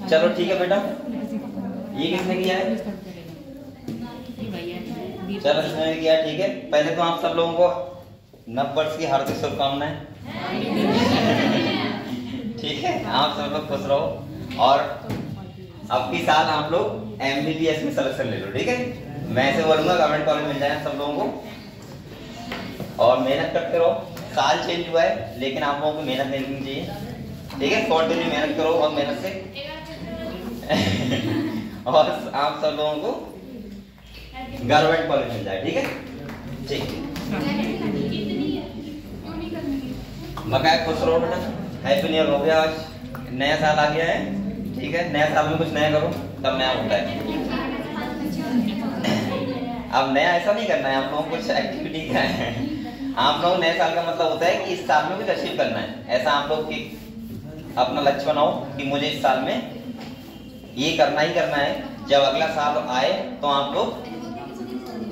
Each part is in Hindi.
चलो ठीक है बेटा, ये किसने किया है? चलो इसने किया, ठीक है। पहले तो आप सब लोगों को नववर्ष की हार्दिक शुभकामनाएं। ठीक है, आप सब लोग खुश रहो और अब की साल आप लोग MBBS में सिलेक्शन ले लो, ठीक है। मैं ऐसे बोलूंगा गवर्नमेंट कॉलेज मिल जाए सब लोगों को, और मेहनत करते रहो। साल चेंज हुआ है लेकिन आप लोगों को मेहनत नहीं करनी चाहिए, ठीक है। कंटिन्यू मेहनत करो और मेहनत से और आप सब लोगों को गवर्नमेंट कॉलेज मिल जाए, ठीक है। ठीक बकाया खुश रहो बेटा। हैप्पी न्यू ईयर हो गया, आज नया साल आ गया है, ठीक है। नया साल में कुछ नया करो तब नया होता है। अब नया ऐसा नहीं करना है, आप लोगों को कुछ एक्टिविटी का है। आप लोग नए साल का मतलब होता है कि इस साल में कुछ अचीव करना है। ऐसा आप लोग की अपना लक्ष्य बनाओ कि मुझे इस साल में ये करना ही करना है। जब अगला साल आए तो आप लोग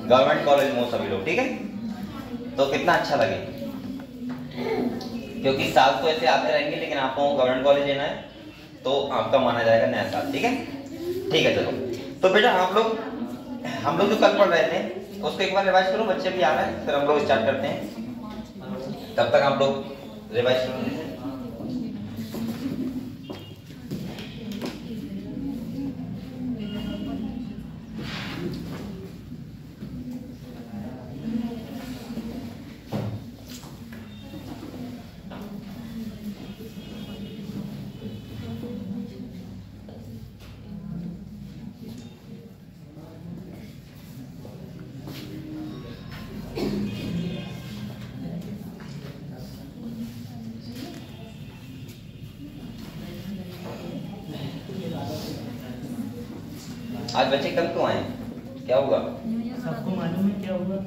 गवर्नमेंट कॉलेज में हो सभी लोग, ठीक है। तो कितना अच्छा लगे, क्योंकि साल तो ऐसे आते रहेंगे लेकिन आप लोगों को गवर्नमेंट कॉलेज लेना है तो आपका माना जाएगा नया साल, ठीक है। ठीक है, चलो तो बेटा हम लोग जो कल पढ़ रहे थे उसको एक बार रिवाइज करो। बच्चे भी आ रहे हैं, फिर हम लोग स्टार्ट करते हैं। तब तक आप लोग रिवाइज करो। आज बच्चे कल क्यों आए? क्या हुआ? सबको मालूम है क्या हुआ?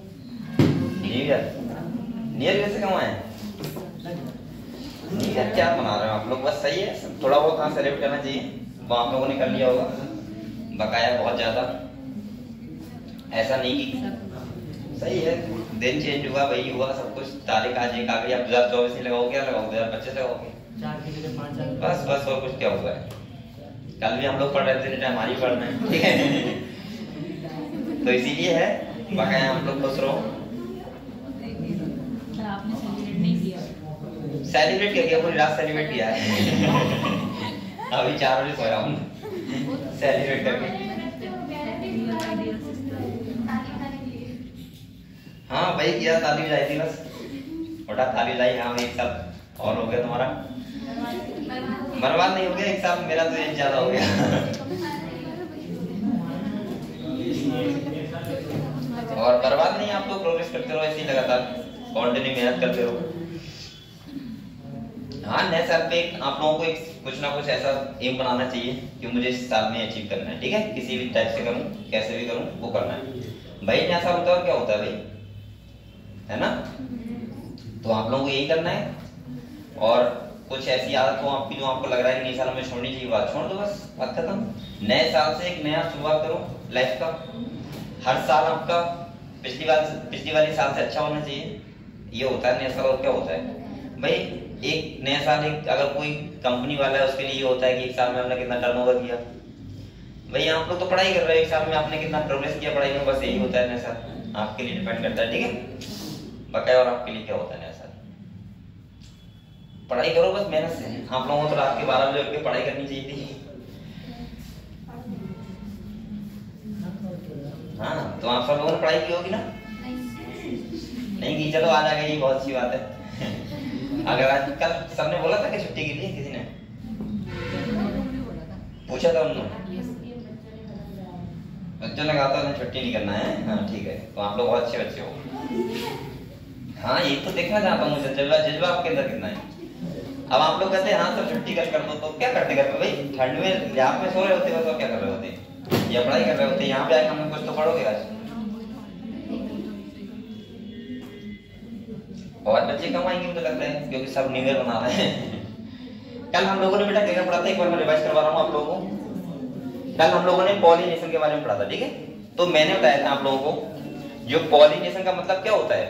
न्यू ईयर से क्यों आए? न्यू ईयर क्या मना रहे हो आप लोग? बस सही है, थोड़ा बहुत हाँ सेलिब्रेट करना चाहिए। वो आप लोगों ने कर लिया होगा, बकाया बहुत ज्यादा। ऐसा नहीं कि सही है, दिन चेंज हुआ, वही हुआ सब कुछ। तारीख आज एक आ गई, आप 2024 नहीं लगाओगे, क्या लगाओगे? 2025 लगाओगे। 4 की जगह 5 आ गए। बस और कुछ क्या हुआ है? कल भी हम लोग पढ़ रहे थे, हमारी पढ़ रहे हैं, ठीक है। तो इसीलिए है बकाया हम लोग खुश रहो। आपने सेलिब्रेट नहीं किया? सेलिब्रेट किया, पूरी रात सेलिब्रेट किया है। अभी 4 बजे सोया हूँ सेलिब्रेट करके। हाँ भाई किया, ताली बजाई थी बस, छोटा ताली बजाई। हाँ एक साल और हो गया तुम्हारा, बर्बाद नहीं हो गया एक साल, मेरा तो एज ज्यादा हो गया। और बर्बाद नहीं, आप लोग प्रोग्रेस करते रहो ऐसे ही लगातार, कंटिन्यू मेहनत करते रहो। हाँ नए साल पे आप लोगों को कुछ ना कुछ ऐसा एम बनाना चाहिए कि मुझे इस साल में अचीव करना है, ठीक है। किसी भी टाइप से करूँ, कैसे भी करूँ, वो करना है भाई। नया साल होता है और क्या होता है भाई, है ना। तो आप लोगों को यही करना है। और कुछ ऐसी आदत हो आपकी जो आपको लग रहा है कि नए साल में छोड़नी चाहिए, बात छोड़ दो, बस बात खत्म। नए साल से एक नया शुरुआत करो लाइफ का। हर साल आपका पिछली वाली साल से अच्छा होना चाहिए, ये होता है नया साल। और क्या होता है भाई, एक नया साल, एक अगर कोई कंपनी वाला है उसके लिए ये होता है कि एक साल में हमने कितना टर्नओवर किया। भाई आप लोग तो पढ़ाई कर रहे हो, एक साल में आपने कितना प्रोग्रेस किया पढ़ाई में, बस यही होता है नया साल। आपके लिए डिपेंड करता है, ठीक है। बकाया और आपके लिए क्या होता है नया साल? पढ़ाई करो बस मेहनत से। आप लोगों को तो रात के 12 बजे उठ के पढ़ाई करनी चाहिए थी। हाँ तो आप सब लोगों ने पढ़ाई की होगी ना? नहीं की, चलो आज आ गई, बहुत अच्छी बात है। अगर आज कल सबने बोला था कि छुट्टी के लिए, किसी ने पूछा था उन्होंने, बच्चों ने कहा था छुट्टी नहीं करना है। हाँ ठीक है, तो आप लोग बहुत अच्छे बच्चे हो। हाँ ये तो देखना चाहता हूँ मुझे, जज्बा आपके अंदर कितना है। अब आप लोग कहते हैं हाँ सर छुट्टी कर दो, तो क्या करते घर पे भाई? ठंड में लैब में सो रहे होते बस, और क्या कर रहे होते? या पढ़ाई कर रहे होते? यहाँ पे आके हमें कुछ तो पढ़ोगे आज। और बच्चे कम आएंगे मुझे लगता है, क्योंकि सब न्यू ईयर मना रहे हैं। कल हम लोगों ने बेटा क्या पढ़ा था, एक बार मैं रिवाइज करवा रहा हूँ आप लोगों को। कल हम लोगों ने पॉलिनेशन के बारे में पढ़ा था, ठीक है। तो मैंने बताया था आप लोगों को जो पॉलिनेशन का मतलब क्या होता है,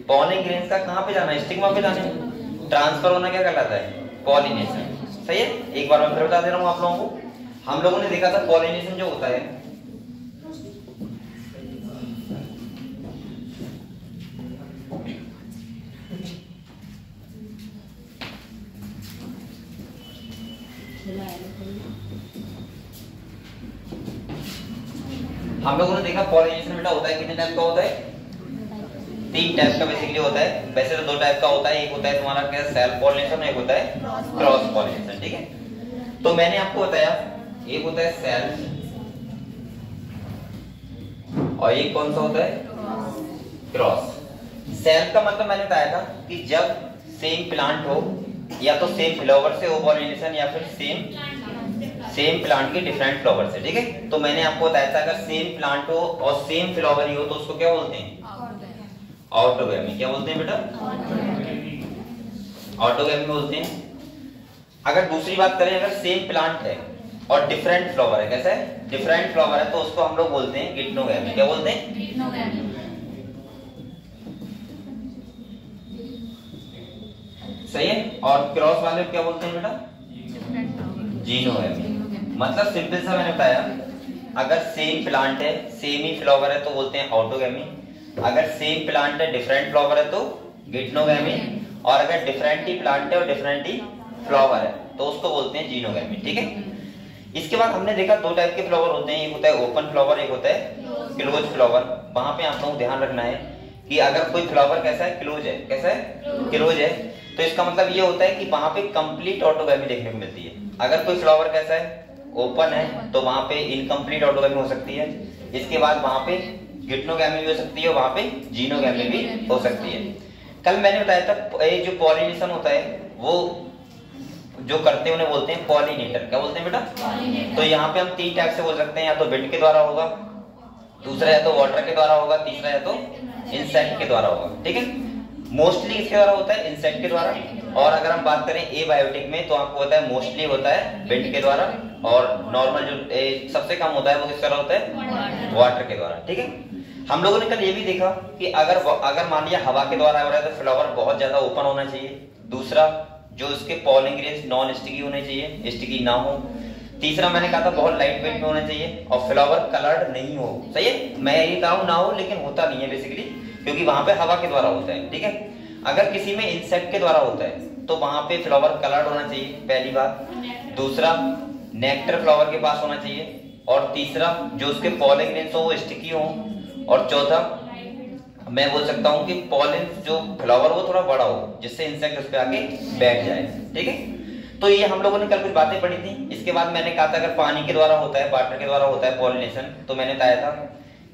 पॉलिन ग्रेन्स का कहाँ पे जाना है, स्टिग्मा पे जाना है। ट्रांसफर होना क्या कहलाता है, पॉलिनेशन। सही है, एक बार मैं फिर बता दे रहा हूँ आप लोगों को। हम लोगों ने देखा था पॉलिनेशन जो होता है हम लोगों ने देखा पॉलिनेशन बेटा होता है कितने टाइप का होता है, 3 टाइप का बेसिकली होता है। वैसे तो 2 टाइप का होता है, एक होता है तुम्हारा क्या सेल्फ पॉलिनेशन, एक होता है क्रॉस पॉलिनेशन। ठीक है, तो मैंने आपको बताया एक होता है सेल्फ और एक कौन सा होता है, क्रॉस। सेल्फ का मतलब मैंने बताया था कि जब सेम प्लांट हो या तो सेम फ्लावर से हो पॉलिनेशन या फिर सेम प्लांट के डिफरेंट फ्लावर से। ठीक है, तो मैंने आपको बताया था अगर सेम प्लांट हो और सेम फ्लावर ही हो तो उसको क्या बोलते हैं, ऑटोगैमी। क्या बोलते हैं बेटा, ऑटोगैमी बोलते हैं। अगर दूसरी बात करें, अगर सेम प्लांट है और डिफरेंट फ्लावर है, कैसा है, डिफरेंट फ्लावर है, तो उसको हम लोग बोलते हैं गिटनोगैमी। क्या बोलते हैं, सही है। और क्रॉस वाले क्या बोलते हैं बेटा, जीनोगैमी। मतलब सिंपल सा मैंने बताया, अगर सेम प्लांट है सेम ही फ्लावर है तो बोलते हैं ऑटोगैमी, अगर सेम प्लांट है डिफरेंट फ्लावर है तो गिटनोगैमी, और अगर डिफरेंट ही प्लांट है और डिफरेंट ही फ्लावर है तो उसको बोलते हैं जीनोगैमी। ठीक है, इसके बाद हमने देखा 2 टाइप के फ्लावर होते हैं, एक होता है ओपन फ्लावर, एक होता है क्लोज फ्लावर। वहां पे आप लोगों को ध्यान रखना है कि अगर कोई फ्लावर कैसा है, क्लोज है, कैसा है, क्लोज है, तो इसका मतलब ये होता है कि वहां पे कंप्लीट ऑटोगैमी देखने को मिलती है। अगर कोई फ्लावर कैसा है, ओपन है, तो वहां पे इनकम्प्लीट ऑटोगैमी हो सकती है। इसके बाद वहां पे गिटनोगैमी भी हो सकती है, वहां पे जीनोगैमी भी हो सकती है। कल मैंने बताया था ये जो पॉलिनेशन होता है वो जो करते हैं उन्हें बोलते हैं पॉलिनेटर। क्या बोलते हैं बेटा, तो यहाँ पे हम 3 टाइप से बोल सकते हैं, या तो विंड के द्वारा होगा, दूसरा या तो वाटर के द्वारा होगा, तीसरा या तो इंसेक्ट के द्वारा होगा। ठीक है, मोस्टली इसके द्वारा होता है, इंसेक्ट के द्वारा। और अगर हम बात करें एबायोटिक में तो आपको होता है मोस्टली होता है विंड के द्वारा, और नॉर्मल जो सबसे कम होता है वो किस द्वारा होता है, वाटर के द्वारा। ठीक है, हम लोगों ने कल ये भी देखा कि अगर मान लिया हवा के द्वारा हो रहा है तो फ्लावर बहुत ज्यादा ओपन होना चाहिए। दूसरा, जो इसके पॉलिन ग्रेन्स नॉन स्टिकी होने चाहिए, स्टिकी ना हो। तीसरा मैंने कहा था बहुत लाइट वेट में होना चाहिए, और फ्लावर कलर्ड नहीं हो। सही है, मैं ये कहा ना हो लेकिन होता नहीं है बेसिकली, क्योंकि वहां पे हवा के द्वारा होता है। ठीक है, अगर किसी में इंसेक्ट के द्वारा होता है तो वहां पे फ्लावर कलर्ड होना चाहिए, पहली बात। दूसरा, नेक्टर फ्लावर के पास होना चाहिए। और तीसरा, जो उसके पॉलिन ग्रेन्स हो वो स्टिकी हो। और चौथा, मैं बोल सकता हूँ कि पॉलिन जो फ्लावर वो थोड़ा बड़ा हो, जिससे इंसेक्ट उस पे आके बैठ जाए। ठीक है, तो ये हम लोगों ने कल कुछ बातें पढ़ी थी। इसके बाद मैंने कहा था अगर पानी के द्वारा होता है, वाटर के द्वारा होता है पॉलिनेशन, तो मैंने बताया था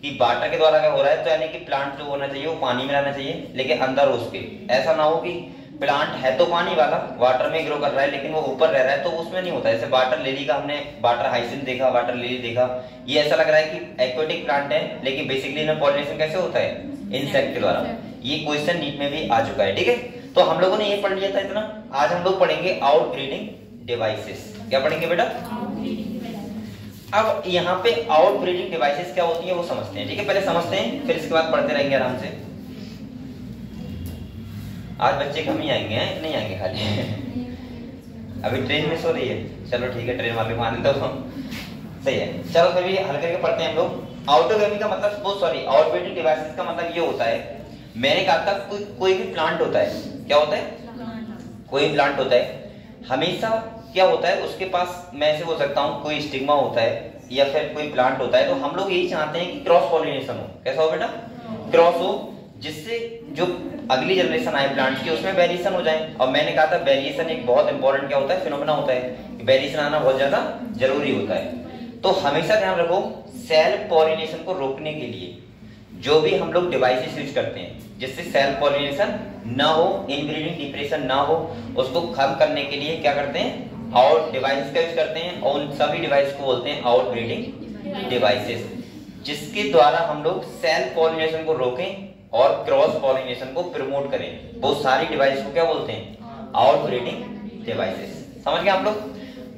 कि वाटर के द्वारा अगर हो रहा है तो यानी कि प्लांट जो होना चाहिए वो पानी में रहना चाहिए, लेकिन अंदर उसके ऐसा ना हो कि प्लांट है तो पानी वाला, वाटर में ग्रो कर रहा है, लेकिन वो ऊपर रह रहा है तो उसमें नहीं होता। जैसे वाटर लिली का हमने वाटर हाइसिंथ देखा, वाटर लिली देखा, ये ऐसा लग रहा है कि एक्वेटिक प्लांट है, लेकिन बेसिकली इनमें पॉलिनेशन कैसे होता है, इंसेक्ट के द्वारा। ये क्वेश्चन नीट में भी आ चुका है। ठीक है, तो हम लोगों ने ये पढ़ लिया था इतना। आज हम लोग पढ़ेंगे आउट ब्रीडिंग डिवाइसेस। क्या पढ़ेंगे बेटा, अब यहाँ पे आउट ब्रीडिंग डिवाइसेस क्या होती है वो समझते हैं। ठीक है, पहले समझते हैं फिर इसके बाद पढ़ते रहेंगे आराम से। आज बच्चे कम ही आएंगे, हैं नहीं आएंगे खाली अभी ट्रेन मिस हो रही है, चलो ठीक है, ट्रेन वाले मान लो सही है। चलो फिर भी हल्के करके पढ़ते हैं हम लोग। आउटोगैमी का मतलब वो सॉरी आउट ब्रीडिंग डिवाइसेस का मतलब ये होता है, मैंने कहा था कोई भी प्लांट होता है, क्या होता है, कोई प्लांट होता है, हमेशा क्या होता है उसके पास, मैं ऐसे बोल सकता हूँ, कोई स्टिग्मा होता है या फिर कोई प्लांट होता है, तो हम लोग यही चाहते हैं कि क्रॉस पॉलिनेशन हो। कैसा हो बेटा, क्रॉस हो, जिससे जो अगली जनरेशन आए प्लांट्स की उसमें वेरिएशन हो जाए। और मैंने कहा था वेरिएशन एक बहुत इंपॉर्टेंट क्या होता है, फिनोमेना होता है, वेरिएशन आना बहुत ज्यादा जरूरी होता है। तो हमेशा ध्यान रखो, सेल्फ पॉलिनेशन को रोकने के लिए जो भी हम लोग डिवाइसेस यूज करते हैं जिससे सेल्फ पॉलिनेशन ना हो, इनब्रीडिंग डिप्रेशन ना हो, उसको खत्म करने के लिए क्या करते हैं, आउट डिवाइस का यूज करते हैं, और उन सभी डिवाइस को बोलते हैं आउट ब्रीडिंग डिवाइसेस, जिसके द्वारा हम लोग सेल्फ पॉलिनेशन को रोकें और क्रॉस पॉलिनेशन को प्रमोट करें। वो सारी डिवाइस को क्या बोलते हैं, आउट ब्रीडिंग डिवाइसेस। समझ गए आप लोग।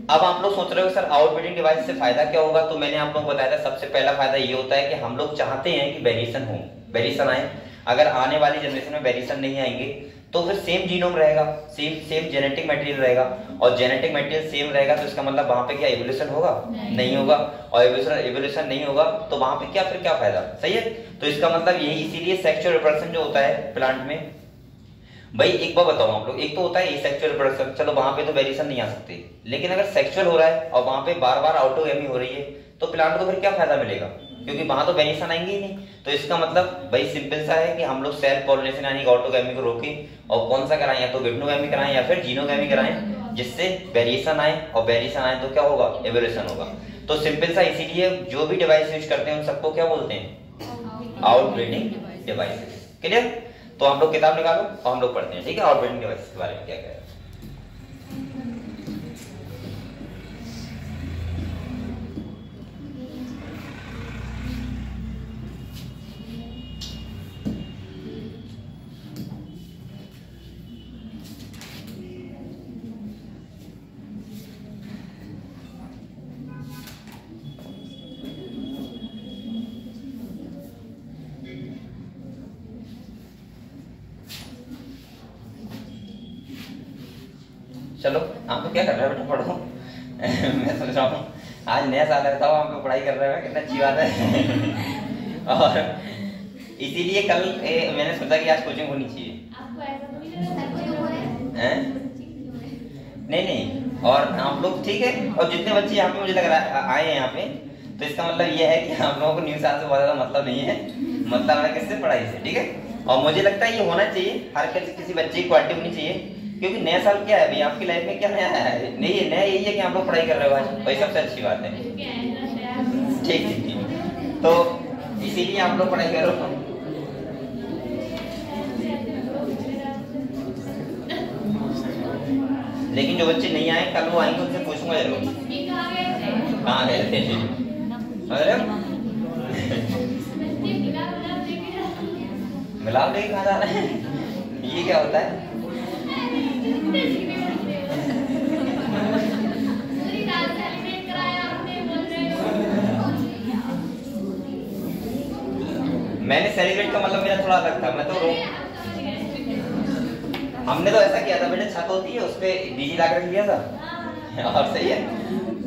अब आप लोग सोच रहे हो सर आउट ब्रीडिंग डिवाइस से फायदा क्या होगा, तो मैंने आप लोगों को बताया था सबसे पहला फायदा ये होता है कि हम लोग चाहते हैं कि वेरिएशन हो, वेरिएशन आए। अगर आने वाली जनरेशन में वेरिएशन नहीं आएंगे तो फिर सेम जीनोम रहेगा, सेम जेनेटिक मटेरियल रहेगा, और जेनेटिक मटेरियल सेम रहेगा तो इसका मतलब वहां पे क्या इवोल्यूशन होगा? नहीं होगा। और इवोल्यूशन नहीं होगा तो वहां पे क्या फिर क्या फायदा? सही है। तो इसका मतलब यही, इसीलिए सेक्सुअल रिप्रोडक्शन जो होता है प्लांट में, भाई एक बार बताओ आप लोग, एक तो होता है एसेक्सुअल रिप्रोडक्शन, चलो वहां पे तो वेरिएशन नहीं आ सकते, लेकिन अगर सेक्सुअल हो रहा है और वहां पे बार बार ऑटोगैमी हो रही है तो प्लांट को फिर क्या फायदा मिलेगा? क्योंकि वहां तो वेरिएशन आएंगे ही नहीं। तो इसका मतलब भाई सिंपल सा है कि हम लोग सेल्फ पॉलिनेशन यानी ऑटोगैमी को रोकें और कौन सा कराएं, या तो विप्नोगैमी कराएं या फिर जीनोगैमी कराएं, जिससे वेरिएशन आए, और वेरिएशन आए तो क्या होगा? एवोल्यूशन होगा। तो सिंपल सा, इसीलिए जो भी डिवाइस यूज करते हैं उन सबको क्या बोलते हैं? Outbreeding devices. क्लियर? तो हम लोग किताब निकालो और हम लोग पढ़ते हैं, ठीक है, आउटब्रीडिंग डिवाइसेस के बारे में क्या कह रहे हैं। चलो आप क्या कर रहे हो बेटा? पढ़ो। मैं सोच रहा हूँ आज नया साल है, बताओ आप लोग पढ़ाई कर रहे हो, कितना अच्छी बात है। और इसीलिए कल मैंने सोचा कि आज कोचिंग होनी चाहिए। नहीं, और आप लोग ठीक है, और जितने बच्चे यहाँ पे मुझे लग रहा है आए हैं यहाँ पे, तो इसका मतलब ये है कि आप लोगों को न्यू साल से बहुत ज्यादा मतलब नहीं है, मतलब है किससे? पढ़ाई से, ठीक है। और मुझे लगता है ये होना चाहिए, हर किसी बच्चे की क्वालिटी होनी चाहिए, क्योंकि नया साल क्या है भाई आपकी लाइफ में? क्या नया है? नहीं है, नया यही है कि आप लोग पढ़ाई कर रहे हो आज, वही सबसे अच्छी बात है। ठीक ठीक ठीक, तो इसीलिए आप लोग पढ़ाई करो। लेकिन जो बच्चे नहीं आए कल वो आएंगे, उनसे पूछूंगा जरूर कहाँ गए थे। मिलाप लेके कहाँ जा रहे हैं? ये क्या होता है? मैंने सेलिब्रेट का मतलब मेरा थोड़ा अलग था, मैं तो हमने तो ऐसा किया था बेटे, छत होती है उस पे डीजे ला कर लिया था और सही है,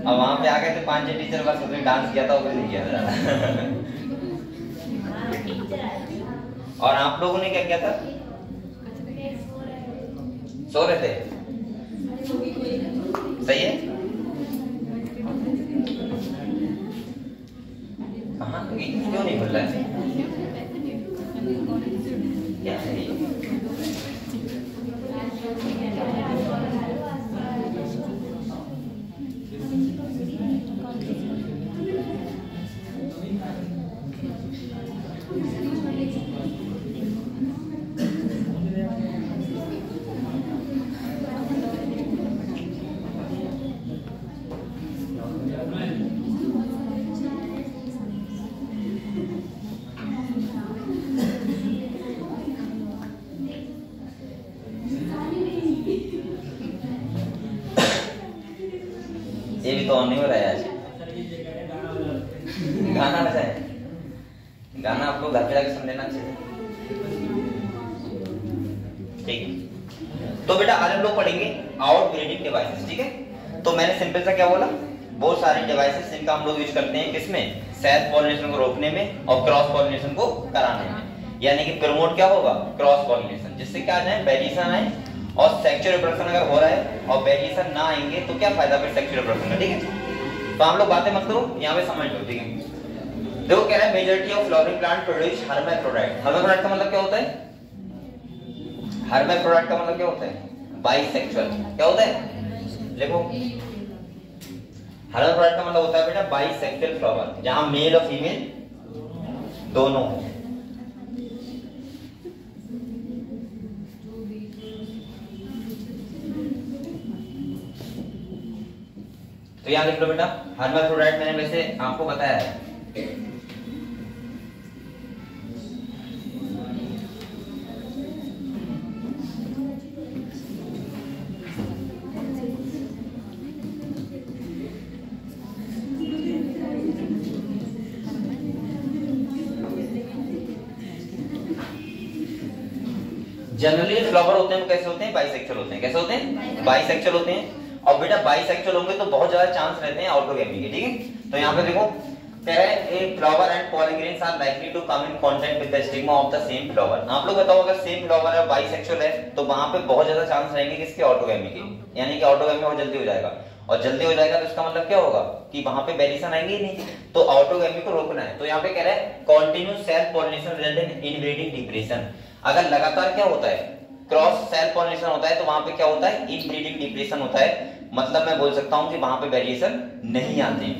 और वहां पे आ गए थे 5-6 टीचर, बस उसने डांस किया था, वो नहीं किया था। और आप लोगों ने क्या किया था? सो रहे थे, सही है। कहाँ क्यों नहीं खुल रहा है? क्या है ये? ये भी तो ऑन नहीं हो रहा है आज। गाना बजाए, गाना आप लोग घर पे जाके सुन लेना अच्छे से, ठीक। तो बेटा आज हम लोग पढ़ेंगे आउटब्रीडिंग डिवाइसेस, ठीक है। तो मैंने सिंपल सा क्या बोला? बहुत सारे डिवाइसेस जिनका हम लोग यूज करते हैं, किसमें? सेल्फ पॉलिनेशन को रोकने में और क्रॉस पॉलिनेशन को कराने में, यानी कि प्रमोट क्या होगा? क्रॉस पॉलिनेशन, जिससे क्या जाए? वेरिएशन आए। और सेक्सुअल रिप्रोडक्शन अगर हो रहा है और वेरिएशन ना आएंगे तो क्या फायदा फिर सेक्सुअल रिप्रोडक्शन का, ठीक है। तो हम लोग बातें मत करो, यहाँ पे समझ लो, ठीक है। देखो कह रहा है majority of flowering plant produce hermaphrodite. Hermaphrodite का मतलब क्या होता है? हर्माफ्रोडाइट का मतलब क्या होता है? बाइसेक्सुअल। क्या होता है? देखो हर्माफ्रोडाइट का मतलब होता है बेटा बाइसेक्सुअल फ्लावर, जहां मेल और फीमेल दोनों हो। तो यहाँ लिख लो बेटा, हर्माफ्रोडाइट मैंने वैसे आपको बताया है। जनरली फ्लावर होते हैं वो कैसे होते हैं, बाइसेक्सुअल होते हैं। कैसे होते हैं, बाइसेक्सुअल होते हैं। और बेटा बाइसेक्सुअल होंगे तो बहुत ज्यादा चांस रहते हैं ऑटोगैमी के, ठीक है। तो यहाँ पे देखो कह रहा है a flower and pollen grains are likely to come in contact with the stigma of the same flower. आप लोग बताओ अगर सेम फ्लावर है बाइसेक्सुअल है तो वहां पे बहुत ज्यादा चांस रहेंगे किसके, ऑटोगैमी के, यानी कि ऑटोगैमी बहुत जल्दी हो जाएगा। और जल्दी हो जाएगा तो इसका मतलब क्या होगा कि वहां पे वेरिएशन आएंगे ही नहीं, तो ऑटोगैमी को रोकना है। तो यहाँ पे कह रहा है continuous self pollination result in inbreeding depression. अगर लगातार क्या होता है, क्रॉस सेल्फ पॉलिनेशन होता है तो वहां पे क्या होता है, इनब्रीडिंग डिप्रेशन होता है। मतलब मैं बोल सकता हूं कि वहां पे वेरिएशन नहीं आते।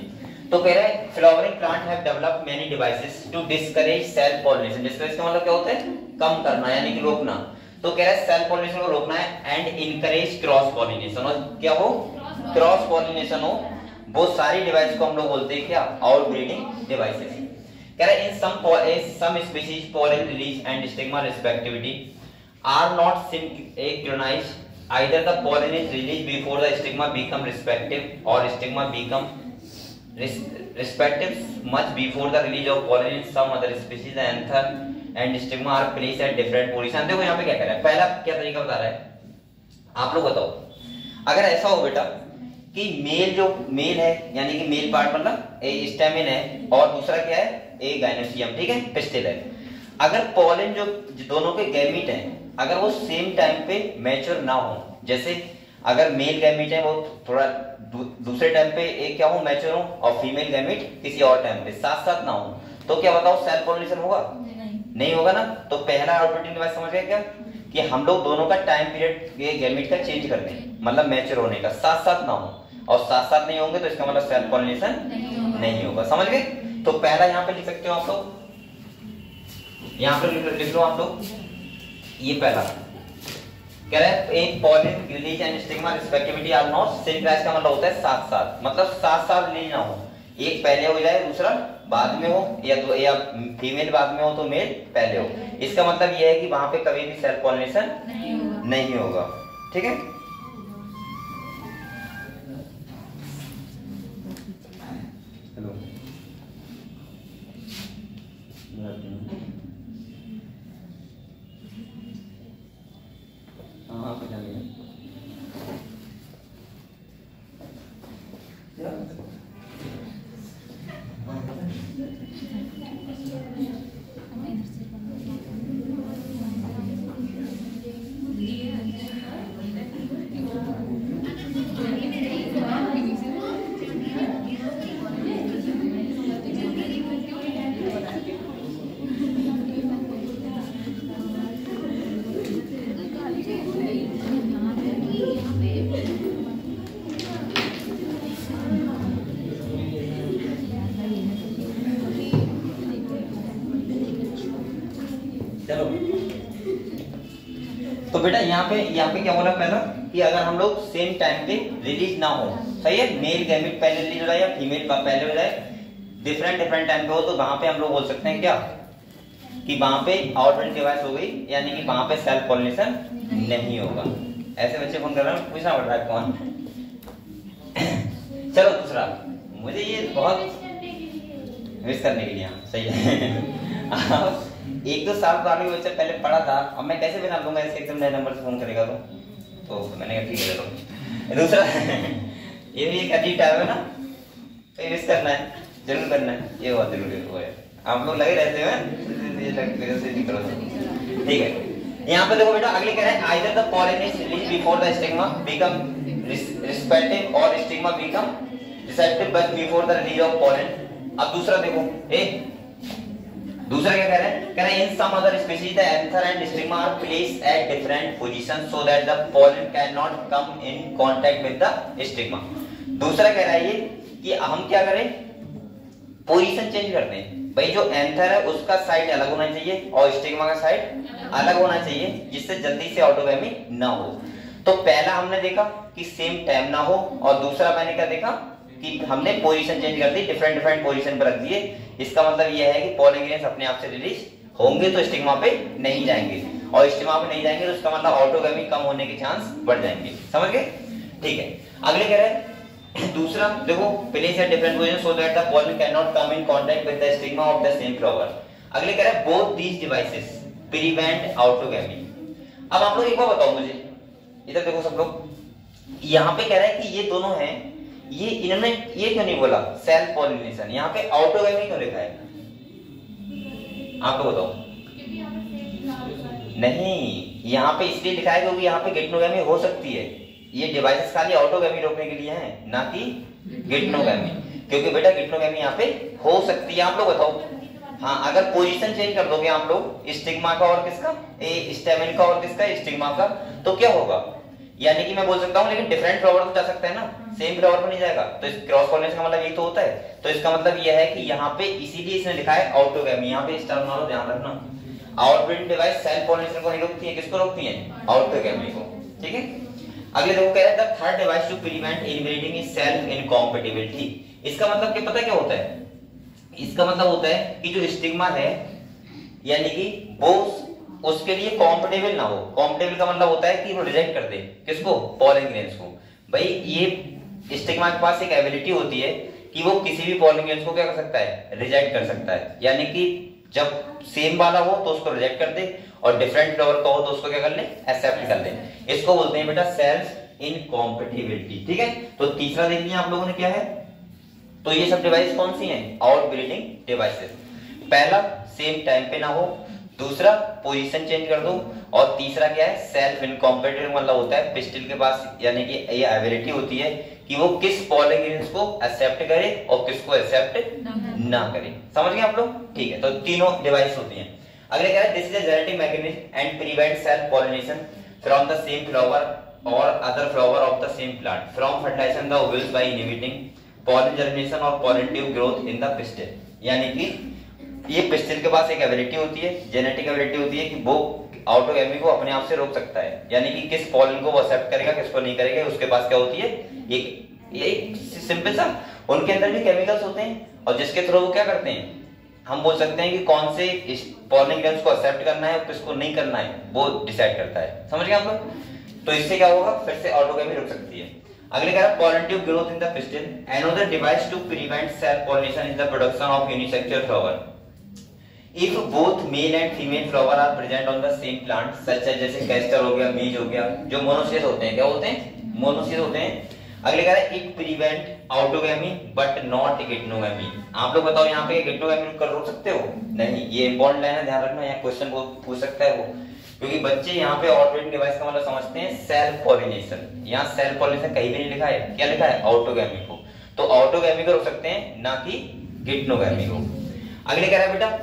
तो कह रहा है flowering plant have developed many devices to discourage self pollination. Discourage का मतलब क्या होता है, कम करना यानी कि रोकना। तो कह रहा है सेल्फ पॉलिनेशन को रोकना है एंड इनकरेज क्रॉस पॉलिनेशन। और क्या हो, क्रॉस पॉलिनेशन हो। वो सारी डिवाइस को हम लोग बोलते हैं क्या, आउटब्रीडिंग डिवाइसेस। कह रहा है in some species pollen release and stigma receptivity are not synchronized. Either the pollen is released before the stigma become respective or stigma become respective much before the release of pollen. In some other species the anther and stigma are placed at different position. देखो यहाँ पे क्या कर रहा है, पहला क्या तरीका बता रहा है, आप लोग बताओ। अगर ऐसा हो बेटा कि मेल जो मेल है यानी कि मेल पार्ट मतलब स्टेमिन है और दूसरा क्या है, ए गाइनोसियम, ठीक है, पिस्टिल है। अगर पॉलन जो दोनों के गैमीट हैं अगर वो सेम टाइम पे मैच्योर ना हो, जैसे अगर मेल गैमीट है वो थोड़ा दूसरे टाइम पे एक क्या हो, मैच्योर हो, और फीमेल गैमीट किसी और टाइम पे साथ साथ ना हो, तो क्या बताओ सेल्फ पॉलिनेशन होगा, नहीं होगा ना। तो पहला आउटब्रीडिंग डिवाइस समझ गए क्या, कि हम लोग दोनों का टाइम पीरियड ये गैमीट का चेंज कर दें, मतलब मैच्योर होने का, साथ साथ ना हो, और साथ साथ नहीं होंगे तो इसका मतलब सेल्फ पॉलिनेशन नहीं होगा। समझ गए। तो पहला यहाँ पे लिख सकते हो आप लोग, यहाँ पे लिख लो आप लोग, ये पहला कह रहा है एक pollen release and stigma receptivity are not synchronised का मतलब होता है साथ साथ, मतलब साथ साथ रिलीज ना हो, एक पहले हो जाए दूसरा बाद में हो, या फीमेल बाद में हो तो मेल पहले हो। इसका मतलब यह है कि वहां पे कभी भी सेल्फ पॉलिनेशन नहीं होगा, ठीक है। चलो तो बेटा यहाँ पे क्या बोला पहला कि अगर हम लोग सेम टाइम पे रिलीज ना हो, सही है, मेल गैमेट पहले रिलीज हो जाए या फीमेल पहले हो जाए, डिफरेंट टाइम पे हो, तो वहां पे हम लोग बोल सकते हैं क्या कि वहां पे आउटब्रीडिंग डिवाइस हो गई, यानी कि वहां पे सेल्फ पॉलिनेशन नहीं होगा। ऐसे बच्चे फोन कर रहे हैं, पूछना पड़ रहा है कौन। चलो दूसरा, मुझे ये बहुत मिस करने के लिए, सही है। एक दो साल पुराने बच्चा पहले पढ़ा था, अब मैं कैसे बना दूंगा इसके, एकदम नए नंबर से फोन करेगा तो मैंने कहा ठीक है चलो। दूसरा ये भी एक अजीब टाइम है ना, तो मिस करना है, जरूर करना है, ये बहुत जरूरी है। आप लोग लगे रहते हैं, ठीक है। यहाँ पे देखो बेटा अगले कह रहे हैं either the pollen is release before the stigma become receptive और stigma become receptive but before the release of pollen. अब दूसरा देखो, दूसरा क्या कह रहे हैं, कह रहे हैं in some other species the anther and stigma are placed at different positions so that the pollen can not come in contact with the stigma. दूसरा कह रहा है ये कि हम क्या करें, पोजीशन चेंज कर दें। भाई जो एंथर है उसका साइड अलग होना चाहिए और स्टिग्मा का साइड अलग होना चाहिए, जिससे जल्दी से ऑटोगैमी ना हो। तो पहला हमने देखा कि सेम टाइम ना हो, और दूसरा मैंने क्या देखा कि हमने पोजीशन चेंज कर दी, डिफरेंट पोजीशन पर रख दिए। इसका मतलब यह है कि पॉलन ग्रेन्स अपने आप से रिलीज होंगे तो स्टिग्मा पे नहीं जाएंगे, और स्टिग्मा पे नहीं जाएंगे तो इसका मतलब ऑटोगैमी कम होने के चांस बढ़ जाएंगे। समझ गए, ठीक है। अगले कह रहे हैं दूसरा देखो, place at different position so that the pollen can not come in contact with the stigma of the same flower. अगले कह रहे हैं both these devices prevent autogamy. अब आप लोग एक बार बताओ मुझे, इधर देखो सब लोग, यहाँ पे कह रहा है कि ये दोनों हैं, ये इन्होंने ये क्यों नहीं बोला सेल्फ पॉलिनेशन, यहाँ पे ऑटोगैमी क्यों लिखा है? आप लोग बताओ। नहीं, यहाँ पे इसलिए लिखा है क्योंकि यहाँ पे गिटनोगैमी हो सकती है। ये डिवाइसेस खाली ऑटोगैमी रोकने के लिए हैं, ना कि गिटनोगैमी, क्योंकि बेटा गिटनोगैमी यहाँ पे हो सकती है। आप लोग बताओ। हाँ, अगर पोजीशन चेंज कर दोगे आप लोग स्टिग्मा का और किसका, स्टेमिन का और किसका, स्टिग्मा का, तो क्या होगा? यानी कि मैं बोल सकता हूँ लेकिन डिफरेंट फ्लावर तो जा सकता है ना, सेम फ्लावर पर नहीं जाएगा। तो इस क्रॉस पॉलिनेशन का मतलब यही तो होता है। तो इसका मतलब यह है कि यहाँ पे इसीलिए इसने लिखा है ऑटोगैमी, यहाँ पे स्टार मारो, ध्यान रखना। आउटब्रीडिंग डिवाइस सेल्फ पॉलिनेशन को नहीं रोकती है, किसको रोकती है? ऑटोगैमी को। ठीक है, अगले देखो कह रहा है the third device to prevent inbreeding is self incompatibility. इसका मतलब क्या पता क्या होता है? इसका मतलब होता है कि जो स्टिग्मा है यानी कि वो उसके लिए कॉम्पेटेबल ना हो। कॉम्पेटेबल का मतलब होता है कि वो रिजेक्ट कर दे, किसको? पॉलन ग्रेन्स को। भाई ये स्टिग्मा के पास एक एबिलिटी होती है कि वो किसी भी पॉलन ग्रेन्स को क्या कर सकता है? रिजेक्ट कर सकता है। यानी कि जब सेम वाला हो तो उसको रिजेक्ट कर दे और डिफरेंट फ्लावर का हो तो उसको क्या कर ले? एक्सेप्ट कर ले। इसको बोलते हैं बेटा सेल्फ इनकॉम्पेटिबिलिटी। ठीक है, तो तीसरा देख लिया आप लोगों ने क्या है। तो ये सब डिवाइस कौन सी हैं? Outbreeding devices. पहला सेम टाइम पे ना हो, दूसरा पोजीशन चेंज कर दो, और तीसरा क्या है? Self incompatibility. मतलब होता है पिस्टिल के पास यानी कि ये एबिलिटी होती है कि वो किस पॉलन ग्रेन्स को एक्सेप्ट करे और किसको एक्सेप्ट ना करे। समझ गए आप लोग? ठीक है, तो तीनों डिवाइस होती हैं। अगले क्या है? This is a genetic mechanism and prevent self pollination from the same flower और other flower of the same plant from fertilisation the ovules by inhibiting pollen germination और pollen tube growth in the pistil. यानी कि ये पिस्टिल के पास एक एबिलिटी होती है, जेनेटिक एबिलिटी होती है कि वो ऑटोगैमी को अपने आप से रोक सकता है। यानी कि किस पॉलन को वो एक्सेप्ट करेगा, किसको नहीं करेगा, उसके पास क्या होती है? एक सिंपल सा उनके अंदर भी केमिकल्स होते हैं और जिसके थ्रू वो क्या करते हैं, हम बोल सकते हैं कि कौन से पॉलन ग्रेन्स को एक्सेप्ट करना है और किसको नहीं करना है, वो डिसाइड करता है। समझ गए आप लोग? तो इससे क्या होगा? फिर से ऑटोगैमी रुक सकती है। अगले कह रहा है pollen tube growth in the pistil, another device to prevent self pollination is the production of unisexual flower if both male and female flower are present on the same plant such as, जैसे कैस्टर हो गया, मीज हो गया, जो मोनोसियस होते हैं। क्या होते हैं? मोनोसियस होते हैं। अगले कह रहा है it prevent autogamy but not geitonogamy. आप लोग बताओ यहाँ पे गिटनोगैमी कर रोक सकते हो? नहीं, ये इंपॉर्टेंट लाइन है, ध्यान रखना। यहाँ क्वेश्चन पूछ सकता है वो, क्योंकि बच्चे यहाँ पे ऑटोगैमी डिवाइस का मतलब समझते हैं सेल्फ पॉलिनेशन। यहाँ सेल्फ पॉलिनेशन कहीं भी नहीं लिखा है, क्या लिखा है? ऑटोगैमी को। तो ऑटोगैमी को रोक सकते हैं, ना कि गिटनोगैमी को। अगले कह रहा है बेटा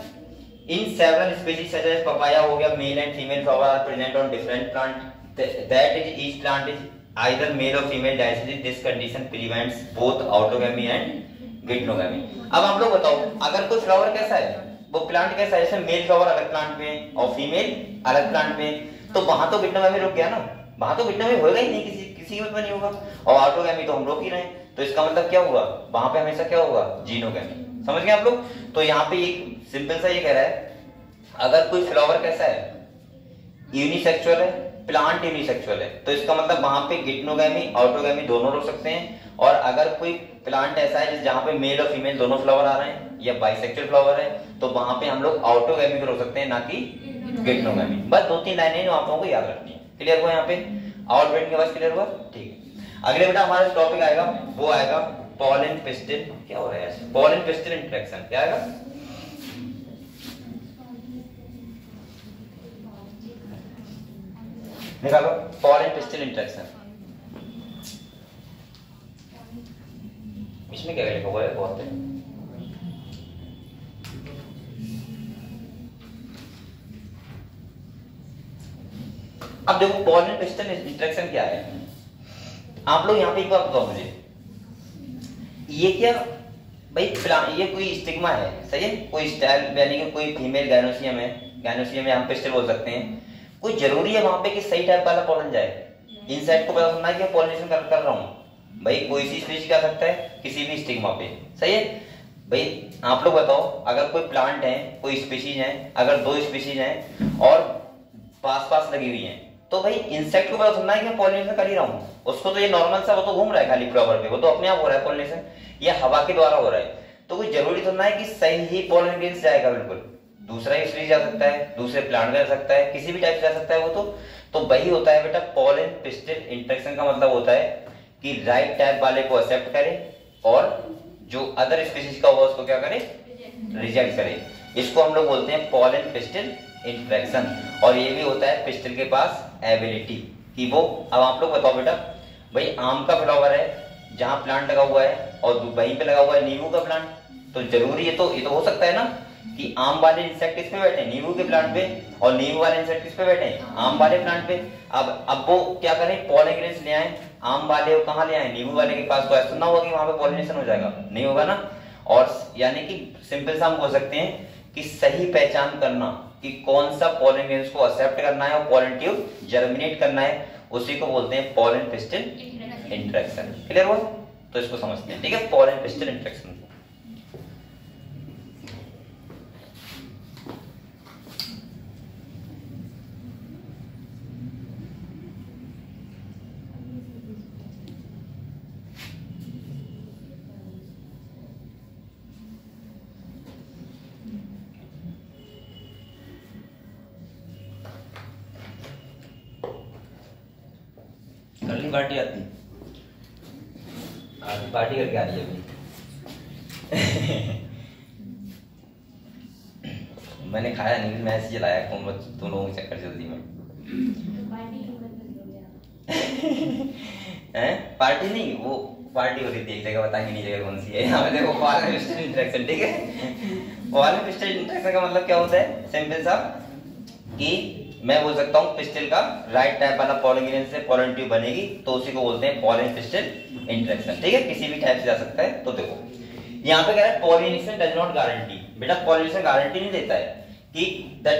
in several species such as papaya हो गया, male and female flower are present on different plant that is each plant is either male और female dioecy. This condition prevents both autogamy and geitonogamy. अब आप लोग बताओ, अगर कोई फ्लावर कैसा है, वो प्लांट कैसा है, जैसे मेल फ्लावर अलग प्लांट में और फीमेल अलग प्लांट में, तो वहां तो गिटनोगैमी रुक गया ना, वहां तो गिटनोगैमी होगा ही नहीं, किसी में नहीं होगा। और ऑटोगैमी तो हम रोक ही रहे हैं, तो इसका मतलब क्या हुआ? वहां पे हमेशा क्या होगा? जीनोगैमी। समझ गए आप लोग? तो यहाँ पे एक सिंपल सा ये कह रहा है अगर कोई फ्लावर कैसा है? यूनिसेक्सुअल है, प्लांट यूनिसेक्सुअल है, तो इसका मतलब वहां पे गिटनोगैमी ऑटोगैमी दोनों रोक सकते हैं। और अगर कोई प्लांट ऐसा है जहां पे मेल और फीमेल दोनों फ्लावर आ रहे हैं, या बाइसेक्सुअल फ्लावर है, तो वहां पे हम लोग ऑटोगैमी को रोक सकते हैं, ना कि गिटनोगैमी। बस 2-3 लाइनें जो आप लोगों को याद रखनी है। क्लियर हुआ? यहाँ पे आउटब्रीडिंग के बाद क्लियर हुआ? ठीक है, अगले बेटा हमारा टॉपिक आएगा, वो आएगा पॉलन पिस्टिल। क्या हो रहा है? Pollen pistil interaction. क्या आएगा? निकालो पॉलन पिस्टिल इंटरेक्शन। इसमें क्या लिखा हुआ है? बहुत है। अब देखो पॉलन पिस्टिल इंटरेक्शन क्या है। आप लोग यहाँ पे एक बात बताओ मुझे, ये क्या भाई? ये कोई स्टिग्मा है, सही है, कोई स्टाइल यानी कि कोई फीमेल गायनोसियम है, गायनोसियम या हम पिस्टिल बोल सकते हैं। कोई जरूरी है वहां पे कि सही टाइप वाला पॉलन जाए? इनसाइड को पता सुनना है कि पॉलिनेशन कर रहा हूं। भाई कोई सी स्पीशीज कर सकता है किसी भी स्टिग्मा पे, सही है। भाई आप लोग बताओ, अगर कोई प्लांट है, कोई स्पीशीज है, अगर 2 स्पीशीज हैं और पास पास लगी हुई हैं, तो भाई इंसेक्ट को पता सुनना है कि मैं पॉलिनेशन कर ही रहा हूँ। उसको तो ये नॉर्मल सा, वो तो घूम रहा है खाली फ्लावर पे, वो तो अपने आप हो रहा है पॉलिनेशन, या हवा के द्वारा हो रहा है। तो कोई जरूरी सुनना है कि सही ही पॉलन ग्रेन्स जाएगा? बिल्कुल दूसरा स्पीशीज जा सकता है, दूसरे प्लांट में जा सकता है, किसी भी टाइप से जा सकता है वो तो वही होता है बेटा पॉलन पिस्टिल इंटरेक्शन का मतलब होता है कि राइट टाइप वाले को एक्सेप्ट करे और जो अदर स्पीशीज का होगा उसको क्या करे, रिजेक्ट करे। इसको हम लोग बोलते हैं पॉलन पिस्टिल इंटरेक्शन। और ये भी होता है पिस्टिल के पास एबिलिटी कि वो, अब आप लोग बताओ बेटा, भाई आम का फ्लावर है जहां प्लांट लगा हुआ है और वहीं पे लगा हुआ है नींबू का प्लांट, तो जरूरी ये तो हो सकता है ना कि आम वाले इंसेक्ट किस पे बैठे हैं, नींबू के प्लांट पे, और नींबू वाले इंसेक्ट किस पे बैठे हैं, आम वाले प्लांट पे। अब वो क्या करें, पॉलन ग्रेन्स ले आए, आम वाले वो कहाँ ले आए, नींबू वाले के पास। तो ऐसा ना होगा कि वहां पे पॉलिनेशन हो जाएगा, नहीं होगा ना। और यानी कि सिंपल सा हम बोल सकते हैं कि सही पहचान करना कि कौन सा पॉलन ग्रेन्स को एक्सेप्ट करना है और पॉलन ट्यूब जर्मिनेट करना है, उसी को बोलते हैं पॉलन पिस्टिल इंटरेक्शन। क्लियर हुआ? तो इसको समझते हैं, ठीक है, पॉलन पिस्टिल इंटरेक्शन। करली पार्टी आती है, आज पार्टी करके आ रही है अभी। मैंने खाया नहीं, मैं ऐसे चलाया तुम लोगों के चक्कर जल्दी में। पार्टी नहीं, वो पार्टी हो रही थी एक जगह, बताएंगे नहीं जगह कौन सी है। यहाँ पे देखो पॉलन पिस्टिल इंटरेक्शन, ठीक है। पॉलन पिस्टिल इंटरेक्शन का मतलब क्या होता है, सिंपल सा कि मैं बोल सकता हूँ पिस्टिल का राइट टाइप वाला पॉलन ग्रेन से पॉलन ट्यूब बनेगी, तो उसी को बोलते हैं पॉलन पिस्टिल इंटरेक्शन, ठीक है। किसी भी टाइप से जा सकता है। तो देखो यहाँ पे कह रहा है पॉलिनेशन डज नॉट गारंटी, बेटा पॉलिनेशन गारंटी नहीं देता है कि the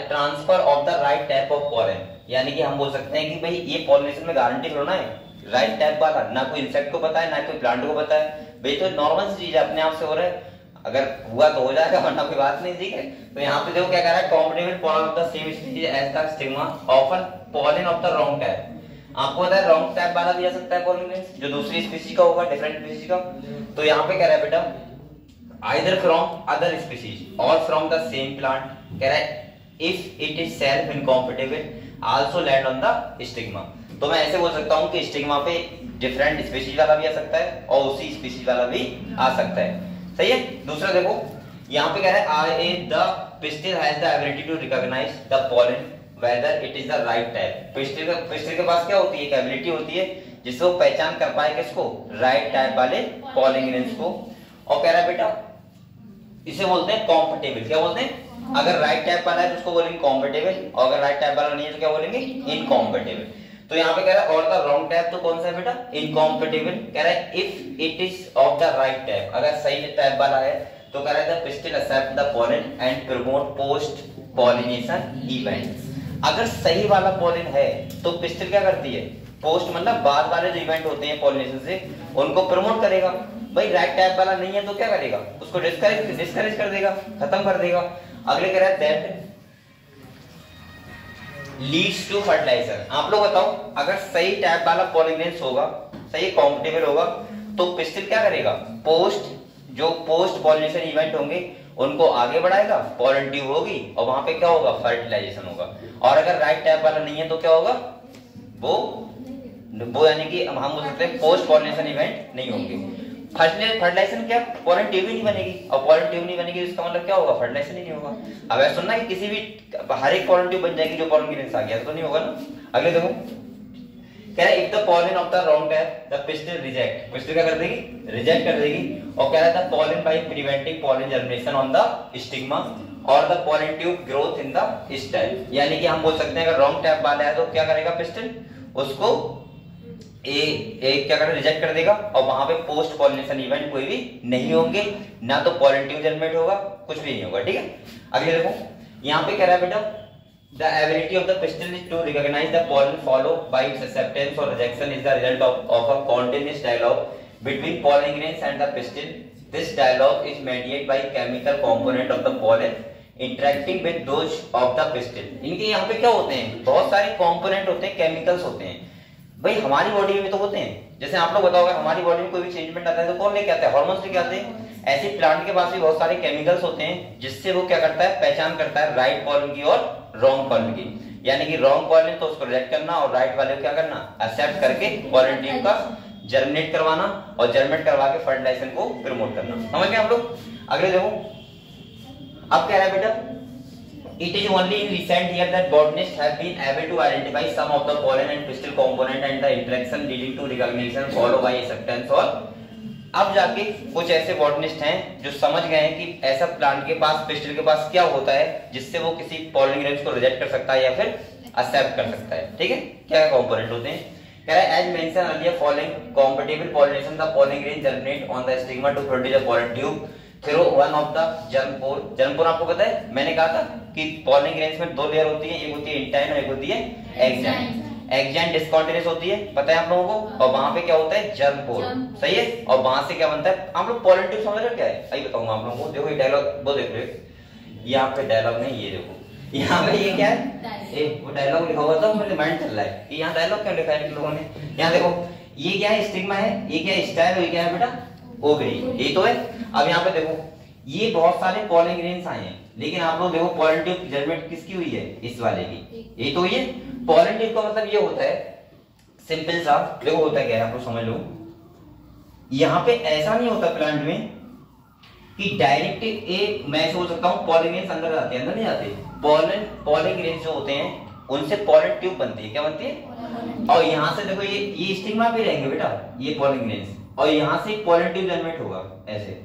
transfer of the right type of pollen, यानी कि हम बोल सकते हैं कि भाई ये पॉलिनेशन में गारंटी थोड़ा ना है राइट टाइप वाला, ना कोई इंसेक्ट को पता है ना कोई प्लांट को पता है, भाई तो नॉर्मल सी चीज अपने आप से हो रहा है, अगर हुआ तो हो जाएगा वरना कोई बात नहीं, ठीक है। तो यहाँ पे देखो क्या कह रहा है, combinable pollen of the same species as the stigma often pollen of the wrong type. आपको पता है रॉन्ग टाइप वाला भी आ सकता है पॉलन ग्रेन जो दूसरी स्पीशीज का होगा, डिफरेंट स्पीशीज का। तो यहाँ पे कह रहा है बेटा आइदर फ्रॉम अदर स्पीशीज और फ्रॉम द सेम प्लांट, कह रहा है if it is self incompatible also land on the stigma. तो मैं ऐसे बोल सकता हूँ कि स्टिग्मा पे डिफरेंट स्पीशीज वाला भी आ सकता है और उसी स्पीशीज वाला भी आ सकता है, सही है। दूसरा देखो यहाँ पे कह रहा है the pistil has the ability to recognise the pollen whether it is the right type. Pistil के पास क्या होती है, एक एबिलिटी होती है जिससे वो पहचान कर पाए किसको, राइट टाइप वाले पॉलन ग्रेन्स को। और कह रहा है बेटा इसे बोलते हैं कॉम्पिटेबल। क्या बोलते हैं, अगर राइट टाइप वाला है तो उसको बोलेंगे कॉम्पिटेबल, और अगर राइट टाइप वाला नहीं है तो क्या बोलेंगे, इनकॉम्पिटेबल। तो यहाँ पे कह रहा है और द रॉन्ग टाइप तो कौन सा है बेटा, इनकॉम्पिटेबल। कह रहा है if it is of the right type, अगर सही टाइप वाला है तो कह रहा है the pistil accept the pollen and promote post pollination event. अगर सही वाला पॉलन है तो पिस्टिल क्या करती है, पोस्ट मतलब बाद वाले जो इवेंट होते हैं पॉलिनेशन से उनको प्रमोट करेगा। भाई राइट टाइप वाला नहीं है तो क्या करेगा, उसको डिस्करेज कर देगा, खत्म कर देगा। अगले कह रहा है दैट लीड्स टू फर्टिलाइजेशन। आप लोग बताओ अगर सही टाइप वाला पॉलन ग्रेन्स होगा, सही कॉम्पिटेबल होगा, तो पिस्टिल क्या करेगा, पोस्ट पॉलिनेशन इवेंट होंगे उनको आगे बढ़ाएगा, पॉलन ट्यूब होगी और वहां पे क्या होगा, फर्टिलाइजेशन होगा। और अगर राइट टाइप वाला नहीं है तो क्या होगा, वो यानी कि हम बोल सकते हैं पोस्ट पॉलिनेशन इवेंट नहीं होंगे। फर्टिलाइजेशन क्या, पॉलन ट्यूब ही नहीं बनेगी, और पॉलन ट्यूब नहीं बनेगी इसका मतलब क्या होगा, फर्टिलाइजेशन ही नहीं होगा। अब ऐसा सुनना कि किसी भी हर एक पॉलन ट्यूब बन जाएगी जो पॉलन ग्रेन्स आ गया तो नहीं होगा ना। अगले देखो कह रहा है if the pollen of the wrong type the pistil reject, pistil क्या कर देगी, रिजेक्ट कर देगी। और कह रहा है the pollen by preventing pollen germination on the stigma और the pollen tube growth in the stem. यानी कि हम बोल सकते हैं अगर रॉन्ग टाइप वाला है तो क्या करेगा पिस्टिल, उसको क्या करेगा, रिजेक्ट कर देगा और वहां पे पोस्ट पॉलिनेशन इवेंट कोई भी नहीं होंगे, ना तो पॉलन ट्यूब जर्मिनेट होगा, कुछ भी नहीं होगा, ठीक है। अगले देखो यहाँ पे कह रहा है बेटा the ability of the pistil is to recognize the pollen followed by its acceptance or rejection is the result of a continuous dialogue between pollen grains and the pistil. This dialogue is mediated by chemical component of the pollen interacting with those of the pistil. इनके यहाँ पे क्या होते हैं, बहुत सारे component होते हैं, chemicals होते हैं। भाई हमारी बॉडी में तो होते हैं, जैसे आप लोग बताओगे हमारी बॉडी में कोई भी चेंजमेंट आता है तो कौन लेके आता है, हार्मोन्स लेके आते हैं। ऐसे प्लांट के पास भी बहुत सारे केमिकल्स होते हैं जिससे वो क्या करता है, पहचान करता है राइट पॉलन की और रॉन्ग पॉलन की। यानी कि रॉन्ग पॉलन तो उसको रिजेक्ट करना और राइट वाले को क्या करना, एक्सेप्ट करके पॉलन ट्यूब का जर्मिनेट करवाना और जर्मिनेट करवा के फर्टिलाइजेशन को प्रमोट करना। समझ गए आप लोग? अगले देखो, अब कह रहा है बेटा, it is only in recent years that botanists have been able to identify some of the pollen and pistil component and the interaction leading to recognition followed by acceptance। और अब जाके कुछ ऐसे बॉटनिस्ट हैं जो समझ गए हैं कि ऐसा प्लांट के पास, पिस्टिल के पास क्या होता है जिससे वो किसी पॉलन ग्रेन्स को रिजेक्ट कर सकता है या फिर एक्सेप्ट कर सकता है। ठीक है, क्या कंपोनेंट होते हैं? कह रहा है as mention earlier following compatible pollination the pollen grain germinate on the stigma to produce a pollen tube through one of the germ pore. Germ pore आपको पता है, मैंने कहा था कि पॉलन ग्रेन्स में दो लेयर होती है, एक होती है इंटाइन और एक होती है एक्साइन। एक्साइन डिस्कंटिन्यूअस होती है, पता है आप लोगों को, और वहां पे क्या होता है, जर्मपोर। सही है, और वहां से क्या बनता है, आप लोग पॉलन ट्यूब समझ रहे हो क्या है? अभी बताऊंगा आप लोगों को। देखो ये डायलॉग वो देख रहे हो, यहाँ पे डायलॉग नहीं, ये देखो यहाँ पे ये क्या है, वो डायलॉग लिखा हुआ था, मेरे माइंड चल रहा है कि यहाँ डायलॉग क्यों लिखा है लोगों ने। यहाँ देखो ये क्या है, स्टिग्मा है, ये क्या है, स्टाइल, ये क्या है बेटा, ओवरी, ये तो है। अब यहाँ पे देखो ये बहुत सारे पॉलन ग्रेन्स आए हैं, लेकिन आप लोग देखो पॉलन ट्यूब जर्मिनेट किसकी हुई है, इस वाले की, ये तो ये पॉलन ट्यूब का मतलब ये होता है सिंपल सा, देखो होता है क्या है, आप लोग समझ लो। यहाँ पे ऐसा नहीं होता प्लांट में कि डायरेक्ट एक मैं सोच सकता हूँ पॉलन ग्रेन्स अंदर आते हैं, अंदर नहीं आते। पॉलन ग्रेन्स जो होते हैं उनसे पॉलन ट्यूब बनती है, क्या बनती है, और यहाँ से देखो ये स्टिग्मा पे रहेंगे बेटा, ये पॉलन ग्रेन्स, और यहाँ से एक पॉलन ट्यूब जर्मिनेट होगा ऐसे।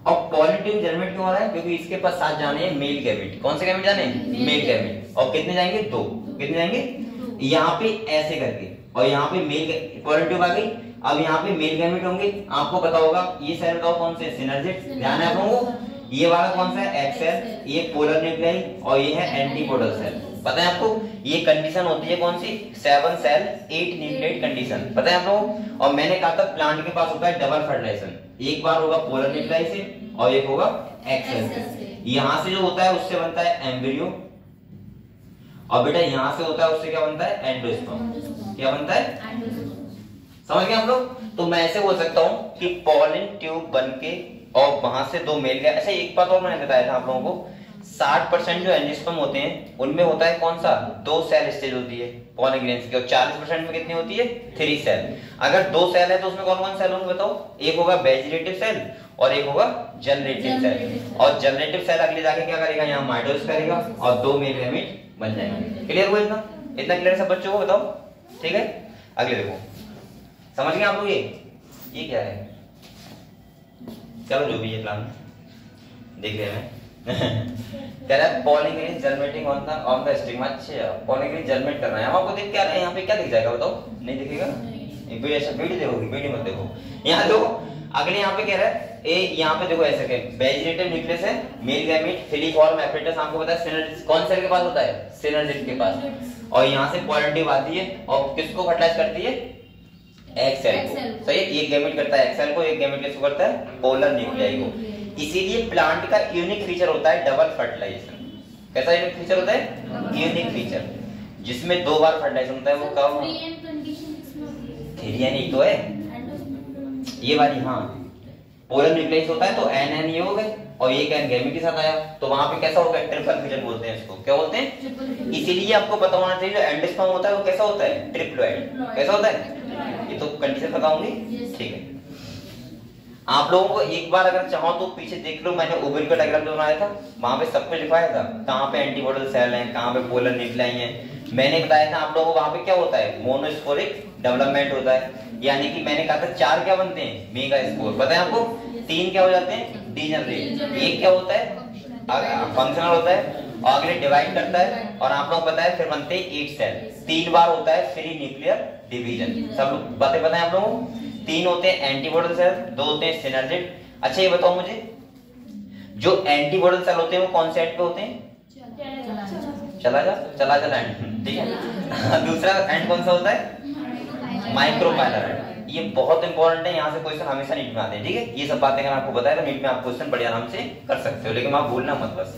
और पॉलन ट्यूब जर्मिनेट क्यों हो रहा है, क्योंकि इसके पास साथ जाने हैं मेल गैमेट। कौन से गैमेट जाने हैं, मेल गैमेट। और कितने जाएंगे, दो। कितने जाएंगे, यहाँ पे ऐसे करके, और यहाँ पे मेल पॉलन ट्यूब आ गई। अब यहाँ पे मेल गैमेट होंगे, आपको पता होगा ये सेल बताओ कौन से, सिनर्जिड, ध्यान है आप लोगों को। ये वाला कौन सा है, एक्स सेल, ये पोलर न्यूक्लियाई, और ये है एंटीपोडल सेल। पता है आपको, ये कंडीशन होती है कौन सी, 7 सेल 8 न्यूक्लिएट कंडीशन, पता है आप लोगों को। और मैंने कहा था प्लांट के पास होता है डबल फर्टिलाइजेशन, एक बार होगा पोलर न्यूक्लियाई से और एक होगा एक्स सेल से। यहाँ से जो होता है उससे बनता है एम्ब्रियो, और बेटा यहाँ से होता है उससे क्या बनता है, एंडोस्पर्म। क्या बनता है, समझ गए आप लोग। तो मैं ऐसे बोल सकता हूँ कि पॉलन ट्यूब बनके और वहां से दो मेल गया। अच्छा एक बात और मैंने बताया था आप लोगों को, 60% जो एंजियोस्पर्म होते हैं उनमें होता है कौन सा, 2 सेल स्टेज होती है पॉलन ग्रेन्स की, और 40% में कितनी होती है, 3 सेल। अगर 2 सेल है तो उसमें कौन कौन सेल होंगे बताओ, एक होगा वेजिटेटिव सेल और एक होगा जनरेटिव सेल। और जनरेटिव सेल अगले जाके क्या करेगा, यहाँ माइटोसिस करेगा और 2 मेल गैमेट बन जाएंगे। क्लियर हुआ इतना, इतना क्लियर सब बच्चों को बताओ, ठीक है। अगले देखो, समझ गए आप लोग, ये क्या है, चलो जो भी ये प्लान देख रहे हैं कह रहा है pollen grain germinating on the stigma. अच्छा पॉलन ग्रेन जर्मिनेट करना है, हम आपको देख क्या रहे हैं, यहाँ पे क्या दिख जाएगा बताओ, नहीं दिखेगा, वीडियो ऐसा वीडियो देखोगे, वीडियो मत देखो। यहाँ देखो अगले यहाँ पे कह रहा है ए, यहाँ पे देखो ऐसे वेजिटेटिव न्यूक्लियस है, मेल गैमेट, फिलीफॉर्म एपरेटस, आपको पता है सिनर्जिड कौन सेल के पास होता है, सिनर्जिड के पास। और यहाँ से पॉलन ट्यूब आती है और किसको फर्टिलाइज करती है, एक्स सेल को। सही है, एक गैमेट करता है एक्स सेल को, एक गैमेट किसको करता है, पोलर न्यूक्लियाई को। इसीलिए प्लांट का यूनिक फीचर होता है डबल फर्टिलाइजेशन। कैसा यूनिक फीचर होता है, यूनिक फीचर, जिसमें 2 बार फर्टिलाइजेशन होता है। वो कब, 3n तो है ये वाली, हाँ पोलर न्यूक्लियस होता है तो NN ये हो गए, और ये क्या गैमेट के साथ आया, तो वहां पे कैसा होगा, ट्रिपल फ्यूजन बोलते हैं इसको, क्या बोलते हैं। इसीलिए आपको पता होना चाहिए जो एंडोस्पर्म होता है वो कैसा होता है, ट्रिप्लॉइड। कैसा होता है, ये तो कंडीशन बताऊंगी, ठीक है। आप लोगों को एक बार अगर चाहो तो पीछे देख लो, मैंने ओवरी का डायग्राम जो बनाया था वहां पे सब कुछ लिखवाया था, कहाँ पे एंटीपोडल सेल है, कहाँ पे पोलर न्यूक्लियाई है। मैंने बताया था आप लोगों को वहां पे क्या होता है, मोनोस्पोरिक डेवलपमेंट होता है, यानी कि मैंने कहा था 4 क्या बनते हैं, मेगा स्पोर, पता है आपको। 3 क्या हो जाते हैं, डीजनरेट। एक क्या होता है, फंक्शनल होता है, और अगले डिवाइड करता है, और आप लोग पता है फिर बनते हैं 8 सेल। 3 बार होता है फ्री न्यूक्लियर डिवीजन, सब बातें पता है आप लोगों को। 3 होते हैं एंटीपोडल सेल, 2 होते हैं सिनर्जिड। अच्छा ये बताओ मुझे, जो एंटीपोडल सेल होते हैं वो कौन से एंड पे होते हैं, चला जा एंड, ठीक है। दूसरा एंड कौन सा होता है, माइक्रोपाइलर एंड। ये बहुत इंपॉर्टेंट है, यहाँ से क्वेश्चन हमेशा नीट में आते हैं, ठीक है। ये सब बातें अगर आपको बताया तो नीट में आप क्वेश्चन बड़े आराम से कर सकते हो, लेकिन आप भूलना मत बस।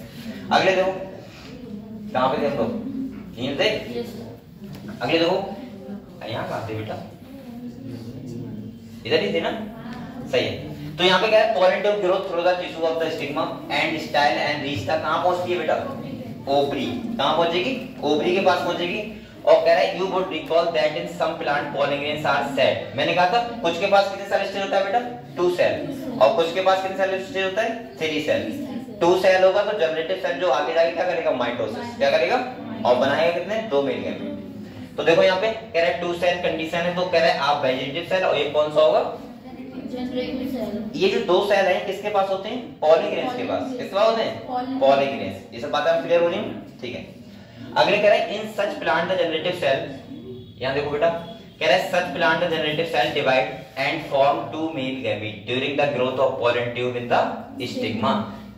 अगले देखो, कहाँ पे देखो, नील थे। अगले देखो, यहाँ कहाँ थे बेटा, इधर ही थे ना, सही है। तो यहाँ पे क्या है, pollen tube growth through the tissue of the stigma and style and reach तक कहाँ पहुंचती है बेटा, ओवरी, कहां पहुंचेगी? ओवरी के पास पहुंचेगी। और कह रहा है you would recall that in some plant pollen grains are set. मैंने कहा था कुछ के पास कितने सेल स्टेज होता है बेटा? 2 सेल। और कुछ के पास कितने सेल स्टेज होता है? 3 सेल। 2 सेल होगा तो जनरेटिव सेल जो आगे जाके क्या करेगा? माइटोसिस। क्या करेगा? और बनाएगा कितने? 2 मेल गैमेट। तो देखो यहाँ पे कह रहा है 2 सेल कंडीशन है, तो कह रहा है आप वेजिटेटिव सेल, और ये कौन सा होगा? ये जो 2 सेल है किसके पास होते हैं? पॉलिन ग्रेन्स के पास। किसके पास होते हैं? Pollen grains. ये सब बातें क्लियर होनी? ठीक है। अगले कह रहा है in such plant the generative cell, यहां देखो बेटा, कह रहा है such plant the generative cell divide and form 2 male gamete during the growth of pollen tube in the stigma.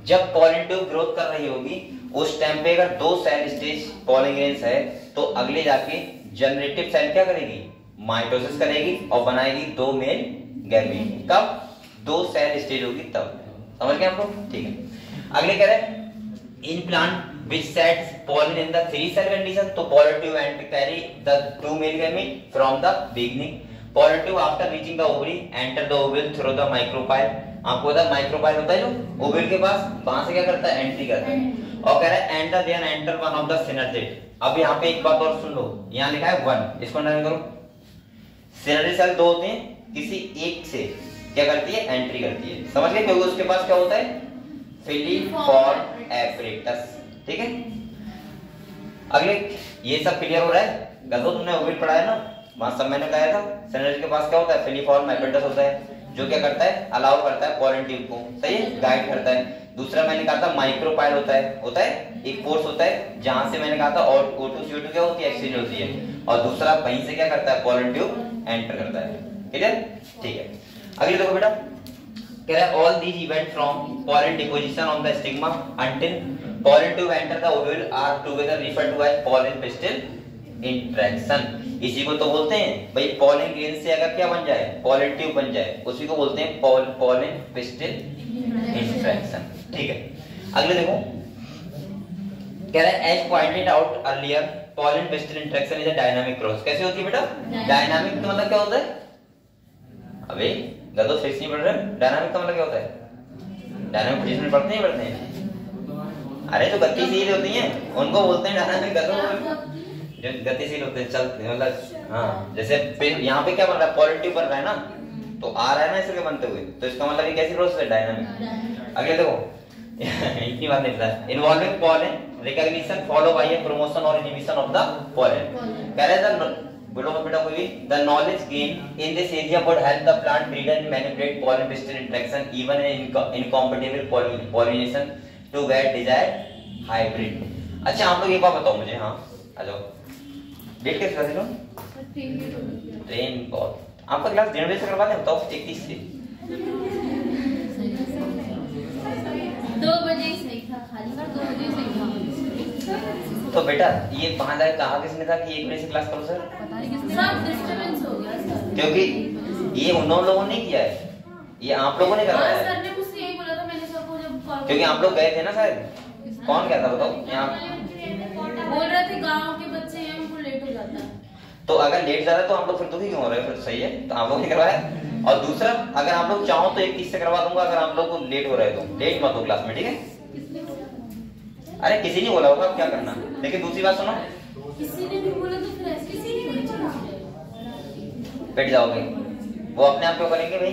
जब पॉलन ट्यूब ग्रोथ कर रही होगी उस टाइम पे अगर 2 सेल स्टेज पॉलिन ग्रेन्स है तो अगले जाके जनरेटिव सेल क्या करेगी? माइटोसिस करेगी और बनाएगी 2 मेल गैमेट। कब? 2 सेल स्टेज होगी तब। समझ गए आप लोग? ठीक है। अगले कह रहे हैं in plant which sets pollen in the 3 cell condition, तो pollen tube and carry the 2 male gamete from the beginning. Pollen tube after reaching the ovary enter the ovule through the micropyle. आपको पता है माइक्रोपाइल होता है जो ओवरी के पास, वहां से क्या करता है? एंट्री करता है। और कह रहा है enter then enter one of the synergid. अब यहाँ पे एक बात और सुन लो, यहाँ लिखा है 1, इसको अंडरलाइन करो। सिनर्जिड सेल 2 होते हैं, किसी एक से क्या करती है? एंट्री करती है। समझ गए? क्योंकि उसके पास क्या होता है? Filiform apparatus. ठीक है। अगले ये सब क्लियर हो रहा है? गलत तुमने ओवरी पढ़ा है ना, वहां सब मैंने कहा था सिनर्जिड के पास क्या होता है? फिलीफॉर्म एपरेटस होता है जो क्या करता है? अलाउ करता है पॉलन ट्यूब को, सही है, गाइड करता है। दूसरा मैंने कहा था माइक्रोपाइल होता है एक फोर्स होता है जहां से मैंने कहा था O2 CO2 क्या होती है? एक्सचेंज होती है। और दूसरा वहीं से क्या करता है? पॉलन ट्यूब एंटर करता है। क्लियर? ठीक है। अगले देखो बेटा, कह रहा है all these event from pollen deposition on the stigma until pollen tube enter the ovule are together referred to as pollen pistil interaction। इसी को तो बोलते हैं भाई pollen grain से अगर क्या बन जाए? pollen tube बन जाए, उसी को बोलते हैं pollen pistil interaction। ठीक है। अगले देखो, कह रहा है as pointed out earlier pollen pistil interaction is a dynamic process। कैसे होती है बेटा? डायनामिक का मतलब क्या होता है? अबे गदो फिक्स नहीं पढ़ रहे। डायनामिक का मतलब क्या होता है? डायनामिक पोजीशन में पढ़ते हैं? अरे जो गतिशील होती हैं उनको बोलते हैं डायनामिक। गदो जो गतिशील होते हैं, चल मतलब हाँ, जैसे यहाँ पे क्या बन रहा है? पॉलन ट्यूब बन रहा है ना, तो आ रहा है ना इसके बनते हुए, तो इसका मतलब ये कैसी प्रोसेस है? डायनामिक। अगले देखो इतनी बात नहीं पता। Involving pollen recognition follow by a promotion और इनहिबिशन ऑफ द पॉलन। कह रहा है बेटा कोई भी the knowledge gained in this area would help the plant breeder and manipulate pollen pistil interaction even in incompatible pollination to get desired hybrid। अच्छा आप लोग एक बात बताओ मुझे, हाँ आ जाओ, डेट कैसे करते हो? ट्रेन बहुत आपका क्लास 1:30 बजे से करवाते हैं, बताओ 31 से 2 बजे सही था, खाली का 2 बजे सही था। तो बेटा ये वहां जाके कहा किसने था कि 1 बजे से क्लास करो सर? पता नहीं किसने, सब डिस्टरबेंस हो गया सर। क्योंकि ये उन लोगों ने किया है, ये आप लोगों ने करवाया है। सर ने मुझसे यही बोला था, मैंने सर को जब कॉल, क्योंकि आप लोग गए थे ना शायद, कौन गया था बताओ? यहाँ बोल रहे थे गांव के बच्चे हैं उनको लेट हो जाता है। तो अगर लेट जा रहा है तो आप लोग फिर दुखी क्यों हो रहे हो? फिर सही है तो आप लोग ने करवाया। और दूसरा अगर आप लोग चाहो तो 31 से करवा दूंगा, अगर आप लोग को लेट हो रहे हो तो लेट मत हो क्लास में, ठीक है? अरे किसी ने बोला होगा क्या करना। लेकिन दूसरी बात सुनो, किसी ने भी बोला तो फिर ऐसे किसी ने नहीं चला, बैठ जाओगे, वो अपने आप क्यों करेंगे भाई?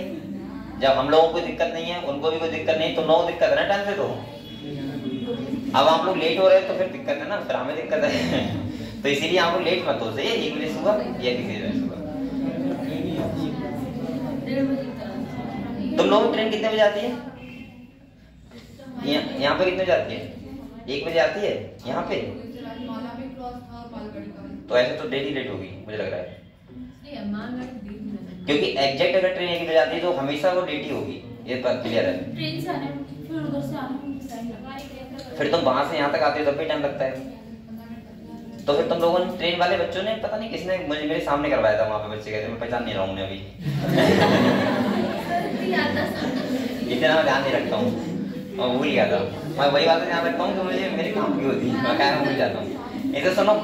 जब हम लोगों को कोई दिक्कत नहीं है, उनको भी कोई दिक्कत नहीं, तो नो दिक्कत है ना टाइम से। तो अब आप लोग लेट हो रहे हैं तो फिर दिक्कत है ना, फिर हमें दिक्कत है। तो इसीलिए आप लोग लेट मत हो, सही है? 1 बजे सुबह या किसी बजे सुबह। 1:30 बजे। तुम लोगों की ट्रेन कितने बजे आती है? यहाँ पे कितने बजे आती है? 1 बजे आती है यहाँ पे। तो ऐसे तो डेली लेट होगी मुझे लग रहा है, क्योंकि एग्जैक्ट अगर ट्रेन 1 बजे आती है तो हमेशा वो लेट ही होगी, ये बात क्लियर है। ट्रेन से आने फिर उधर से आने में टाइम लगता है, फिर तुम वहां से यहाँ तक आते हो तब भी टाइम लगता है। तो फिर तुम लोगों ने, ट्रेन वाले बच्चों ने, पता नहीं किसने मुझे मेरे सामने करवाया था, वहां पे बच्चे गए थे, मैं पहचान नहीं रहा हूँ अभी। इतना मैं ध्यान नहीं रखता हूँ, मैं भूल गया था। मैं वही बातें ध्यान रखता हूँ जो मुझे मेरे काम की होती है, मैं क्या भूल जाता हूँ। इसे सुनो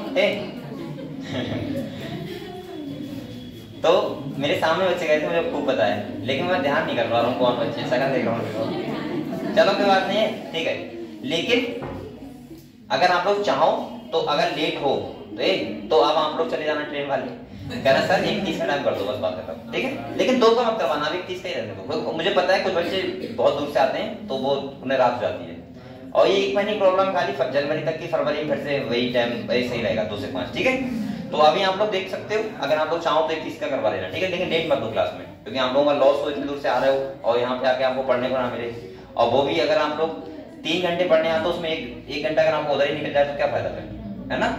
तो मेरे सामने बच्चे गए थे, मुझे खूब पता है, लेकिन मैं ध्यान नहीं कर पा रहा हूँ कौन बच्चे, सगा देख रहा हूँ। चलो कोई बात नहीं है, ठीक है। लेकिन अगर आप लोग चाहो तो अगर लेट हो तो अब आप लोग चले जाना ट्रेन वाले, कहना सर 1:30 में टाइम कर दो, बस बात खत्म, ठीक है। लेकिन 2 का मत करवाना, अब 1:30 का ही रहने दो। मुझे पता है कुछ बच्चे बहुत दूर से आते हैं तो वो उन्हें रात हो जाती है, और ये 1 महीने की प्रॉब्लम खाली जनवरी तक की, फरवरी में फिर से वही टाइम वही सही रहेगा 2 से 5, ठीक है। तो अभी आप लोग देख सकते हो, अगर आप लोग चाहो तो 1:30 का करवा लेना, ठीक है। लेकिन लेट मत दो क्लास में, क्योंकि आप लोगों का लॉस हो, इतनी दूर से आ रहे हो और यहाँ पे आके आपको पढ़ने को ना मिले, और वो भी अगर आप लोग 3 घंटे पढ़ने आते हो उसमें एक घंटा अगर आपको उधर ही निकल जाए तो क्या फायदा है ना।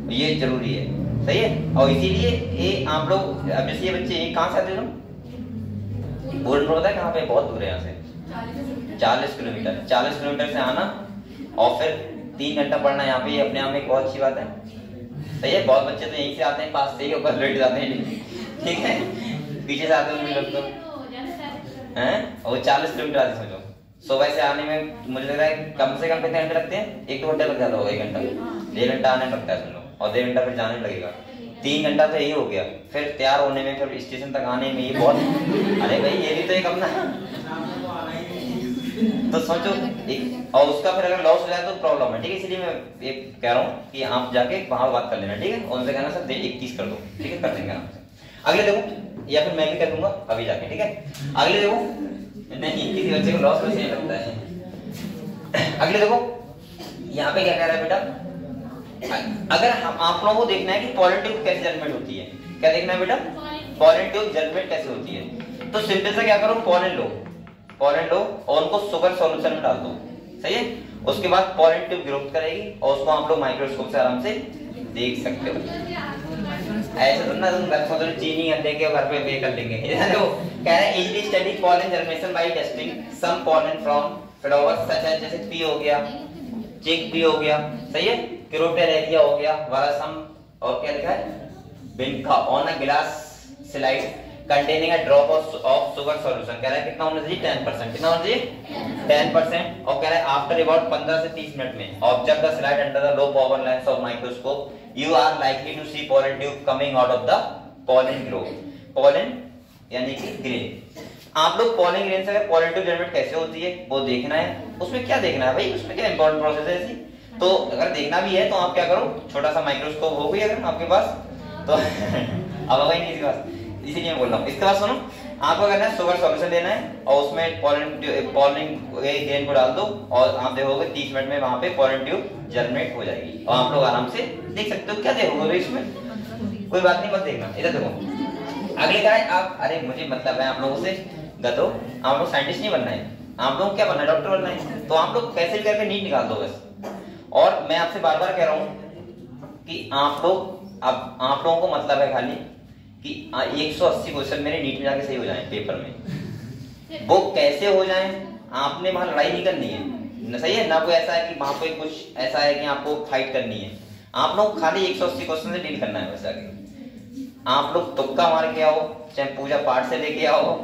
ये जरूरी है, सही है। और इसीलिए ये आप लोग, अब जैसे ये बच्चे कहाँ से आते हो तुम, गोल्डन रोड है कहाँ पे, बहुत दूर है यहाँ से 40 किलोमीटर, 40 किलोमीटर से आना और फिर 3 घंटा पढ़ना यहाँ पे, अपने आप में एक बहुत अच्छी बात है, सही है। बहुत बच्चे तो यहीं से आते हैं, पास से ही ऊपर लेट जाते हैं, ठीक है, पीछे से आते हैं लोग तो हैं, और 40 किलोमीटर आते समझो। सुबह से आने में मुझे लग रहा है कम से कम कितने घंटे लगते हैं, 1-2 घंटे लग जाता होगा, 1 घंटा 1.5 घंटा आने लगता है समझो, और 1.5 घंटा फिर जाने में लगेगा, 3 घंटा तो यही हो गया, फिर तैयार होने में, फिर स्टेशन तक आने में, ये बहुत अरे भाई ये भी तो एक अपना तो सोचो एक, और उसका फिर अगर लॉस हो जाए तो प्रॉब्लम है, ठीक है। इसलिए मैं ये कह रहा हूँ कि आप जाके वहां बात कर लेना, ठीक है, उनसे कहना सर 31 कर दो, ठीक है, कर देंगे आपसे। अगले देखो, या फिर मैं भी कर दूंगा अभी जाके, ठीक है। अगले देखो, नहीं किसी बच्चे को लॉस वैसे नहीं लगता है। अगले देखो यहाँ पे क्या कह रहा है बेटा, अगर हम आप लोगों को देखना है कि पोलन ट्यूब कैसे जनरेट होती है, क्या देखना है बेटा, पोलन ट्यूब जनरेट कैसे होती है। तो सिंपल सा क्या करो, पोलन लो और उनको शुगर सॉल्यूशन में डाल दो, सही है। उसके बाद पोलन ट्यूब ग्रोथ करेगी और उसको आप लोग माइक्रोस्कोप से आराम से देख सकते हो। ऐसे तो ना तुम घर में चीनी लेके घर पे वे कर लेंगे, देखो कह रहा है easily study pollen germination by testing some pollen from flowers such as, जैसे पी हो गया, चिक पी हो गया, सही है, क्रोटेरेरिया हो गया, वारासम, और क्या लिखा है, बिनका on a glass slide containing a drop of sugar solution, कह रहा है कितना होना चाहिए, 10%, कितना होना चाहिए 10%, और कह रहा है आफ्टर अबाउट 15 से 30 मिनट में observe the slide under the low power lens of microscope you are likely to see pollen tube coming out of the pollen grove. Pollen यानी कि ग्रेन, आप लोग पोलन ग्रेन से अगर पोलन ट्यूब जनरेट कैसे होती है वो देखना है। उसमें क्या देखना है भाई, उसमें क्या इंपॉर्टेंट प्रोसेस है ऐसी, तो अगर देखना भी है तो आप क्या करो, छोटा सा माइक्रोस्कोप हो गई अगर आपके पास तो अब वही नहीं इसके पास, इसीलिए मैं बोल रहा हूँ। इसके बाद सुनो, आपको करना है शुगर सॉल्यूशन लेना है और उसमें पोलन ग्रेन को डाल दो और आप देखोगे 30 मिनट में वहां पे पोलन ट्यूब जनरेट हो जाएगी और आप लोग आराम से देख सकते हो। क्या देखोगे इसमें, कोई बात नहीं, मत देखना, इधर देखो। अगले क्या है, आप, अरे मुझे मतलब है आप लोगों से गधो, आप लोग साइंटिस्ट नहीं बनना है, आप लोग क्या बनना है, डॉक्टर बनना है, तो आप लोग कैसे भी करके नीट निकाल दो बस। और मैं आपसे बार बार कह रहा हूँ कि आप लोग, अब आप लोगों को मतलब है खाली कि 180 क्वेश्चन मेरे नीट में जाके सही हो जाएं पेपर में, वो कैसे हो जाएं, आपने वहां लड़ाई नहीं करनी है, सही है ना, कोई ऐसा है कि वहां पे कुछ ऐसा है कि आपको फाइट करनी है, आप लोग खाली 180 क्वेश्चन से डील करना है बस। आगे आप लोग तुक्का मार के आओ, चाहे पूजा पाठ से लेके आओ,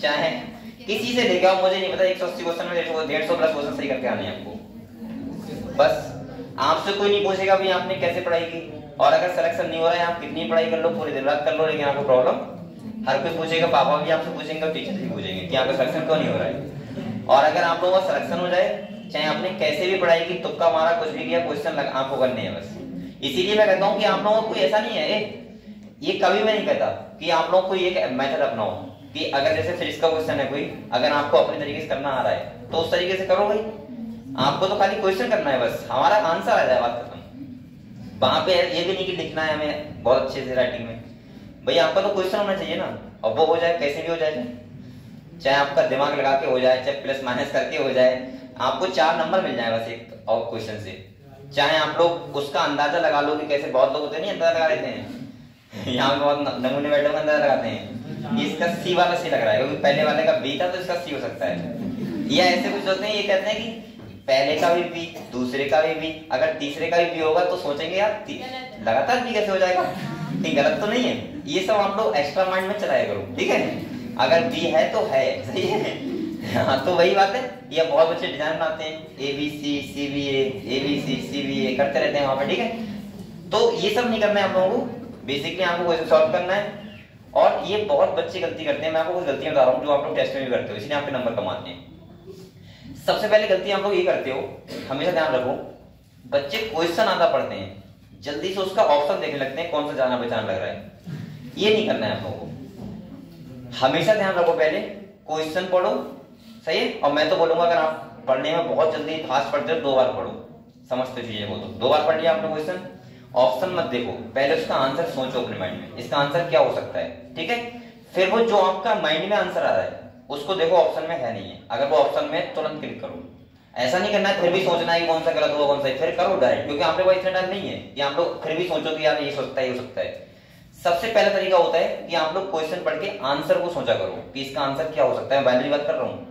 चाहे किसी से लेके आओ, मुझे नहीं पता, 180 क्वेश्चन में 150 प्लस क्वेश्चन सही करके आने हैं आपको। बस आपसे कोई नहीं पूछेगा भी आपने कैसे पढ़ाई की, और अगर सिलेक्शन नहीं हो रहा है आप कितनी पढ़ाई कर लो, पूरी दिन रात कर लो, लेकिन आपको प्रॉब्लम हर कोई पूछेगा, पापा भी आपसे पूछेंगे, टीचर भी पूछेंगे कि आपका सिलेक्शन क्यों नहीं हो रहा है। और अगर आप लोगों का सिलेक्शन हो जाए, चाहे आपने कैसे भी पढ़ाई की, तुक्का मारा, कुछ भी किया, क्वेश्चन आपको करने हैं बस। इसीलिए मैं कहता हूँ कि आप लोगों को कोई ऐसा नहीं है, ये कभी मैं नहीं कहता कि आप लोग कोई एक मेथड अपनाओ कि अगर जैसे फिजिक्स का क्वेश्चन है कोई, अगर आपको अपने तरीके से करना आ रहा है तो उस तरीके से करो भाई, आपको तो खाली क्वेश्चन करना है बस, हमारा आंसर आ जाए, बात खत्म। वहां पे ये भी नहीं कि लिखना है हमें बहुत अच्छे से राइटिंग में, भाई आपका तो क्वेश्चन होना चाहिए ना, और वो हो जाए कैसे भी हो जाए, चाहे आपका दिमाग लगा के हो जाए, चाहे प्लस माइनस करके हो जाए, आपको 4 नंबर मिल जाए बस एक और क्वेश्चन से, चाहे आप लोग उसका अंदाजा लगा लो कि कैसे, बहुत लोग होते नहीं अंदाजा लगा लेते हैं यहाँ पे बहुत नमूने बैठे हुए अंदाजा लगाते हैं, इसका सी वाला सी लग रहा है क्योंकि पहले वाले का बी था तो इसका सी हो सकता है, या ऐसे कुछ होते हैं, ये कहते हैं कि पहले का भी बी, दूसरे का भी बी, अगर तीसरे का भी बी होगा तो सोचेंगे यार लगातार बी कैसे हो जाएगा, ठीक, गलत तो नहीं है, ये सब आप लोग एक्स्ट्रा माइंड में चलाया करो, ठीक है, अगर बी है तो है, सही है। हाँ तो वही बात है, ये बहुत बच्चे डिजाइन बनाते हैं, ABC CBA ABC CBA करते रहते हैं वहां पर, ठीक है, तो ये सब नहीं करना है आप लोगों को, बेसिकली आपको क्वेश्चन सॉल्व करना है। और ये बहुत बच्चे गलती करते हैं, मैं आपको कुछ गलतियां बता रहा हूँ जो आप लोग टेस्ट में भी करते हो, इसलिए आपके नंबर कमाते हैं। सबसे पहले गलती आप लोग ये करते हो, हमेशा ध्यान रखो बच्चे क्वेश्चन आधा पढ़ते हैं, जल्दी से उसका ऑप्शन देखने लगते हैं, कौन सा जाना पहचान लग रहा है। ये नहीं करना है आप लोगों को। हमेशा ध्यान रखो, पहले क्वेश्चन पढ़ो, सही है। और मैं तो बोलूंगा अगर आप पढ़ने में बहुत जल्दी फास्ट पढ़ते हो, 2 बार पढ़ो, समझते चीजें को। तो 2 बार पढ़ लिया आपने क्वेश्चन, ऑप्शन मत देखो, पहले उसका आंसर सोचो अपने माइंड में, इसका आंसर क्या हो सकता है, ठीक है। फिर वो जो आपका माइंड में आंसर आ रहा है उसको देखो ऑप्शन में है नहीं है, अगर वो ऑप्शन में तुरंत क्लिक करो। ऐसा नहीं करना है फिर भी सोचना है कि कौन सा गलत होगा कौन सा, फिर करो डायरेक्ट, क्योंकि आप लोग इतना टाइम नहीं है कि आप लोग फिर भी सोचो कि यार ये हो सकता है, ये हो सकता है। सबसे पहला तरीका होता है कि आप लोग क्वेश्चन पढ़ के आंसर को सोचा करो कि इसका आंसर क्या हो सकता है। बायोलॉजी बात कर रहा हूँ,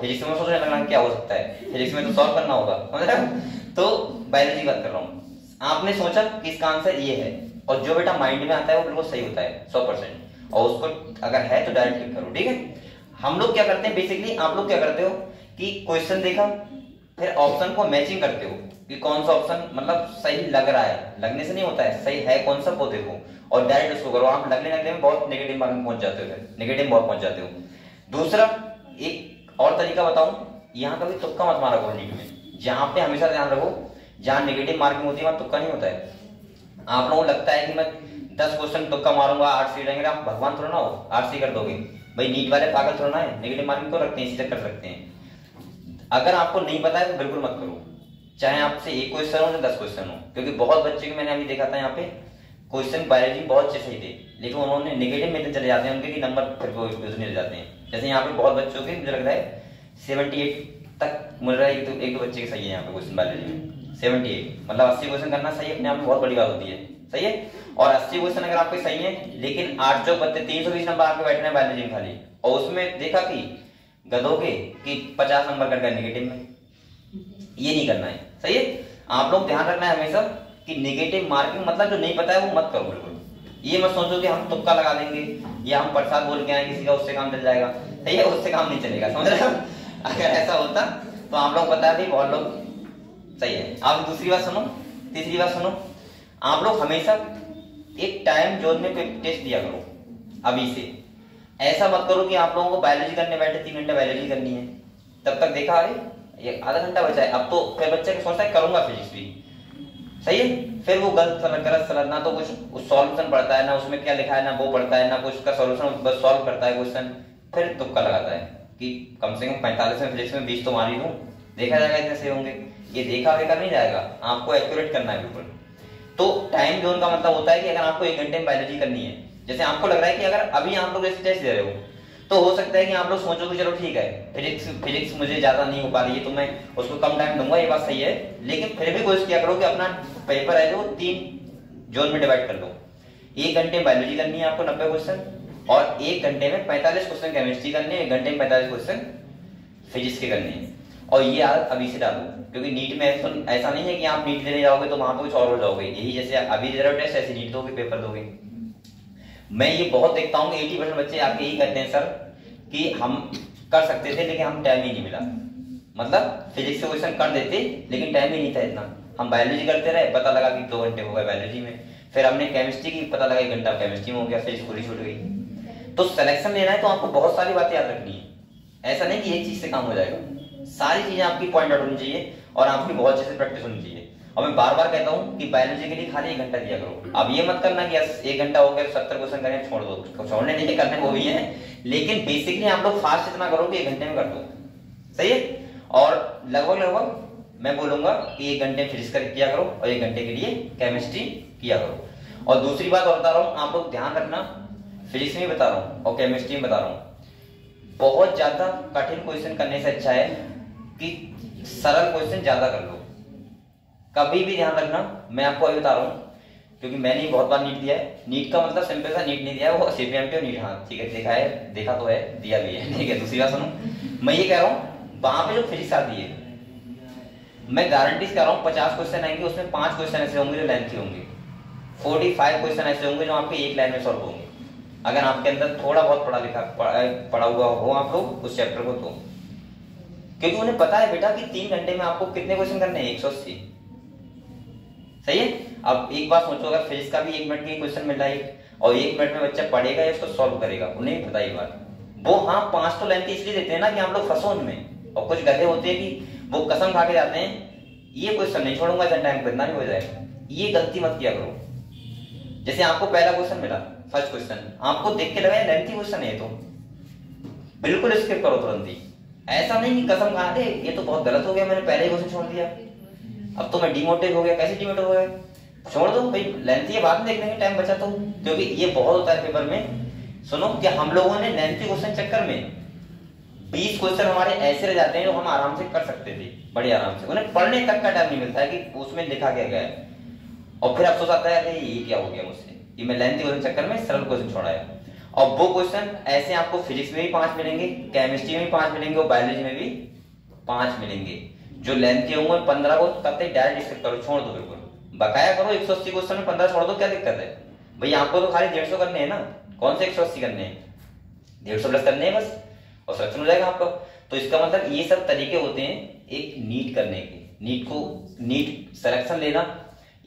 फिजिक्स में सोचने लगना क्या हो सकता है, फिजिक्स में तो सॉल्व करना होगा, समझ रहे हो। तो बायोलॉजी बात कर रहा हूँ, आपने सोचा कि इसका आंसर ये है, और जो बेटा माइंड में आता है वो बिल्कुल सही होता है 100%, और उसको अगर है तो डायरेक्ट क्लिक करो, ठीक है। हम लोग क्या करते हैं बेसिकली, आप लोग क्या करते हो कि क्वेश्चन देखा, फिर ऑप्शन को मैचिंग करते हो कि कौन सा ऑप्शन मतलब सही लग रहा है, लगने से नहीं होता है, सही है कौन सा वो देखो और डायरेक्ट उसको करो। आप लगने लगने में बहुत नेगेटिव मार्क में पहुंच जाते हो, नेगेटिव बहुत पहुंच जाते हो। दूसरा एक और तरीका बताऊं, यहाँ कभी तुक्का मत मारा करो नीट में, जहां पे हमेशा ध्यान रखो जहां नेगेटिव मार्किंग होती है वहां तुक्का नहीं होता है। आप लोगों को लगता है कि मैं 10 क्वेश्चन तुक्का मारूंगा 8 सीट रहेंगे, आप भगवान थोड़ा ना हो 8 सी कर दोगे भाई, नीट वाले पागल थोड़ा ना है, नेगेटिव मार्किंग तो रखते हैं, इसी कर सकते हैं। अगर आपको नहीं पता है तो बिल्कुल मत करो, चाहे आपसे 1 क्वेश्चन हो या 10 क्वेश्चन हो, क्योंकि बहुत बच्चे को मैंने अभी देखा था यहाँ पे क्वेश्चन बायोलॉजी बहुत अच्छे सही थे, लेकिन उन्होंने नेगेटिव में चले जाते हैं उनके कि नंबर फिर क्वेश्चन मिल जाते हैं। जैसे यहाँ पे बहुत बच्चों के मुझे लग रहा है 78 तक मिल रहा है, एक दो बच्चे के सही है यहाँ पे क्वेश्चन बायोलॉजी में 78, मतलब 80 क्वेश्चन करना सही अपने आप में बहुत बड़ी बात होती है, सही है। और 80 क्वेश्चन अगर आपके सही है, लेकिन 8 जो बच्चे 320 नंबर आपके बैठने बायोलॉजी में खाली, और उसमें देखा कि गधों के कि 50 नंबर कर गए नेगेटिव में, ये नहीं करना है, सही है। आप लोग ध्यान रखना है हमेशा कि नेगेटिव मार्किंग मतलब जो नहीं पता है वो मत करो बिल्कुल। ये मत सोचो कि हम तुक्का लगा देंगे या हम प्रसाद बोल के आए किसी का उससे काम चल जाएगा, सही है, उससे काम नहीं चलेगा, समझ रहे हो। अगर ऐसा होता तो आप लोग बता दें बहुत लोग, सही है। आप दूसरी बात सुनो, तीसरी बात सुनो, आप लोग हमेशा एक टाइम जोन में टेस्ट दिया करो अभी से। ऐसा मत करो कि आप लोगों को बायोलॉजी करने बैठे 3 घंटे बायोलॉजी करनी है, तब तक देखा अरे ये आधा घंटा बचा है, अब तो फिर बच्चे को सोचता है करूंगा फिजिक्स भी, सही है। फिर वो गलत सलत ना तो कुछ सॉल्यूशन पढ़ता है, ना उसमें क्या लिखा है ना वो पढ़ता है, ना कुछ का सॉल्यूशन बस सॉल्व करता है क्वेश्चन, फिर तुक्का लगाता है कि कम से कम 45 में फिजिक्स में 20 तो मार ही दूं, देखा जाएगा इतने से होंगे। ये देखा देखा नहीं जाएगा, आपको एक्यूरेट करना है बिल्कुल। तो टाइम जोन का मतलब होता है कि अगर आपको 1 घंटे में बायोलॉजी करनी है, जैसे आपको लग रहा है कि अगर अभी आप लोग ऐसे टेस्ट दे रहे हो तो हो सकता है कि आप लोग सोचो कि चलो ठीक है फिजिक्स मुझे ज्यादा नहीं हो पा रही है तो मैं उसको कम टाइम दूंगा, ये बात सही है, लेकिन फिर भी कोशिश किया करो कि अपना पेपर है जो 3 जोन में डिवाइड कर दो। 1 घंटे बायोलॉजी करनी है आपको 90 क्वेश्चन, और 1 घंटे में 45 क्वेश्चन केमिस्ट्री करने हैं, 1 घंटे में 45 क्वेश्चन फिजिक्स के करने हैं। और ये आदत अभी से डालो, क्योंकि नीट में ऐसा नहीं है कि आप नीट देने जाओगे तो वहां पर कुछ और हो जाओगे, यही जैसे अभी दे रहे हो टेस्ट ऐसे नीट दोगे पेपर दोगे। मैं ये बहुत देखता हूँ 80% बच्चे आके यही कहते हैं सर कि हम कर सकते थे लेकिन हम टाइम ही नहीं मिला, मतलब फिजिक्स से क्वेश्चन कर देते लेकिन टाइम ही नहीं था इतना। हम बायोलॉजी करते रहे, पता लगा कि 2 घंटे हो गए बायोलॉजी में, फिर हमने केमिस्ट्री की पता लगा 1 घंटा केमिस्ट्री में हो गया, फिजिक्स पूरी छूट गई। तो सिलेक्शन लेना है तो आपको बहुत सारी बातें याद रखनी है, ऐसा नहीं कि एक चीज से काम हो जाएगा, सारी चीजें आपकी पॉइंट आउट होनी चाहिए और आपकी बहुत अच्छे से प्रैक्टिस होनी चाहिए। और मैं बार बार कहता हूँ कि बायोलॉजी के लिए खाली 1 घंटा दिया करो। अब ये मत करना कि 1 घंटा हो गया 70 क्वेश्चन करें छोड़ दो, छोड़ने नहीं करने वो भी है, लेकिन बेसिकली आप लोग फास्ट इतना करो कि 1 घंटे में कर दो, सही है। और लगभग मैं बोलूंगा कि 1 घंटे फिजिक्स किया करो और 1 घंटे के लिए केमिस्ट्री किया करो। और दूसरी बात और बता रहा हूँ, आप लोग ध्यान रखना, फिजिक्स में बता रहा हूँ और केमिस्ट्री में बता रहा हूँ, बहुत ज्यादा कठिन क्वेश्चन करने से अच्छा है कि सरल क्वेश्चन ज्यादा कर लो। कभी भी ध्यान रखना, मैं आपको अभी बता रहा हूँ क्योंकि मैंने बहुत बार नीट दिया है। नीट का मतलब सिंपल सा नीट नहीं दिया है, वो सीपीएमटी और नीट, हाँ ठीक है, देखा है, देखा तो है, दिया भी है, ठीक है। दूसरी बात सुनो, मैं ये कह रहा हूँ वहां पे जो फिजिक्स आती है, मैं गारंटी से कह रहा हूँ 50 क्वेश्चन आएंगे, उसमें 5 क्वेश्चन ऐसे होंगे जो लेंथी होंगे, 45 क्वेश्चन ऐसे होंगे जो आपके एक लाइन में सॉल्व होंगे, अगर आपके अंदर थोड़ा बहुत पढ़ा हुआ हो आप लोग उस चैप्टर को तो। क्योंकि उन्हें पता है बेटा कि 3 घंटे में आपको कितने क्वेश्चन करने हैं, 180, सही है। अब एक बात सोचो, अगर फिजिक्स का भी 1 मिनट की क्वेश्चन मिल रहा है और 1 मिनट में बच्चा पढ़ेगा या उसको सॉल्व करेगा, उन्हें भी पता ये बात। वो हाँ 5 तो लेंथ इसलिए देते हैं ना कि हम लोग फंसो उनमें, और कुछ गधे होते हैं कि वो कसम खा के जाते हैं ये क्वेश्चन नहीं छोड़ूंगा चाहे टाइम कितना भी हो जाए। ये गलती मत किया करो। जैसे आपको पहला क्वेश्चन मिला, फर्स्ट क्वेश्चन, आपको देख के लगा लेंथी क्वेश्चन है, तो बिल्कुल स्किप करो तुरंत ही। ऐसा नहीं कि कसम खा दे ये तो बहुत गलत हो गया, मैंने पहले ही क्वेश्चन छोड़ दिया, अब तो मैं डिमोटिव हो गया। कैसे डिमोटिव हो गया? छोड़ दो भाई, लेंथी है बाद में देख लेंगे, टाइम बचा तो। क्योंकि ये बहुत होता है पेपर में। सुनो कि हम लोगों ने लेंथी क्वेश्चन चक्कर में 20 क्वेश्चन हमारे ऐसे रह जाते हैं जो हम आराम से कर सकते थे, बड़े आराम से। उन्हें पढ़ने तक का टाइम नहीं मिलता है कि उसमें लिखा क्या गया है, और फिर अफसोस आता है अरे ये क्या हो गया मुझसे, ये मैं लेंथी क्वेश्चन चक्कर में सरल क्वेश्चन छोड़ाया। और वो क्वेश्चन ऐसे आपको फिजिक्स में भी 5 मिलेंगे, केमिस्ट्री में भी 5 मिलेंगे और बायोलॉजी में भी 5 मिलेंगे। जो लेंथी होंगे 15 को तब तक डायरेक्ट स्किप करो, छोड़ दो बिल्कुल। बकाया करो 180 क्वेश्चन में 15 छोड़ दो, क्या दिक्कत है भाई? आपको तो खाली 150 करने हैं ना, कौन से 180 करने हैं? 150 प्लस करने हैं बस, और सिलेक्शन हो जाएगा आपका। तो इसका मतलब ये सब तरीके होते हैं एक नीट करने के। नीट सिलेक्शन लेना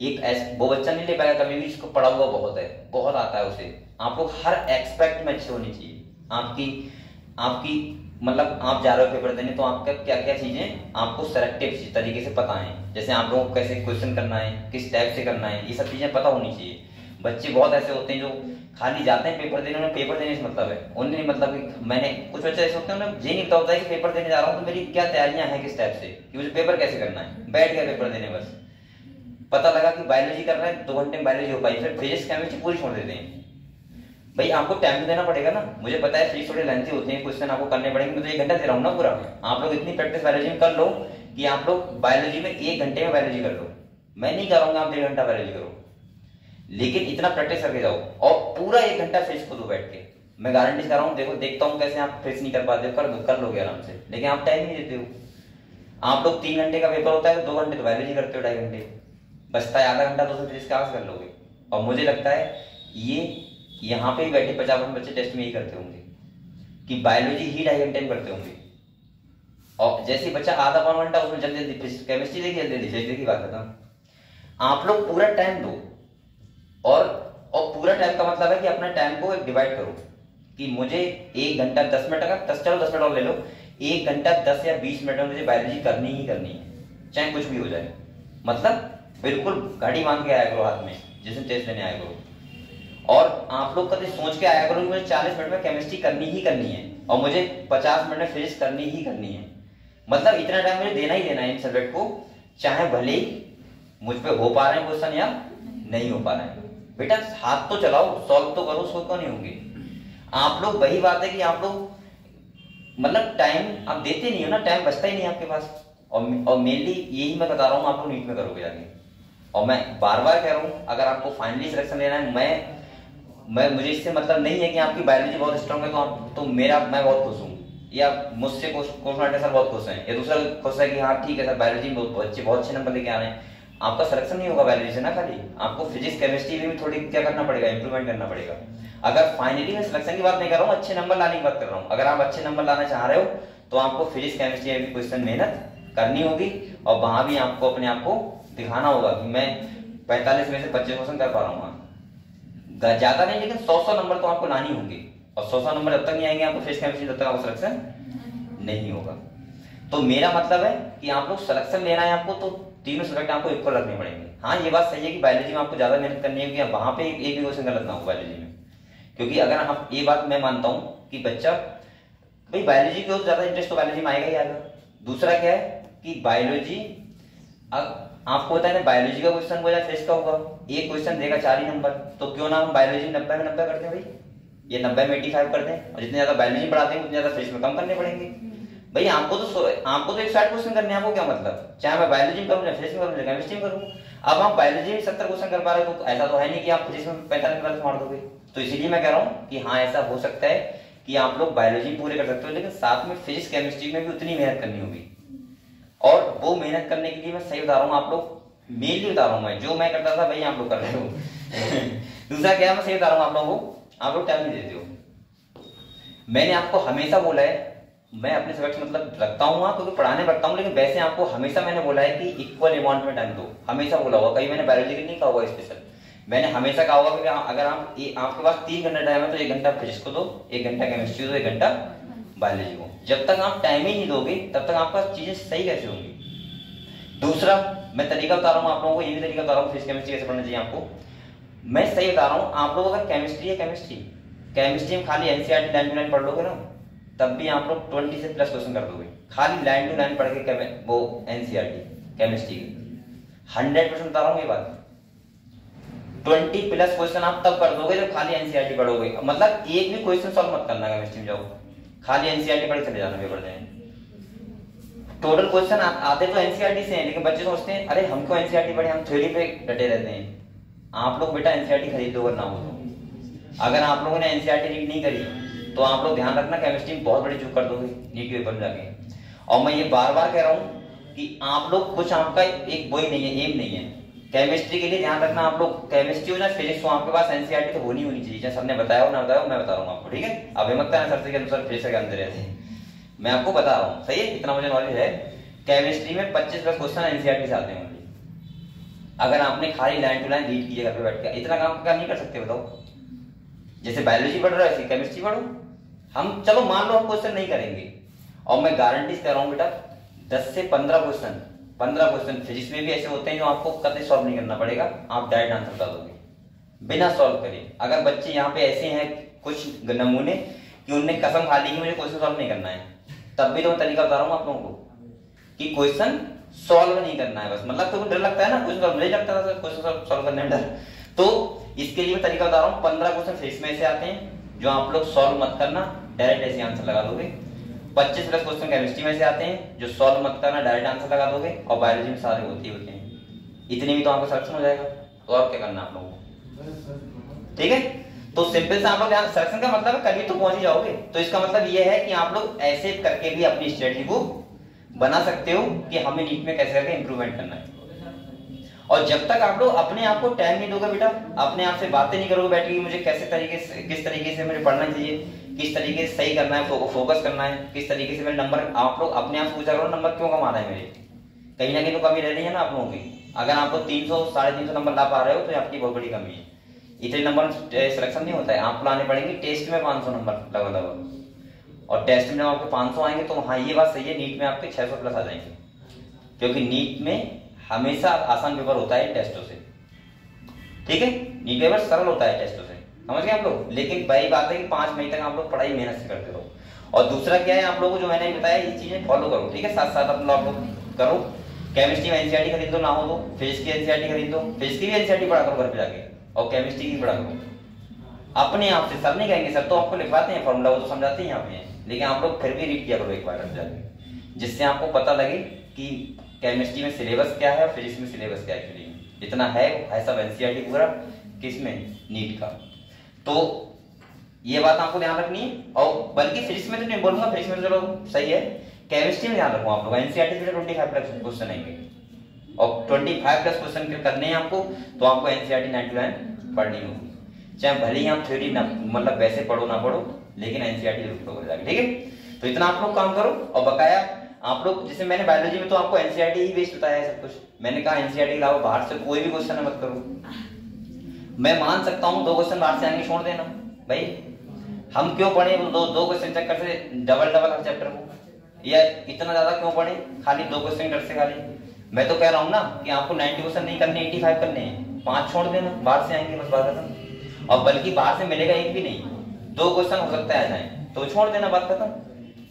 एक वो बच्चा नहीं ले पाएगा कभी भी, इसको पढ़ा हुआ बहुत है, बहुत आता है उसे। आप लोग हर एक्सपेक्ट में अच्छे होनी चाहिए। आपकी मतलब आप जा रहे हो पेपर देने, तो आपका क्या क्या चीजें आपको सेलेक्टिव तरीके से पता है। जैसे आप लोगों को कैसे क्वेश्चन करना है, किस टाइप से करना है, ये सब चीजें पता होनी चाहिए। बच्चे बहुत ऐसे होते हैं जो खाली जाते हैं पेपर देने, उन्हें पेपर देने से मतलब है, उन्हें नहीं मतलब कि मैंने, कुछ बच्चे ऐसे होते हैं उन्हें ये नहीं पता होता है कि पेपर देने जा रहा हूँ तो मेरी क्या तैयारियां हैं, किस टाइप से, कि मुझे पेपर कैसे करना है। बैठ गया पेपर देने, बस पता लगा कि बायोलॉजी कर रहे हैं, 2 घंटे में बायोलॉजी हो पाई, फिर फिजिक्स केमिस्ट्री पूरी छोड़ देते हैं। भाई आपको टाइम तो देना पड़ेगा ना। मुझे पता है फिजिक्स थोड़ी लेंथी होती है, क्वेश्चन आपको करने पड़ेंगे, मैं तो 1 घंटा दे रहा हूँ ना पूरा। आप लोग इतनी प्रैक्टिस बायोलॉजी में कर लो कि आप लोग बायोलॉजी में 1 घंटे में बायोलॉजी कर लो। मैं नहीं करूंगा आप 1.5 घंटा बायोलॉजी करो, लेकिन इतना प्रैक्टिस करके जाओ और पूरा 1 घंटा फिजिक्स को दो बैठ के। मैं गारंटी कर रहा हूँ, देखो देखता हूँ कैसे आप फिजिक्स नहीं कर पाते हो, कर लोगे आराम से, लेकिन आप टाइम नहीं देते हो। आप लोग 3 घंटे का पेपर होता है तो 2 घंटे तो बायोलॉजी करते हो, 2.5 घंटे बचता है, आधा घंटा तो फिजिक्स कहाँ से कर लोगे। और मुझे लगता है ये यहाँ पे ही बैठे 50% बच्चे टेस्ट में ही करते होंगे कि बायोलॉजी ही 2.5 घंटे में करते होंगे। और जैसे बच्चा आधा पौन घंटा उसमें जल्दी जल्दी केमिस्ट्री देखिए, जल्दी फिजिक्स देखिए, बात खत्म। आप लोग पूरा टाइम दो, और पूरा टाइम का मतलब है कि अपने टाइम को डिवाइड करो कि मुझे 1 घंटा 10 मिनट का, चलो 10 मिनट और ले लो, 1 घंटा 10 या 20 मिनट में मुझे बायोलॉजी करनी ही करनी है, चाहे कुछ भी हो जाए। मतलब बिल्कुल घड़ी बांध के आया करो हाथ में जिसमें टेस्ट लेने आया करो। और आप लोग कभी सोच के आया करो कि मुझे 40 मिनट में केमिस्ट्री करनी ही करनी है और मुझे 50 मिनट में फिजिक्स करनी ही करनी है। मतलब इतना टाइम मुझे देना ही देना है इन सब्जेक्ट को, चाहे भले ही मुझ पे हो पा रहे हैं क्वेश्चन या नहीं हो पा रहे हैं। बेटा हाथ तो चलाओ, सॉल्व तो करो, सॉल्व क्यों नहीं होंगे। आप लोग, वही बात है कि आप लोग मतलब टाइम आप देते नहीं हो ना, टाइम बचता ही नहीं आपके पास। और मेनली यही मैं बता रहा हूँ, आप लोग नीट में करोगे जाके। और मैं बार बार कह रहा हूँ, अगर आपको फाइनली सिलेक्शन लेना है, मुझे इससे मतलब नहीं है कि आपकी बायोलॉजी बहुत स्ट्रांग है तो मैं बहुत खुश हूँ, या मुझसे क्वेश्चन सर बहुत खुश हैं, या दूसरा खुश है कि हाँ ठीक है सर बायोलॉजी में बच्चे बहुत अच्छे नंबर लेके आ रहे हैं। आपका सिलेक्शन नहीं होगा बायोलॉजी से ना, खाली आपको फिजिक्स केमिस्ट्री में भी थोड़ी क्या करना पड़ेगा, इंप्रूवमेंट करना पड़ेगा। अगर फाइनली मैं सिलेक्शन की बात नहीं कर रहा हूँ, अच्छे नंबर लाने की बात कर रहा हूँ। अगर आप अच्छे नंबर लाना चाह रहे हो तो आपको फिजिक्स केमिस्ट्री में भी क्वेश्चन मेहनत करनी होगी, और वहां भी आपको अपने आप को दिखाना होगा कि मैं 45 में से 25 क्वेश्चन कर पा रहा हूँ। ज्यादा नहीं, लेकिन 100 नंबर तो आपको लानी होंगे, और 100 नंबर जब तक नहीं आएंगे आपको फिजिक्स केमिस्ट्री, तब तक आपको सिलेक्शन नहीं होगा। तो मेरा मतलब है कि आप लोग सिलेक्शन लेना है आपको, तो तीनों सब्जेक्ट आपको इक्वल रखने पड़ेंगे। हाँ ये बात सही है कि बायोलॉजी में आपको ज्यादा मेहनत करनी है, वहां पे एक भी क्वेश्चन गलत ना हो बायोलॉजी में। क्योंकि अगर आप, ये बात मैं मानता हूँ कि बच्चा भाई बायोलॉजी को ज्यादा इंटरेस्ट तो बायोलॉजी में आएगा ही आएगा। दूसरा क्या है कि बायोलॉजी, अब आपको पता है ना बायोलॉजी का क्वेश्चन हो जाए फिजिक्स का होगा, एक क्वेश्चन देगा 4 ही नंबर, तो क्यों ना हम बायोलॉजी में 90 में 90 करते हैं भाई, ये 90 में 85 करते हैं, और जितने ज्यादा बायोलॉजी पढ़ाते हैं उतने ज्यादा फिजिक्स में कम करने पड़ेंगे। भाई आपको तो 160 क्वेश्चन करने हैं, आपको क्या मतलब, चाहे मैं बायोलॉजी में करूँ, फिजिक्स में करूँ, केमिस्ट्री में करूँ। अब आप बायोलॉजी में 70 क्वेश्चन कर पा रहे हो, तो ऐसा तो है नहीं कि आप फिजिक्स में 45 मार दोगे। तो इसीलिए मैं कह रहा हूँ कि हाँ ऐसा हो सकता है कि आप लोग बायोलॉजी पूरे कर सकते हो, लेकिन साथ में फिजिक्स केमिस्ट्री में भी उतनी मेहनत करनी होगी। और वो मेहनत करने के लिए मैं सही बता रहा हूँ, आप लोग मेनली बता रहा हूँ, मैं जो मैं करता था वही आप लोग कर रहे हो। दूसरा क्या, मैं सही बता रहा हूँ आप लोगों को, आप लोग टाइम नहीं देते हो। मैंने आपको हमेशा बोला है, मैं अपने सब्जेक्ट मतलब रखता हूँ क्योंकि पढ़ाने रखता हूँ, लेकिन वैसे आपको हमेशा मैंने बोला है कि इक्वल अमाउंट में टाइम दो, हमेशा बोला होगा। कहीं मैंने बायोलॉजी के नहीं कहा होगा स्पेशल, मैंने हमेशा कहा होगा कि अगर आपके पास 3 घंटा टाइम है तो 1 घंटा फिजिक्स को दो, 1 घंटा केमिस्ट्री को दो, 1 घंटा बायोलॉजी को। जब तक आप टाइम ही नहीं दोगे तब तक आपका चीजें सही कैसे होंगी। दूसरा मैं तरीका बता रहा हूँ आप लोगों को, ये भी तरीका बता रहा हूँ फिजिक्स केमिस्ट्री कैसे पढ़ना चाहिए आपको। मैं सही बता रहा हूँ, आप लोग अगर केमिस्ट्री है केमिस्ट्री में खाली एनसीईआरटी लाइन टू लाइन पढ़ लोगे ना, तब भी आप लोग 20 से प्लस क्वेश्चन कर दोगे, खाली लाइन टू लाइन पढ़ के वो एनसीईआरटी केमिस्ट्री की 100% बता रहा हूँ ये बात। 20 प्लस क्वेश्चन आप तब कर दोगे जब खाली एनसीईआरटी पढ़ोगे। मतलब एक भी क्वेश्चन सॉल्व मत करना केमिस्ट्री में, जाओ खाली एनसीईआरटी पढ़ चले जाना पेपर देने। टोटल क्वेश्चन आते तो एनसीईआरटी से हैं, लेकिन बच्चे सोचते हैं अरे हमको एनसीईआरटी पढ़े, हम थ्योरी पे डटे रहते हैं। आप लोग बेटा एनसीईआरटी खरीद लो अगर ना हो तो। अगर आप लोगों ने एनसीईआरटी रीड नहीं करी तो आप लोग ध्यान रखना केमिस्ट्री में बहुत बड़ी चूक कर दोगे नीट के पेपर में जाके। और मैं ये बार बार कह रहा हूँ कि आप लोग कुछ आपका एक वही नहीं है, एम नहीं है केमिस्ट्री के लिए। ध्यान रखना आप लोग केमिस्ट्री हो ना फिजिक्स हो, आपके पास एनसीईआरटी तो होनी चाहिए, चाहे सबने बताया हो ना बताया हो, मैं बता रहा हूँ आपको, ठीक है। अब हिम्मत है सर के अनुसार फिजिक्स के अंदर रहते हैं, मैं आपको बता रहा हूँ, सही है, इतना मुझे नॉलेज है। केमिस्ट्री में 25 प्लस क्वेश्चन एनसीईआरटी से आते हैं। अगर आपने खाली लाइन टू लाइन रीड किया घर पे बैठ के, इतना काम नहीं कर सकते बताओ। जैसे बायोलॉजी पढ़ रहे हो ऐसे केमिस्ट्री पढ़ो। हम चलो मान लो हम क्वेश्चन नहीं करेंगे, और मैं गारंटी से कह रहा हूँ बेटा 10 से 15 क्वेश्चन फिजिक्स में भी ऐसे होते हैं जो आपको कभी सॉल्व नहीं करना पड़ेगा, आप डायरेक्ट आंसर बता दोगे बिना सॉल्व करे। अगर बच्चे यहाँ पे ऐसे हैं कुछ नमूने कि उनने कसम खा ली कि मुझे क्वेश्चन सॉल्व नहीं करना है, तब भी तो मैं तरीका बता रहा हूँ आप लोगों को कि क्वेश्चन सॉल्व नहीं करना है बस। मतलब तो डर लगता है ना क्वेश्चन, मुझे लगता था क्वेश्चन सॉल्व करने में डर, तो इसके लिए मैं तरीका बता रहा हूँ। 15 क्वेश्चन फिजिक्स में ऐसे आते हैं जो आप लोग सॉल्व मत करना, डायरेक्ट ऐसे आंसर लगा दोगे। 25 प्लस क्वेश्चन केमिस्ट्री में से आते हैं जो सॉल्व मत करना, डायरेक्ट आंसर लगा दोगे। और बायोलॉजी में सारे होते हैं, इतनी भी तो आपका सिलेक्शन हो जाएगा। तो और क्या करना आप लोगों को, ठीक है। तो सिंपल से आप लोग सिलेक्शन का मतलब है कभी तो पहुंच ही जाओगे। तो इसका मतलब ये है कि आप लोग ऐसे करके भी अपनी स्ट्रेटजी को बना सकते हो कि हमें नीट में कैसे करके इंप्रूवमेंट करना है। और जब तक आप लोग अपने आप को टाइम नहीं दोगे बेटा, अपने आप से बातें नहीं करोगे बैठ के मुझे कैसे तरीके से किस तरीके से मुझे पढ़ना चाहिए, किस तरीके से सही करना है, फोकस करना है, किस तरीके से मेरे नंबर, आप लोग अपने आप से पूछा करो नंबर क्यों कम आ रहे हैं मेरे, कहीं ना कहीं तो कमी रह रही है ना आप लोगों की। अगर आप लोग 300 350 नंबर ला पा रहे हो तो आपकी बहुत बड़ी कमी है। इतने नंबर सिलेक्शन नहीं होता है, आपको लाने पड़ेंगे टेस्ट में 500 नंबर लगभग, और टेस्ट में आपके 500 आएंगे तो हाँ ये बात सही है, नीट में आपके 600 प्लस आ जाएंगे, क्योंकि नीट में हमेशा आसान पेपर होता है टेस्टों से, ठीक है। नीट पेपर सरल होता है टेस्टों से, समझ गए आप लोग। लेकिन वही बात है कि 5 मई तक आप लोग पढ़ाई मेहनत से करते रहो। और दूसरा क्या है, आप लोगों को जो मैंने बताया ये चीजें फॉलो करो, ठीक है। साथ साथ आप लोग करो। केमिस्ट्री में एनसीईआरटी खरीद दो, ना हो तो फिजिक्स की एनसीईआरटी खरीद दो, फिजिक्स की भी एनसीईआरटी पढ़ा करो घर पे जाके, और केमिस्ट्री की पढ़ा करो अपने आप से। सर नहीं कहेंगे, सर तो आपको लिखवाते हैं फॉर्मूला, वो तो समझाते हैं यहाँ पे, लेकिन आप लोग फिर भी रीड किया करो एक बार जाके, जिससे आपको पता लगे कि केमिस्ट्री में सिलेबस क्या है और फिजिक्स में सिलेबस क्या है। एक्चुअली इतना है सब एनसीईआरटी पूरा किसमें, नीट का। तो ये बात आपको ध्यान रखनी है। और बल्कि फिजिक्स में तो नहीं बोलूंगा, फिजिक्स में तो चलो सही है, केमिस्ट्री में ध्यान रखो आप लोग। एनसीईआरटी से 25 प्लस क्वेश्चन आएंगे, और 25 प्लस क्वेश्चन करने हैं आपको, तो आपको एनसीईआरटी 9 to 9 पढ़नी होगी। चाहे भले ही आप थ्योरी मतलब वैसे पढ़ो ना पढ़ो, लेकिन एनसीईआरटी जरूर पढ़ो जाके, ठीक है। तो इतना आप लोग काम करो। और बकाया आप लोग, जैसे मैंने बायोलॉजी में तो आपको एनसीईआरटी ही बेस्ड बताया है सब कुछ, मैंने कहा एनसीईआरटी के अलावा बाहर से कोई भी क्वेश्चन मत करो। मैं मान सकता हूँ 2 क्वेश्चन बाहर से आएंगे, छोड़ देना भाई, हम क्यों पढ़े 2 क्वेश्चन चक्कर से डबल हर चैप्टर को, या इतना ज्यादा क्यों पढ़े खाली 2 क्वेश्चन डर से खाली। मैं तो कह रहा हूँ ना कि आपको 90 क्वेश्चन नहीं करने, 85 करने हैं, 5 छोड़ देना, बाहर से आएंगे बस बात खत्म। और बल्कि बाहर से मिलेगा एक भी नहीं, 2 क्वेश्चन हो सकता है आ जाए, तो छोड़ देना, बात खत्म,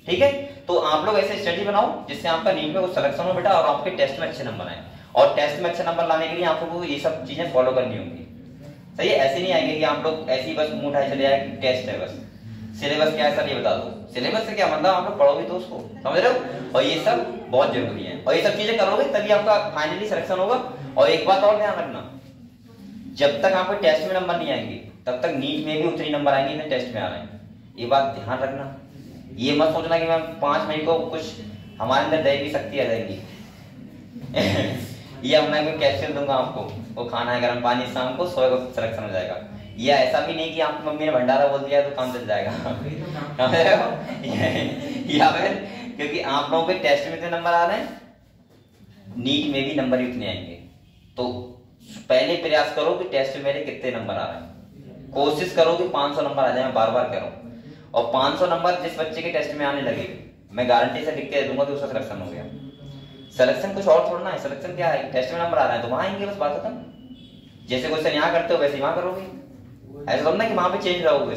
ठीक है। तो आप लोग ऐसे स्टडी बनाओ जिससे आपका नीट में कुछ सिलेक्शन हो बेटा, और आपके टेस्ट में अच्छे नंबर आए। और टेस्ट में अच्छे नंबर लाने के लिए आप लोगों को ये सब चीजें फॉलो करनी होंगी, सही है। ऐसे नहीं आएंगे कि आप लोग ऐसे ही बस मुंह उठाए चले आए कि टेस्ट है बस, सिलेबस क्या है सर ये बता दो। सिलेबस से क्या मतलब, आप लोग पढ़ो भी तो उसको, समझ रहे हो। और ये सब बहुत जरूरी है, और ये सब चीजें करोगे तभी आपका फाइनली सिलेक्शन होगा। और एक बात और ध्यान रखना, जब तक आपको टेस्ट में नंबर नहीं आएंगे तब तक नीट में भी उतनी नंबर आएंगे जितने टेस्ट में आ रहे हैं, ये बात ध्यान रखना। ये मत सोचना कि मैं 5 मई को कुछ हमारे अंदर दैवी शक्ति आ जाएगी ये अब मैं कोई कैप्सूल दूंगा आपको, वो खाना है गर्म पानी, शाम को 100 को सिलेक्शन हो जाएगा। या ऐसा भी नहीं कि आपकी मम्मी ने भंडारा बोल दिया तो काम चल जाएगा या फिर क्योंकि आप लोगों के टेस्ट में इतने नंबर आ रहे हैं, नीट में भी नंबर ही उतने आएंगे। तो पहले प्रयास करो कि टेस्ट में मेरे कितने नंबर आ रहे हैं, कोशिश करो कि 500 नंबर आ जाए, मैं बार बार कह रहा हूँ। और 500 नंबर जिस बच्चे के टेस्ट में आने लगे, मैं गारंटी से लिख के दे दूंगा कि उसका सिलेक्शन हो गया। सिलेक्शन कुछ और छोड़ना है। सिलेक्शन क्या है, टेस्ट में नंबर आ रहा है तो वहां आएंगे, बस बात खत्म। जैसे क्वेश्चन यहाँ करते हो वैसे वहां करोगे, ऐसा तो ना कि वहां पे चेंज रहोगे।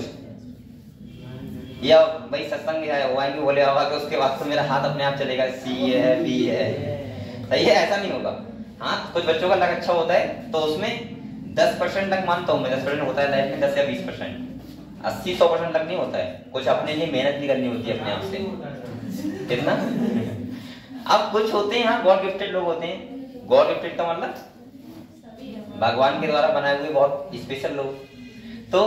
या भाई सत्संग है वो आएंगे बोले बाबा कि उसके बाद तो मेरा हाथ अपने आप चलेगा, सी है बी है, सही है, ऐसा नहीं होगा। हाँ कुछ बच्चों का लक अच्छा होता है तो उसमें 10% तक मानता हूँ मैं, 10% होता है लाइफ में, 10 या 20%, 80-100% तक नहीं होता है। कुछ अपने लिए मेहनत भी करनी होती है अपने आप से, कितना अब कुछ होते हैं गॉड गिफ्टेड लोग होते हैं। गॉड गिफ्टेड का मतलब भगवान के द्वारा बनाए हुए बहुत स्पेशल लोग। तो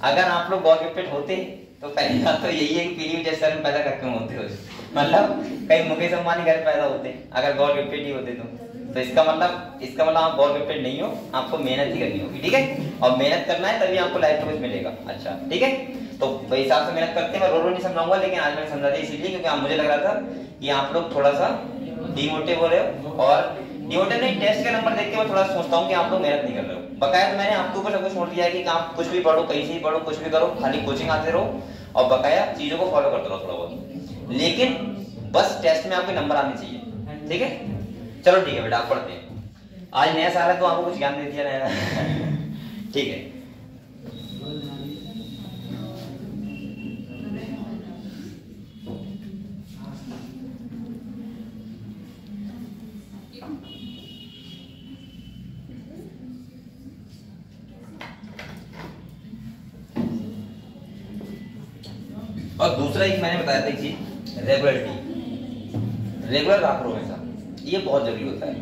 अगर आप लोग गॉड गिफ्टेड होते तो पहली बात तो यही है कि पीली जैसे में पैदा करके होते हो, मतलब कहीं मुकेश अंबानी घर पैदा होते अगर गॉड गिफ्टेड ही होते तो इसका मतलब आप गॉड गिफ्टेड नहीं हो, आपको मेहनत ही करनी होगी, ठीक है। और मेहनत करना है तभी आपको लाइफ में कुछ मिलेगा। अच्छा ठीक है, तो वही हिसाब से मेहनत करते हैं। मैं रो नहीं समझाऊंगा, लेकिन आज मैंने समझा दिया इसीलिए क्योंकि मुझे लग रहा था कि आप लोग थोड़ा सा डिमोटिव हो रहे हो, और डिमोटिव नहीं, टेस्ट के नंबर देख के मैं थोड़ा सोचता हूँ कि आप लोग मेहनत नहीं कर रहे हो। बकाया तो मैंने आपके ऊपर सब कुछ छोड़ दिया है कि आप कुछ भी पढ़ो, कहीं से भी पढ़ो, कुछ भी करो, खाली कोचिंग आते रहो और बकाया चीजों को फॉलो करते रहो थोड़ा बहुत, लेकिन बस टेस्ट में आपके नंबर आने चाहिए, ठीक है। चलो ठीक है बेटा, आप पढ़ते हैं। आज नया साल है तो आपको कुछ ज्ञान दे दिया नया ठीक है। और दूसरा एक मैंने बताया था चीज, रेगुलरिटी। रेगुलर रहा करो हमेशा, ये बहुत जरूरी होता है।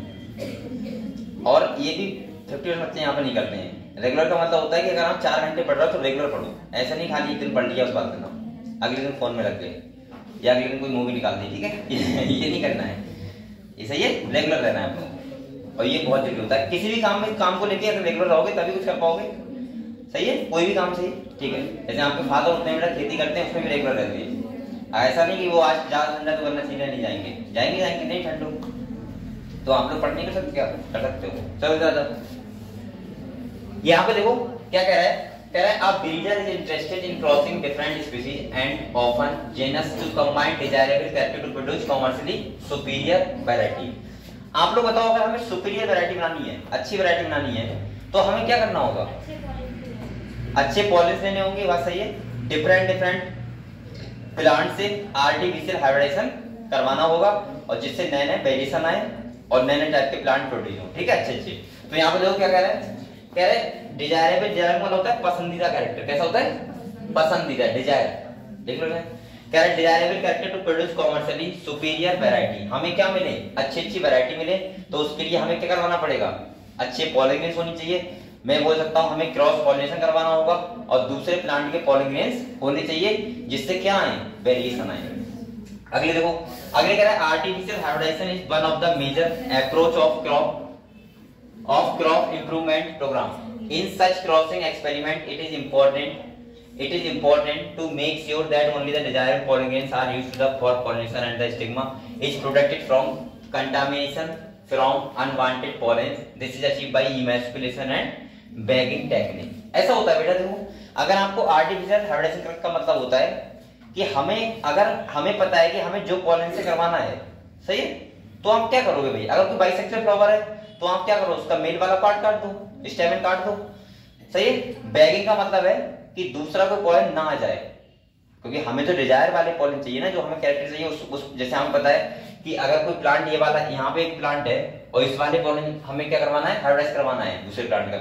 और ये भी 50% बच्चे यहाँ पर नहीं करते हैं। रेगुलर का मतलब होता है कि अगर आप 4 घंटे पढ़ रहे हो तो रेगुलर पढ़ो, ऐसा नहीं खाली एक दिन पढ़ लिया उस बात का नाम, अगले दिन फोन में लग गए या अगले दिन कोई मूवी निकाल दी, ठीक है ये नहीं करना है, ये सही है। रेगुलर रहना है आप लोग, और ये बहुत जरूरी होता है। किसी भी काम को लेके अगर रेगुलर रहोगे तभी कुछ कर पाओगे, सही है, कोई भी काम सही, ठीक है। जैसे आपके फादर होते हैं बेटा, खेती करते हैं, उसमें भी रेगुलर रहते हैं। ऐसा नहीं कि वो आज ज्यादा ठंडा तो करना सीधा नहीं जाएंगे नहीं ठंडो, तो आप लोग पढ़ नहीं कर सकते, क्या कर सकते हो। चलो ज्यादा यहाँ पे देखो क्या कह रहा है a breeder is interested in crossing different species and often genus to combine desirable character to produce commercially superior variety। आप लोग बताओ, अगर हमें सुपीरियर वैरायटी बनानी है, अच्छी वैरायटी बनानी है, तो हमें क्या करना होगा, अच्छे पॉलिनेशन लेने होंगे, बात सही है। डिफरेंट प्लांट से आर्टिफिशियल हाइब्रिडाइजेशन करवाना होगा, और जिससे नए नए वेरिएशन आए और नए नए टाइप के प्लांट प्रोड्यूस हो, ठीक है, अच्छे। तो यहाँ पे देखो क्या कह रहे हैं डिजायरेबल। डिजायर मतलब होता है पसंदीदा कैरेक्टर, कैसा होता है, पसंदीदा, डिजायर, देख लो। कह रहे desirable character to produce commercially superior variety. हमें क्या मिले, अच्छी वैरायटी मिले, तो उसके लिए हमें क्या करवाना पड़ेगा, अच्छे पॉलिनेशन होनी चाहिए। मैं बोल सकता हूं हमें क्रॉस पॉलिनेशन करवाना होगा, और दूसरे प्लांट के पॉलिनेशन होने चाहिए, जिससे क्या आए, वेरिएशन आए। अगले देखो, अगले कह रहा है artificial hybridisation is one of the major approach of crop improvement programme. In such crossing experiment it is important to make sure that only the desired pollinations are used for pollination and the stigma is protected from contamination from unwanted pollens. This is achieved by emasculation and bagging technique। ऐसा होता है बेटा, देखो अगर आपको आर्टिफिशियल हाइब्रिडाइजेशन का मतलब होता है कि हमें पता है कि हमें जो पॉलन से करवाना है, सही है, तो आप क्या करोगे भाई, अगर कोई बाइसेक्सुअल फ्लावर है तो आप क्या करो, उसका मेल वाला पार्ट काट दो, स्टेमेन काट दो, सही है। बैगिंग का मतलब है कि दूसरा कोई पॉलन ना आ जाए, क्योंकि हमें तो डिजायर वाले पॉलन चाहिए ना, जो हमें कैरेक्टर चाहिए उस जैसे हमें पता है कि अगर कोई प्लांट ये वाला, यहाँ पे एक प्लांट है और इस वाले पॉलन हमें क्या करवाना है, हाइब्रिडाइज करवाना है दूसरे प्लांट का,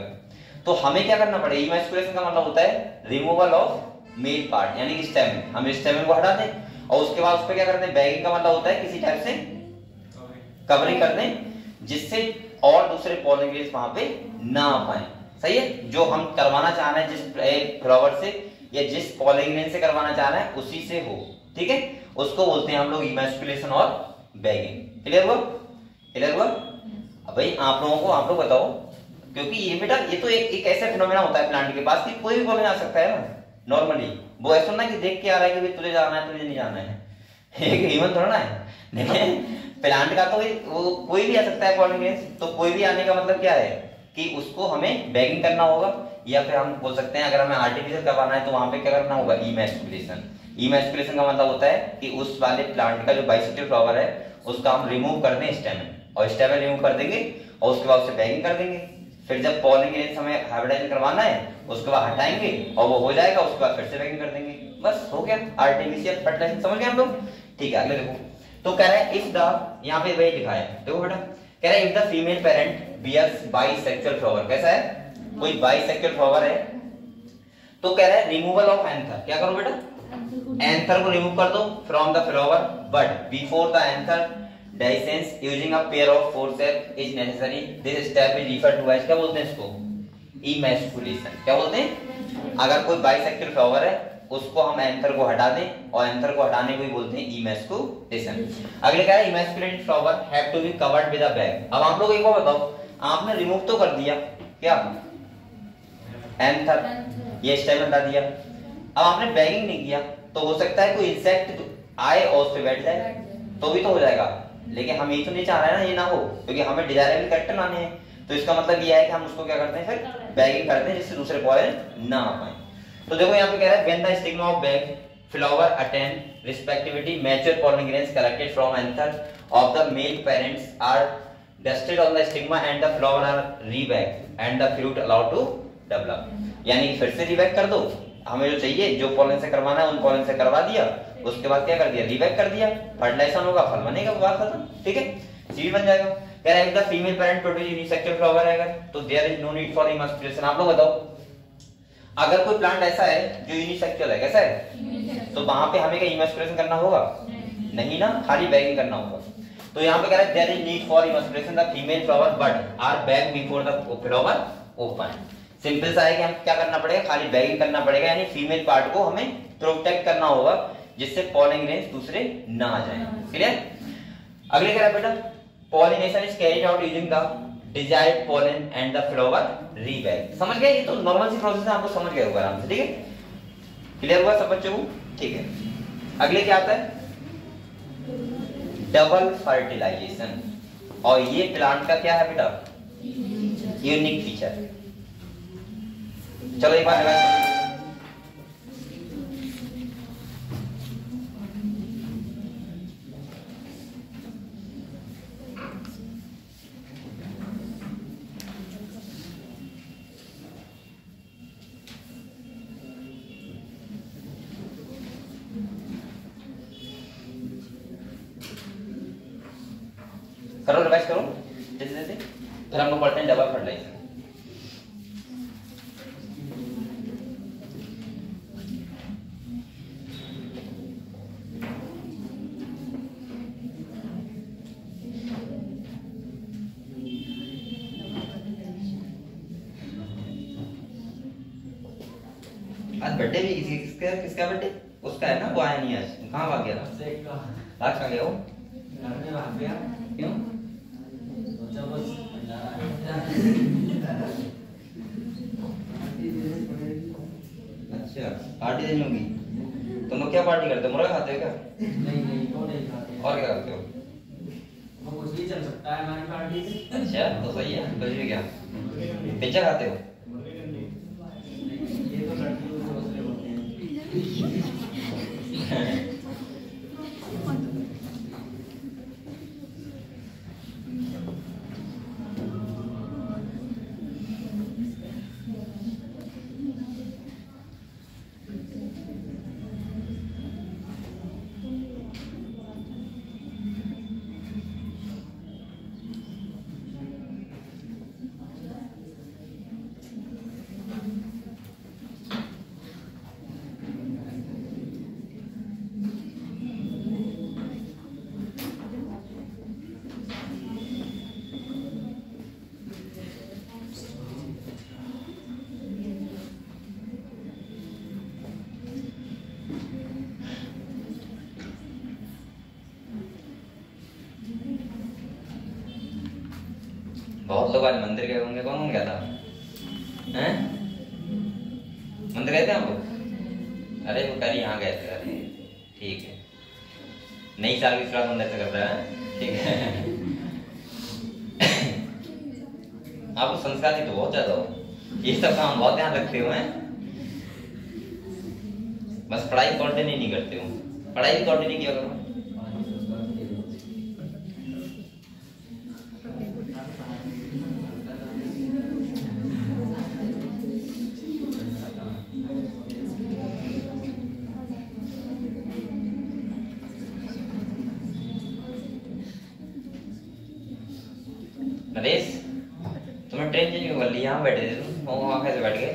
तो हमें क्या करना पड़ेगा। इमैस्कुलेशन का मतलब होता है रिमूवल ऑफ मेल पार्ट, यानी कि स्टेमेन, हम स्टेमेन को हटा दें और उसके बाद उस पर क्या करते हैं, बैगिंग का मतलब होता है किसी टाइप से कवरिंग कर दें, जिससे और दूसरे पॉलन ग्रेन्स वहां पे ना आ पाए, सही है। जो हम करवाना चाह रहे हैं जिस फ्लावर से या जिस पॉलन ग्रेन से करवाना चाह रहे हैं उसी से हो, ठीक है, उसको बोलते हैं हम लोग इमैस्कुलेशन और बैगिंग। क्लियर हुआ भाई आप लोग बताओ, क्योंकि ये बेटा ये तो एक ऐसा फिनोमेना होता है प्लांट के पास कि कोई भी पॉलन आ सकता है ना नॉर्मली। वो ऐसा ना कि देख के आ रहा है कि तुझे जाना है तुझे नहीं जाना है, एक ह्यूमन थोड़ा ना है, लेकिन प्लांट का तो वो कोई भी आ सकता है पॉलिनेशन। तो कोई भी आने का मतलब क्या है कि उसको हमें बैगिंग करना होगा, या फिर हम बोल सकते हैं अगर हमें आर्टिफिशियल करवाना है तो वहां पे क्या करना होगा, इमैस्कुलेशन। इमैस्कुलेशन का मतलब होता है कि उस वाले प्लांट का जो बाइसेक्सुअल फ्लावर है उसका हम रिमूव कर दें स्टेमन, और स्टेमन रिमूव कर देंगे और उसके बाद उसे बैगिंग कर देंगे। फिर जब पॉलिनेशन हमें हाइब्रिडाइजेशन करवाना है उसके बाद हटाएंगे और वो हो जाएगा, उसके बाद फिर से बैगिंग कर देंगे, बस हो गया आर्टिफिशियल फर्टिलाइजेशन। समझ गए हम लोग? ठीक है, अगले देखो। तो कह रहा है इफ द, यहाँ पे वही लिखा है, देखो बेटा, कह रहा है if the female parent bears bisexual flower, कैसा है, कोई बाइसेक्सुअल फ्लावर है, तो कह रहा है रिमूवल ऑफ एंथर, क्या करो बेटा, एंथर को रिमूव कर दो from the flower, but before the anther dehisces using a pair of forceps is necessary. This step is referred to as, क्या बोलते हैं इसको, इमैस्कुलेशन। क्या बोलते हैं, अगर कोई बाइसेक्सुअल फ्लावर है उसको हम एंथर को हटा दें, और एंथर को हटाने को ही बोलते हैं इमैस्कुलेशन। अगले क्या है, emasculated flower have to be covered with a bag. अब आप लोग एक बार बताओ, आपने रिमूव तो कर दिया क्या, एंथर, ये स्टेम हटा दिया, अब आपने बैगिंग नहीं किया, तो हो सकता है कोई इंसेक्ट आए और उस पे बैठ जाए, तो भी तो हो जाएगा। लेकिन हम ये तो नहीं चाह रहे हैं ना ये ना हो, क्योंकि हमें डिजायरेबल कैरेक्टर लाने हैं। तो इसका मतलब ये है कि हम उसको क्या करते हैं, फिर बैगिंग करते हैं जिससे दूसरे पॉलन ना आ पाए। तो देखो यहाँ पे कह रहा है when the stigma of bag flower attain receptivity mature pollen grains collected from anther of the male parents are dusted on the stigma and the flower are rebag and the fruit allowed to develop. यानी कि फिर से रीबैग कर दो, हमें जो चाहिए जो पॉलन से करवाना है उन पॉलन से करवा दिया, उसके बाद क्या कर दिया, रीबैग कर दिया, फर्टिलाइजेशन होगा, फल बनेगा, बात खत्म। ठीक है, सीड बन जाएगा। कह रहा है if the female parent produce unisexual flower है तो there is no need for emasculation. आप लोग बताओ, अगर कोई प्लांट ऐसा है जो यूनिसेक्सुअल है, कैसा है, तो वहां पे हमें क्या इमैस्कुलेशन करना होगा, नहीं ना, खाली बैगिंग करना होगा। तो यहाँ पे कह रहा है there is need for emasculation the female flower but are bag before the flower open. Simple सा है कि हम क्या करना पड़ेगा, खाली बैगिंग करना पड़ेगा, यानी फीमेल पार्ट को हमें प्रोटेक्ट करना होगा जिससे पॉलिन ग्रेन्स दूसरे ना आ जाए। क्लियर? अगले कह रहा है बेटा pollination is carried out using the desired pollen and the flower Rebag. समझ गए? ये तो नॉर्मल सी प्रोसेस है, आपको समझ गए होगा आराम से। ठीक है, क्लियर हुआ सब बच्चों को? ठीक है, अगले क्या आता है, डबल फर्टिलाइजेशन। और ये प्लांट का क्या है बेटा, यूनिक फीचर। चलो एक बार करो, रिवाइज करो जैसे जैसे, फिर हम लोग पढ़ते हैं डबल फर्टिलाइजेशन। आज बर्थडे भी किसका किसका बर्थडे, उसका है ना, वो आया नहीं आज, कहाँ भाग गया था, आज कहाँ गया वो, घर में भाग गया। क्यों? सोचा बस अच्छा, पार्टी देनी होगी। तुम लोग क्या पार्टी करते हो, मुर्गा खाते हो क्या? नहीं वो नहीं खाते। और क्या करते हो? वो कुछ भी चल सकता है हमारी पार्टी से। अच्छा, तो सही है, कुछ भी क्या, पिज्जा खाते हो? ये तो लड़कियों के हौसले होते हैं। बहुत लोग आज मंदिर गए होंगे, कौन कौन गया था? हैं? मंदिर गए थे आप लोग? अरे वो कल यहाँ गए थे। अरे ठीक है, नई साल की शुरुआत मंदिर से कर रहा है। ठीक है आप लोग संस्कारी तो बहुत ज्यादा हो। ये सब काम बहुत ध्यान रखते हो हैं। बस पढ़ाई कंटिन्यू नहीं करते हो, पढ़ाई भी कंटिन्यू किया करो। नरेश, तुम्हें ट्रेन चेंज क्यों कर ली? यहाँ बैठे थे तुम, वहाँ कैसे बैठ गए?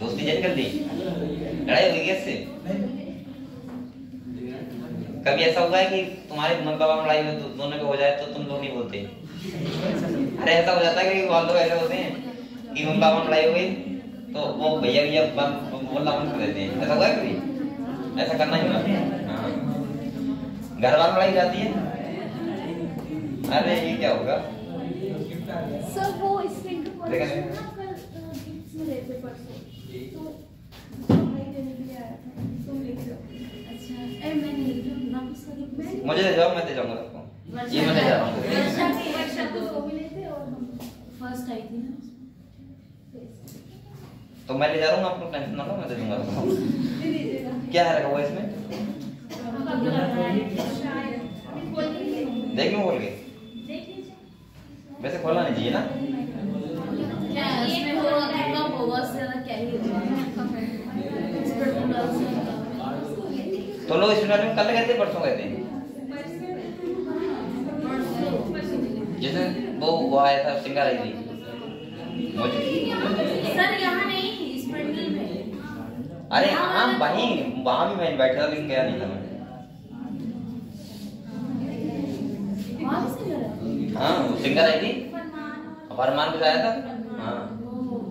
दोस्ती चेंज कर ली? लड़ाई हुई कैसे? कभी ऐसा हुआ है कि तुम्हारे मम्मी पापा में लड़ाई हो, दोनों को हो जाए तो तुम लोग नहीं बोलते? अरे ऐसा हो जाता है कि बहुत लोग ऐसे होते हैं कि मम्मी पापा में लड़ाई हो गई तो वो भैया भैया बोलना बंद कर देते हैं। ऐसा हुआ है कभी? ऐसा करना ही होना। हाँ, घर वालों लड़ाई जाती है। अरे ये क्या होगा? सर वो स्क्रीन पे देखा नहीं? गिफ्ट्स में लेते परसों तो भाई देने के लिए आया था, तुम लेके जाओ। अच्छा ए मैं नहीं लेती ना, उसका गिफ्ट मुझे ले जाओ, मैं दे जाऊंगा आपको। ये मैं ले जा रहा हूँ। वर्षा को वो भी लेते और हम फर्स्ट आई थी ना, तो मैं ले जा रहा हूँ, आपको टेंशन ना लो, मैं दे दूंगा आपको। दे दीजिएगा। क्या है रखा हुआ इसमें? देख लूं खोल के? वैसे खोलना नहीं चाहिए ना? क्या इसमें होगा कितना होगा से ज्यादा क्या ही होगा। तो लोग इस में कल कहते परसों कहते हैं। जैसे वो आया था सिंगार आई थी सर यहाँ नहीं, स्प्रिंगल में। अरे हाँ वहाँ भी मैं बैठा था लेकिन गया नहीं था मैं। वहाँ से लड़ा? हाँ वो सिंगर आई थी, फरमान कुछ आया था। हाँ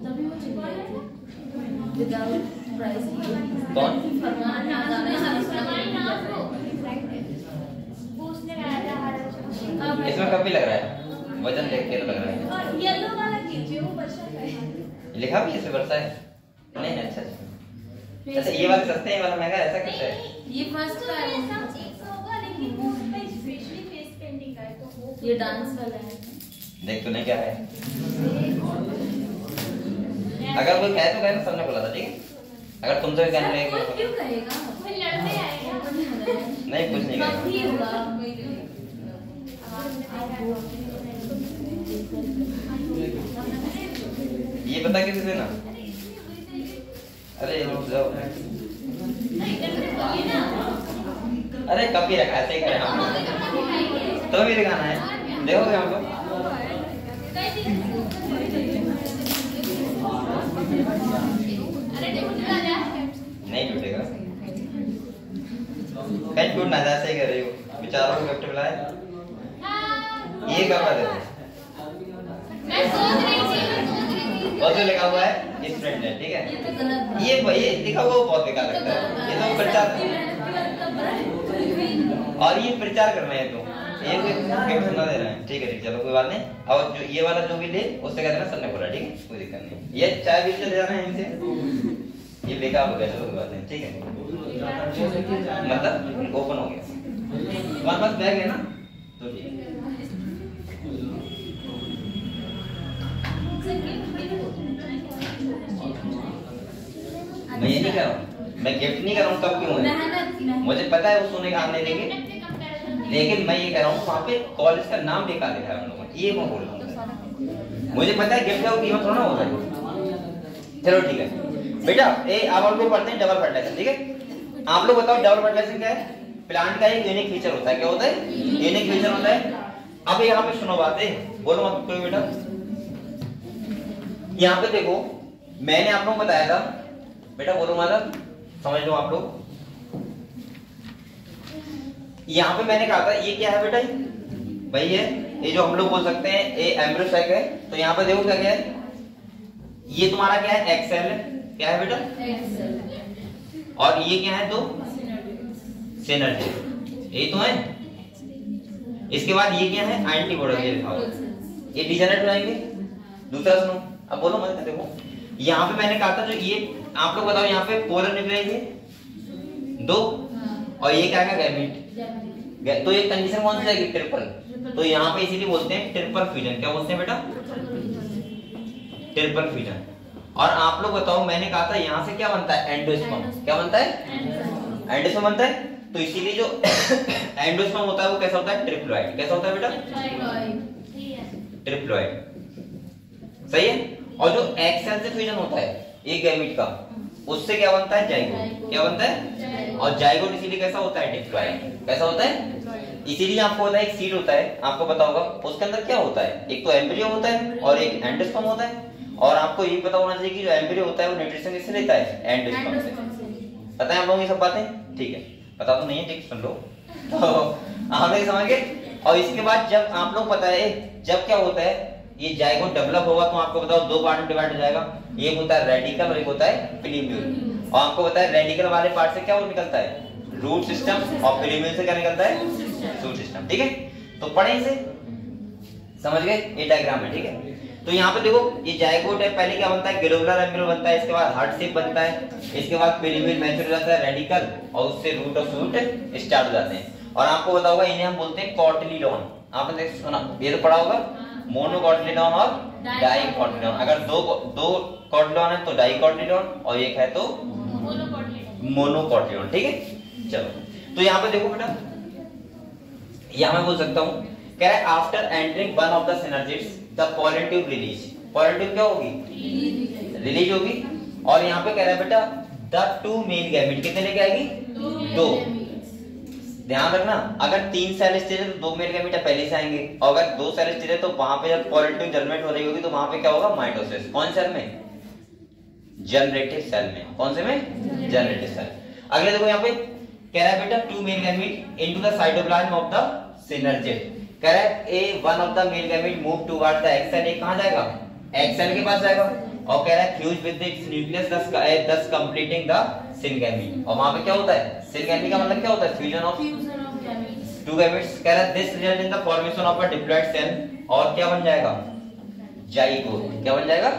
तभी वो चल गए थे विदाउट प्राइस। कौन? फरमान ना गाने फरमान ना वो उसने गाया था। इसमें कभी लग रहा है, वजन देख के तो लग रहा है। और येलो वाला कीजिए, वो वर्षा का है। लिखा भी इसमें वर्षा है? नहीं अच्छा अच्छा, ये वाला सस्ते हैं, वाला महंगा, ऐसा कैसा है? ये फर्स्ट का है, सब 100 होगा लेकिन वो उसका स्पेशली फेस पेंटिंग का है तो वो ये डांस वाला है। देख तूने क्या है? अगर कोई कहे तो कहे, सबने बोला था, ठीक है? अगर तुम तो भी कहने लगे कोई क्यों कहेगा? कोई लड़ने आएगा। नहीं कुछ नहीं कब ही कहेगा। होगा? ये बता किसी से ना। अरे रुक जाओ, अरे कभी रखा ऐसे ही करें हम लोग। तो भी दिखाना है, देखोगे हम लोग? नहीं टूटेगा, कहीं टूट ना जाए, सही कर रही हो। बेचारों को गिफ्ट मिला है, ये कपड़ा देखो, और जो लिखा हुआ है इस फ्रेंड है, ठीक है? ये तो गलत है। ये लिखा हुआ बहुत बेकार लगता है, ये तो प्रचार, और ये प्रचार कर रहे हैं तो ये कोई गिफ्ट ना दे रहे हैं, ठीक है? ठीक, चलो कोई बात नहीं। और जो ये वाला जो भी ले उससे कहते हैं सर ने बोला, ठीक है? कोई दिक्कत नहीं। ये चाय भी चले जाना है इनसे, ये बेकार हो गया, चलो कोई बात नहीं, ठीक है? मतलब ओपन हो गया, तुम्हारे पास बैग है ना, तो ठीक है। मैं ये नहीं कर रहा हूँ, मैं गिफ्ट नहीं कर रहा हूँ, तब क्यों है? मुझे पता है वो सोने का हाथ नहीं देंगे, लेकिन मैं ये कह रहा हूँ वहाँ पे कॉलेज का नाम बेकार लिखा है हम लोगों ने, ये मैं बोल रहा हूँ। मुझे पता है गिफ्ट का वो कीमत थोड़ा होता है। चलो ठीक है बेटा, अब हम लोग पढ़ते हैं डबल फर्टिलाइजेशन, ठीक है? आप लोग बताओ डबल फर्टिलाइजेशन क्या है? प्लांट का एक यूनिक फीचर होता है, क्या होता है? यूनिक फीचर होता है। अब यहाँ पे सुनो बातें, बोलो मत कोई बेटा। यहाँ पे देखो, मैंने आप लोगों को बताया था बेटा, बोलो मतलब समझ लो आप लोग। यहाँ पे मैंने कहा था ये क्या है बेटा? भाई ये जो हम लोग बोल सकते हैं ये एम्ब्रोसाइक है। तो यहाँ पे देखो क्या क्या है, ये तुम्हारा क्या है? एक्सेल है, क्या है बेटा? एक्सेल। और ये क्या है? तो सिनर्जी, यही तो है। इसके बाद ये क्या है? एंटीबॉडी, ये लिखा हुआ है। ये डिजेनरेट बनाएंगे। दूसरा सुनो, अब बोलो मत, देखो यहाँ पे मैंने कहा था जो ये आप लोग बताओ, यहाँ पे पोलर निकलेंगे 2 और ये क्या क्या गैमेट। तो ये कंडीशन कौन सी जाएगी? ट्रिपल। तो यहाँ पे इसीलिए बोलते हैं ट्रिपल फ्यूजन। क्या बोलते हैं बेटा? Triple fusion. और आप लोग बताओ, मैंने कहा था यहाँ से क्या बनता है, एंडोस्पर्म। क्या बनता है, एंडोस्पर्म बनता है। तो इसीलिए जो एंडोस्पर्म होता है वो कैसा होता है, ट्रिप्लॉइड। कैसा होता है बेटा, ट्रिप्लॉइड, सही है। और जो एग सेल से फ्यूजन होता है एक गैमीट का, उससे क्या बनता है, जाइगोट। क्या बनता है, और जाइगोट इसीलिए कैसा होता है, डिप्लॉइड। कैसा होता है, इसीलिए आपको पता है एक सीड होता है, आपको पता होगा उसके अंदर क्या होता है, एक तो एम्ब्रियो होता है और एक एंडोस्पर्म होता है। और आपको ये पता होना चाहिए कि जो एम्ब्रियो होता है वो न्यूट्रिशन किससे लेता है, एंडोस्पर्म से। पता है आप लोगों ये सब बातें, ठीक है। पता तो नहीं है, ठीक, सुन लो। तो आप लोग समझ गए। और इसके बाद जब आप लोग पता है जब क्या होता है, ये जाइगोट डेवलप होगा तो आपको बताओ दो पार्ट में डिवाइड हो जाएगा। एक होता है रेडिकल और एक होता है पिलीम्यूल। और आपको पता है रेडिकल वाले पार्ट से क्या वो निकलता है, रूट सिस्टम, और पिलीम्यूल से क्या निकलता है, शूट सिस्टम। ठीक है, तो पढ़े इसे, समझ गए, ये डायग्राम है, ठीक है। तो यहाँ पे देखो ये जाइगोट है, पहले क्या बनता है, ग्लोबुलर एम्ब्रियो बनता है, इसके बाद हार्ट शेप बनता है, इसके बाद पिलीम्यूल मैच्योर हो जाता है, रेडिकल, और उससे रूट और शूट स्टार्ट हो जाते हैं। और आपको पता होगा इन्हें हम बोलते हैं कॉटिलीडॉन। आपने सुना, ये तो पढ़ा होगा, मोनोकॉटिलीडॉन और डाइकॉटिलीडॉन। अगर दो कॉटिलीडॉन है तो डाइकॉटिलीडॉन, और एक है तो मोनोकॉटिलीडॉन। ठीक है, चलो। तो यहाँ पे देखो बेटा, यहाँ मैं बोल सकता हूँ, कह रहा है after entering one of the synergids the pollen tube release. Pollen tube क्या होगी, रिलीज होगी। और यहाँ पे कह रहा है बेटा द टू मेल गैमेट, कितने लेके आएगी, दो। ध्यान रखना, अगर 3 सेल स्टेज है तो 2 मेल गैमेट पहले से आएंगे, और अगर 2 सेल स्टेज है तो वहां पे जब पोलन ट्यूब जर्मिनेट हो रही होगी तो वहां पे क्या होगा, माइटोसिस। कौन सेल में, जनरेटिव सेल में। कौन से में, जनरेटिव सेल। अगले देखो यहाँ पे कह रहा है बेटा two male gamete into the cytoplasm of the synergid. कह रहा है a one of the male gamete move toward the egg cell. कहां जाएगा, एक्स सेल के पास जाएगा, और कह रहा है fuse with its nucleus thus completing the syngamy। और वहां पे क्या होता है, syngamy का मतलब क्या होता है, फ्यूजन ऑफ टू गैमेट्स। कह रहा है this result in the formation of a diploid cell, और क्या बन जाएगा, जाइगोट। क्या बन जाएगा,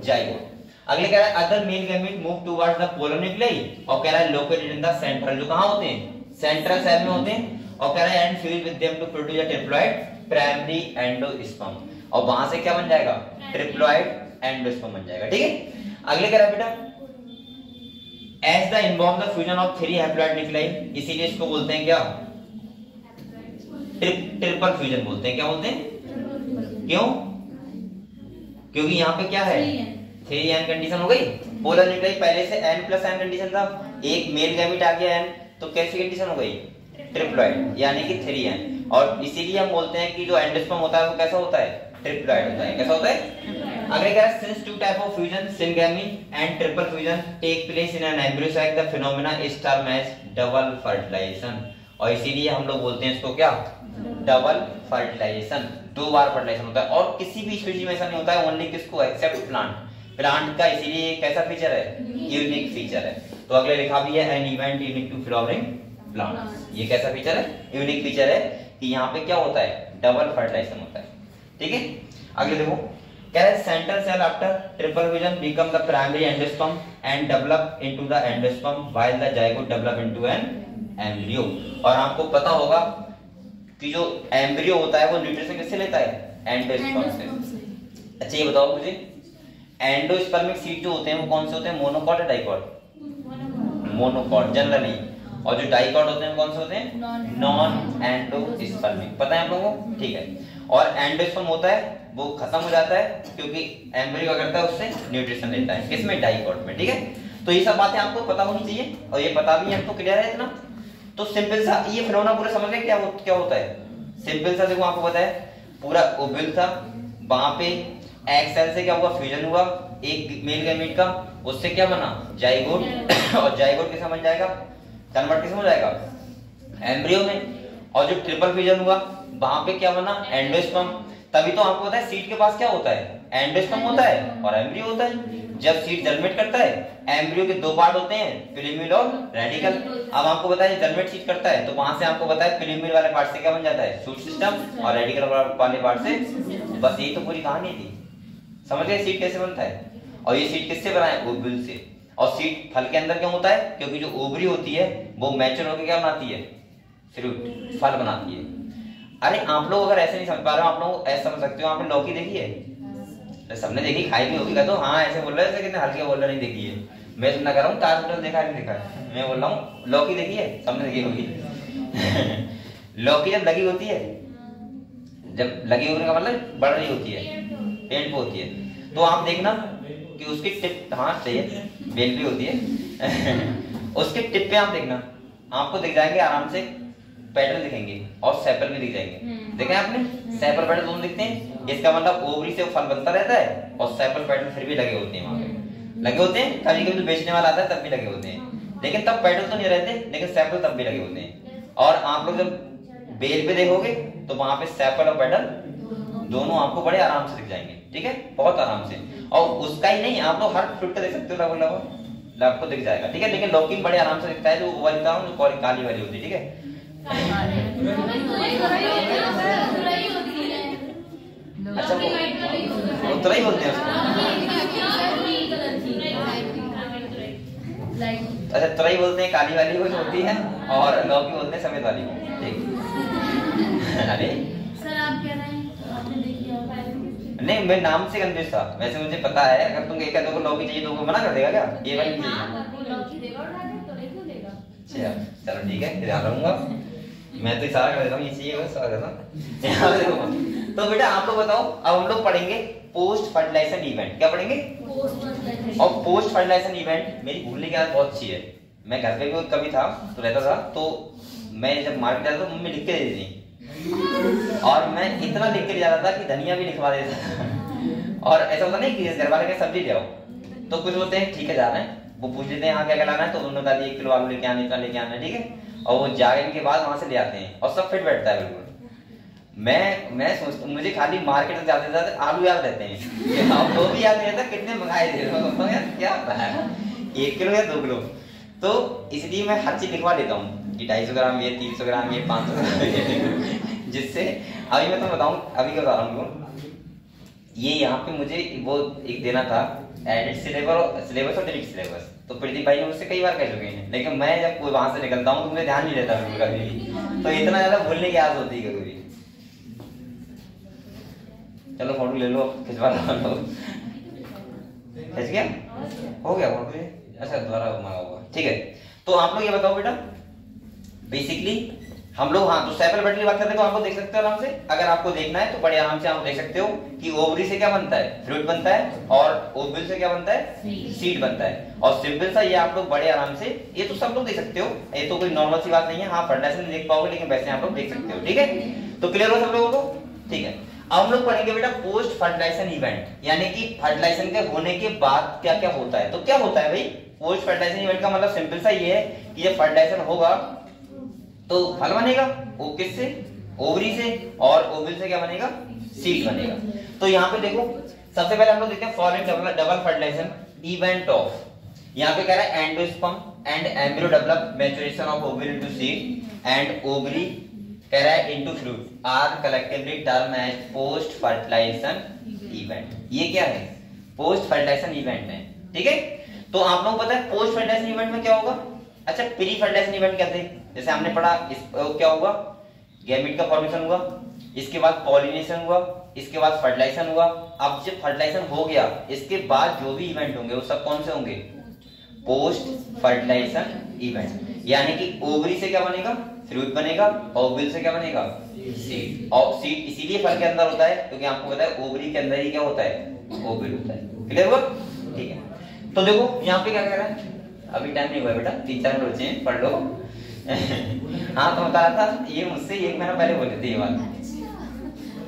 जाइगोट। अगले कह रहा है other mail gamete move towards the polar nucleus, और कह रहा है लोकेटेड इन द सेंट्रल, जो कहां होते हैं, सेंट्रल सेल में होते हैं। और कह रहा है and fuse with them to produce a triploid primary endosperm, और वहां से क्या बन जाएगा, ट्रिप्लॉइड एंडोस्पर्म बन जाएगा। ठीक है, अगले कह रहा है बेटा as the involve the fusion of 3 haploid nuclei, इसीलिए इसको बोलते हैं क्या, ट्रिपल फ्यूजन बोलते हैं। क्या बोलते हैं, क्यों, क्योंकि यहाँ पे क्या है, 3n कंडीशन हो गई। पोलर न्यूक्लियाई पहले से n+n कंडीशन था, एक मेल गैमेट आ गया n, तो कैसी कंडीशन हो गई, ट्रिप्लॉइड, यानी कि 3n। और इसीलिए हम बोलते हैं कि जो एंडोस्पर्म होता है वो कैसा होता है, ट्रिप्लॉइड होता है। कैसा होता है, अगले कह रहा है since two type of fusion syngamy and triple fusion take place in an embryo sac the phenomena is termed as double fertilisation. और इसीलिए हम लोग बोलते हैं इसको क्या, डबल फर्टिलाइजेशन। 2 बार फर्टिलाइजेशन होता है, और किसी भी स्पीशीज में ऐसा नहीं होता है, ओनली किसको, एक्सेप्ट प्लांट। प्लांट का इसीलिए कैसा फीचर है, यूनिक फीचर है। तो अगले लिखा भी है an event unique to flowering plants. ये कैसा फीचर है, यूनिक फीचर है कि यहाँ पे क्या होता है, डबल फर्टिलाइजेशन होता है। ठीक है, अगले देखो कह रहा है central cell after triple fusion become the primary endosperm and develop into the endosperm while the zygote develop into an embryo. और आपको पता होगा कि जो एम्ब्रियो होता है वो न्यूट्रिशन किससे लेता है, एंडोस्पर्म से। अच्छा ये बताओ मुझे, एंडोस्पर्मिक सीड जो होते हैं वो कौन से होते हैं, मोनोकॉट या डाइकॉट, मोनोकॉट जनरली। और जो डाइकॉट होते हैं कौन से होते हैं, नॉन एंडोस्पर्मिक। पता है आप लोगों को, ठीक है। और एंडोस्पर्म होता है वो खत्म हो जाता है क्योंकि एम्ब्रियो क्या करता है, उससे न्यूट्रिशन लेता है, किसमें, डाइकॉट में। ठीक है, तो ये सब बातें आपको पता होनी चाहिए, और ये पता भी है तो क्लियर है इतना। तो सिंपल सा ये फिनोमेना पूरा समझ गए क्या होता है। सिंपल सा देखो, आपको पता है पूरा ओव्यूल था, वहां पे एग सेल से क्या हुआ, फ्यूजन हुआ एक मेल गैमेट का, उससे क्या बना, जाइगोट। और जाइगोट किसमें बन जाएगा, कन्वर्ट किसमें हो जाएगा, एम्ब्रियो में। और जो ट्रिपल फ्यूजन हुआ वहां पे क्या बना, एंडोस्पर्म। तभी तो आपको पता है सीड के पास क्या होता है, एंडोस्पर्म होता है और एम्ब्रियो होता है। जब सीड जर्मिनेट करता है, एम्ब्रियो के 2 पार्ट होते हैं, पिलीम्यूल और रेडिकल। अब आपको पता है जर्मिनेट सीड करता है तो वहां से आपको पता है पिलीम्यूल वाले पार्ट से क्या बन जाता है, शूट सिस्टम, और रेडिकल वाले पार्ट से, बस यही तो पूरी कहानी थी। समझ गए सीड कैसे बनता है। और ये सीड किससे बना है, ओव्यूल से। और सीड फल के अंदर क्यों होता है, क्योंकि जो ओवरी होती है वो मैच्योर होकर क्या बनाती है, फ्रूट, फल बनाती है। अरे आप लोग अगर ऐसे नहीं समझ पा रहे हो, आप लोग ऐसा समझ सकते हो, आपने लौकी देखी है, तो सबने देखी, खाई भी होगी। कहते हो हाँ ऐसे बोल रहे थे, कितने हल्के बोल रहे नहीं देखी है। मैं सुनना कर रहा हूँ ताज होटल देखा है नहीं देखा है। मैं बोल रहा हूँ लौकी देखी है, सबने देखी होगी। लौकी जब लगी होती है, जब लगी होने का मतलब बढ़ रही होती है, पेड़ पे होती है, तो आप देखना कि उसकी टिप, हाँ सही है, बेल भी होती है। उसके टिप पे आप देखना, आपको दिख जाएंगे आराम से पेटल दिखेंगे और सेपल भी दिख जाएंगे। देखें आपने, सेपल पेटल दोनों दिखते हैं। इसका मतलब ओवरी से फल बनता रहता है और सेपल पेटल फिर भी लगे होते हैं, वहां पे लगे होते हैं। कभी कभी तो बेचने वाला आता है तब भी लगे होते हैं, लेकिन तब पेटल तो नहीं रहते, लेकिन सेपल तब भी लगे होते हैं। और आप लोग जब बेल पे देखोगे तो वहां पे सेपल और पेटल दोनों आपको बड़े आराम से दिख जाएंगे, ठीक है, बहुत आराम से। और उसका ही नहीं, आप लोग हर फ्रूट का देख सकते हो, लगभग आपको दिख जाएगा, ठीक है। लेकिन लौकी बड़े आराम से दिखता है, जो बोलता हूँ जो काली वाली होती है, ठीक है। अच्छा वो तुरई बोलते हैं उसको। अच्छा तुरई बोलते हैं काली वाली को जो होती है, और लौकी बोलते हैं सफेद वाली को, ठीक। अरे सर आप कह रहे हैं आपने देखी होगा? नहीं, मैं नाम से कंफ्यूज था, वैसे मुझे पता है। अगर तुम एक को लौकी चाहिए तो वो मना कर देगा क्या? ये वाली चाहिए, लौकी देगा और तुरई क्यों देगा? अच्छा चलो ठीक है, ध्यान रखूंगा। मैं तो इशारा कर देता हूँ, ये चाहिए बस आ जाता। तो बेटा आप लोग बताओ, अब हम लोग पढ़ेंगे पोस्ट फर्टिलाइजेशन इवेंट। क्या पढ़ेंगे? और पोस्ट फर्टिलाइजेशन इवेंट मेरी भूलने की आदत बहुत अच्छी है। मैं घर पे भी कभी था तो रहता था, तो मैं जब मार्केट जाता था मम्मी लिख के दे देती थी, और मैं इतना लिख के जाता था कि धनिया भी लिखवा देता था। और ऐसा होता नहीं कि घर वाले के सब्जी ले आओ, तो कुछ होते हैं ठीक है जा रहे हैं, वो पूछ लेते हैं यहाँ क्या क्या लाना है, तो उन्होंने बता दिया 1 किलो आलू लेके आने, इतना लेके आना है, ठीक है। और वो जाने के बाद वहां से ले आते हैं और सब फिट बैठता है बिल्कुल। मैं सोचता, मुझे खाली मार्केट में जाते जाते आलू याद रहते हैं, अब वो भी याद नहीं रहता कितने मंगाए थे, तो यार क्या होता है 1 किलो या 2 किलो। तो इसलिए मैं हर चीज लिखवा लेता हूँ कि 250 ग्राम ये, 300 ग्राम ये, 500 ग्राम, जिससे अभी मैं तो बताऊँ, अभी क्या बता रहा हूँ, ये यहाँ पे मुझे वो एक देना था एडिट सिलेबस और डिलीट सिलेबस, तो प्रदीप भाई ने मुझसे कई बार कह चुके हैं, लेकिन मैं जब कोई वहां से निकलता हूँ तो मुझे ध्यान नहीं रहता बिल्कुल कभी भी, तो इतना ज्यादा भूलने की आदत होती है कभी भी। चलो फोटो ले लो, खिंचवा लो, खिंच गया, हो गया फोटो, अच्छा दोबारा मंगा होगा, ठीक है। तो आप लोग ये बताओ बेटा, बेसिकली हम लोग, हाँ तो सेपल पेटल की बात करते हैं, तो आपको देख सकते हो आराम से। अगर आपको देखना है तो बड़े आराम से आप देख सकते हो कि ओवरी से क्या बनता है, फ्रूट बनता है, और ओवरी से क्या बनता है, सीड बनता है। और सिंपल सा ये आप लोग बड़े आराम से, ये तो सब लोग देख सकते हो, ये तो कोई नॉर्मल सी बात नहीं है। हाँ फर्टिलाइजेशन नहीं देख पाओगे, लेकिन वैसे आप लोग देख सकते हो, ठीक है। तो क्लियर हो सब लोगों को, ठीक है। अब हम लोग पढ़ेंगे बेटा पोस्ट फर्टिलाइजेशन इवेंट, यानी कि फर्टिलाइजेशन के होने के बाद क्या क्या होता है। तो क्या होता है भाई पोस्ट फर्टिलाइजेशन इवेंट का मतलब सिंपल सा ये है कि जब फर्टिलाइजेशन होगा तो फल बनेगा, वो किससे, ओवरी से, और ओवरी से क्या बनेगा, सीड बनेगा। तो यहाँ पे देखो सबसे पहले हम लोग देखते हैं following double fertilisation event of, यहाँ पे कह रहा है endosperm and embryo develop maturation of ovary into seed and ovary कह रहा है into fruit are collectively term as post fertilisation event. ये क्या है, पोस्ट फर्टिलाइजेशन इवेंट है, ठीक है। तो आप लोगों को पता है पोस्ट फर्टिलाइजेशन इवेंट में क्या होगा। अच्छा प्री फर्टिलाइजेशन इवेंट कहते हैं, जैसे हमने पढ़ा क्या हुआ, गैमेट का फॉर्मेशन हुआ, इसके बाद पॉलिनेशन हुआ, इसके बाद फर्टिलाइजेशन हुआ। अब जब फर्टिलाइजेशन हो गया इसके बाद जो भी इवेंट होंगे वो सब कौन से होंगे, पोस्ट फर्टिलाइजेशन इवेंट। यानी कि ओवरी से क्या बनेगा, फ्रूट बनेगा, और ओवरी से क्या बनेगा, सीड। और सीड इसीलिए फल के अंदर होता है क्योंकि आपको पता है ओवरी के अंदर ही क्या होता है, ओवरी होता है। क्लियर हुआ, ठीक है। तो देखो यहाँ पे क्या कह रहा है, अभी टाइम नहीं हुआ बेटा, 3-4 मिनट बचे हैं, पढ़ लो। हाँ तो बता रहा था, ये मुझसे 1 महीना पहले बोले थे ये बात,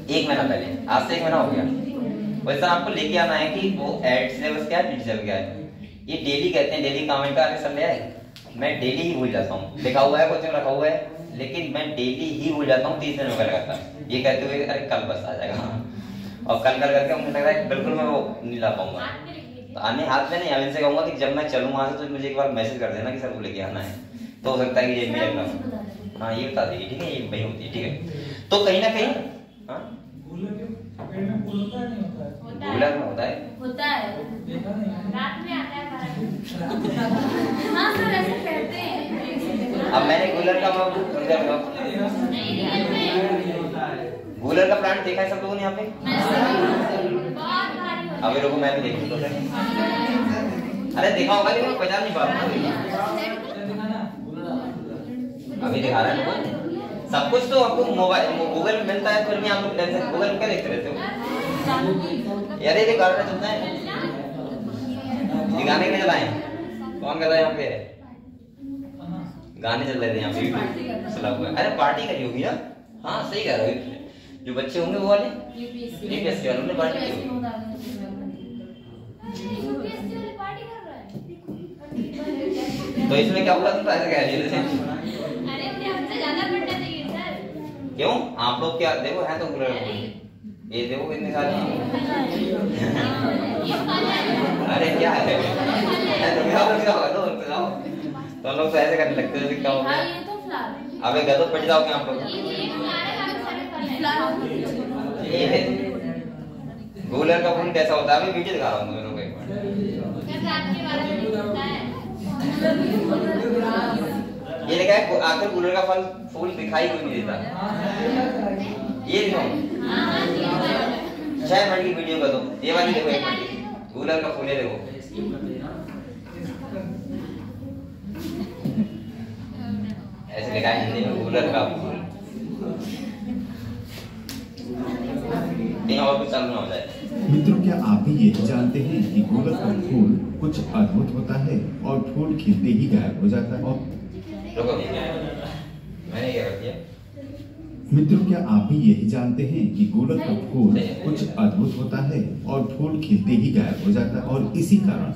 1 महीना पहले, आज से 1 महीना हो गया। वैसा आपको लेके आना है कि वो एड सिलेबस क्या है, डिट सिलेबस क्या है। ये डेली कहते हैं, डेली कमेंट का आगे सब ले आए, मैं डेली ही भूल जाता हूँ, लिखा हुआ है कुछ रखा हुआ है, लेकिन मैं डेली ही भूल जाता हूँ, 30 दिन में लगाता ये कहते हुए अरे कल बस आ जाएगा, और कल करके मुझे लग रहा है बिल्कुल मैं वो नहीं ला पाऊंगा। तो आने हाथ में नहीं, अब इनसे कहूंगा कि जब मैं चलूँ वहां से तो मुझे एक बार मैसेज कर देना कि सर वो लेके आना है, तो हो सकता है कि ये मेरे क्लास, हाँ ये बता देगी, ठीक है, ये वही होती है, ठीक है। तो कहीं ना कहीं गूलर में होता है, रात में आता है हाँ सर ऐसे कहते हैं। अब मैंने गूलर का गूलर का प्लांट देखा है सब लोगों ने यहाँ पे, बहुत भारी अभी रुको मैं भी देखूं तो सही। अरे देखा होगा लेकिन पहचान नहीं पा रहा हूं। अभी दिखा रहा है सब कुछ तो आपको मोबाइल गूगल में मिलता है, फिर भी आप लोग गूगल में क्या देखते रहते हो यार? ये कारण चलता है ये गाने के चलाए कौन कर रहा है यहाँ पे? गाने चल रहे थे यहाँ पे चला हुआ। अरे पार्टी करी होगी ना? हाँ सही कह रहे हो, जो बच्चे होंगे वो वाले यूपीएससी वाले उन्होंने पार्टी की होगी। तो इसमें क्या हुआ? तुम ऐसा कह रही हो? अरे उन्हें हमसे ज्यादा पढ़ना चाहिए सर। क्यों? आप लोग क्या देखो है तो पूरा ये देखो कितने सारे। अरे क्या है तो लोग तो ऐसे करने लगते हैं क्या हो गया? अबे गधो पिट जाओगे आप लोग। ये गूलर का फोन कैसा होता है? अभी वीडियो दिखा रहा हूँ मेरे को एक बार। ये लिखा है आखिर कूलर का फल फूल दिखाई क्यों नहीं देता? ये देखो 6 मिनट की वीडियो का दो, ये वाली देखो 1 मिनट की कूलर का फूल। ये देखो ऐसे लिखा है हिंदी में कूलर का फूल। और कुछ चालू ना हो जाए। मित्रों, क्या आप भी यही जानते हैं कि कूलर का फूल कुछ अद्भुत होता है और फूल खिलते ही गायब हो जाता है? और मैंने क्या कर दिया? मित्रों, क्या आप भी यही जानते हैं कि कूलर का फूल कुछ अद्भुत होता है और फूल खिलते ही गायब हो जाता है और इसी कारण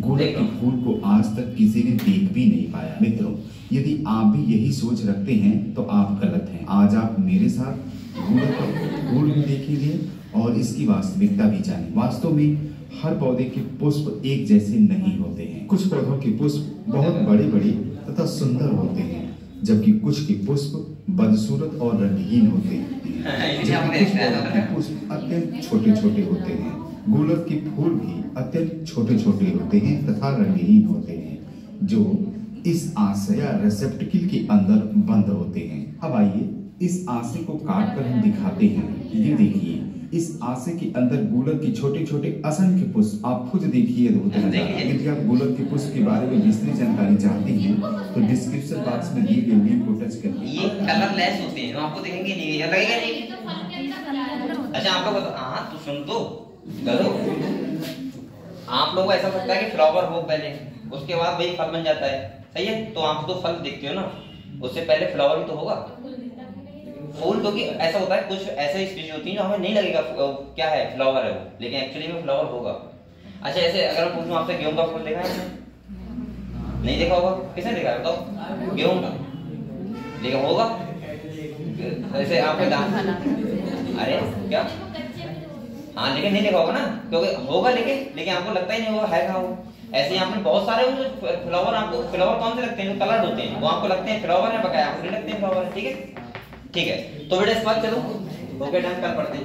कूलर के फूल को आज तक किसी ने देख भी नहीं पाया। मित्रों, यदि आप भी यही सोच रखते हैं तो आप गलत हैं। आज आप मेरे साथ कूलर का फूल भी देखेंगे और इसकी वास्तविकता भी जानें। वास्तव में हर पौधे के पुष्प एक जैसे नहीं होते हैं। कुछ पौधों के पुष्प बहुत बड़े बड़े तथा सुंदर होते हैं, जबकि कुछ के पुष्प बदसूरत और रंगहीन होते हैं। पुष्प अत्यंत छोटे छोटे होते हैं। कूलर के फूल भी अत्यंत छोटे छोटे होते हैं तथा रंगहीन होते हैं, जो इस आशय या रेसेप्टिकल के अंदर बंद होते हैं। अब आइए इस आशय को काट कर हम दिखाते हैं। ये देखिए, इस आशय के अंदर कूलर के छोटे छोटे असंख्य पुष्प। आप खुद देखिए। यदि आप कूलर के पुष्प के बारे में विस्तृत जानकारी चाहते हैं तो डिस्क्रिप्शन बॉक्स में दिए गए लिंक को टच करिए। ये कलरलेस होते हैं, आपको दिखेंगे नहीं, ये लगेगा नहीं। अच्छा आप लोग हाँ तो सुन तो करो। आप लोग को ऐसा लगता है कि फ्लावर हो पहले, उसके बाद वही फल बन जाता है, सही है? तो आप तो फल देखते हो ना, उससे पहले फ्लावर ही तो होगा। फूल तो कि ऐसा होता है, कुछ ऐसे स्पीशीज होती है जो हमें नहीं लगेगा क्या है फ्लावर है वो, लेकिन एक्चुअली में फ्लावर होगा। अच्छा ऐसे अगर मैं पूछूं आपसे, गेहूं का फूल देखा है आपने? नहीं देखा होगा। किसने देखा है बताओ? गेहूं का लेकिन होगा ऐसे आपके दांत। अरे क्या? हाँ लेकिन नहीं देखा होगा ना, क्योंकि होगा लेकिन आपको लगता ही नहीं होगा है कहाँ वो। ऐसे यहाँ पे बहुत सारे फ्लावर, आपको फ्लावर कौन से लगते हैं? जो कलर्ड होते हैं वो आपको लगते हैं फ्लावर है, बकाया आपको नहीं लगते हैं फ्लावर है। ठीक है ठीक है, तो बेटा इस बात चलो ओके डन, कल पढ़ते हैं।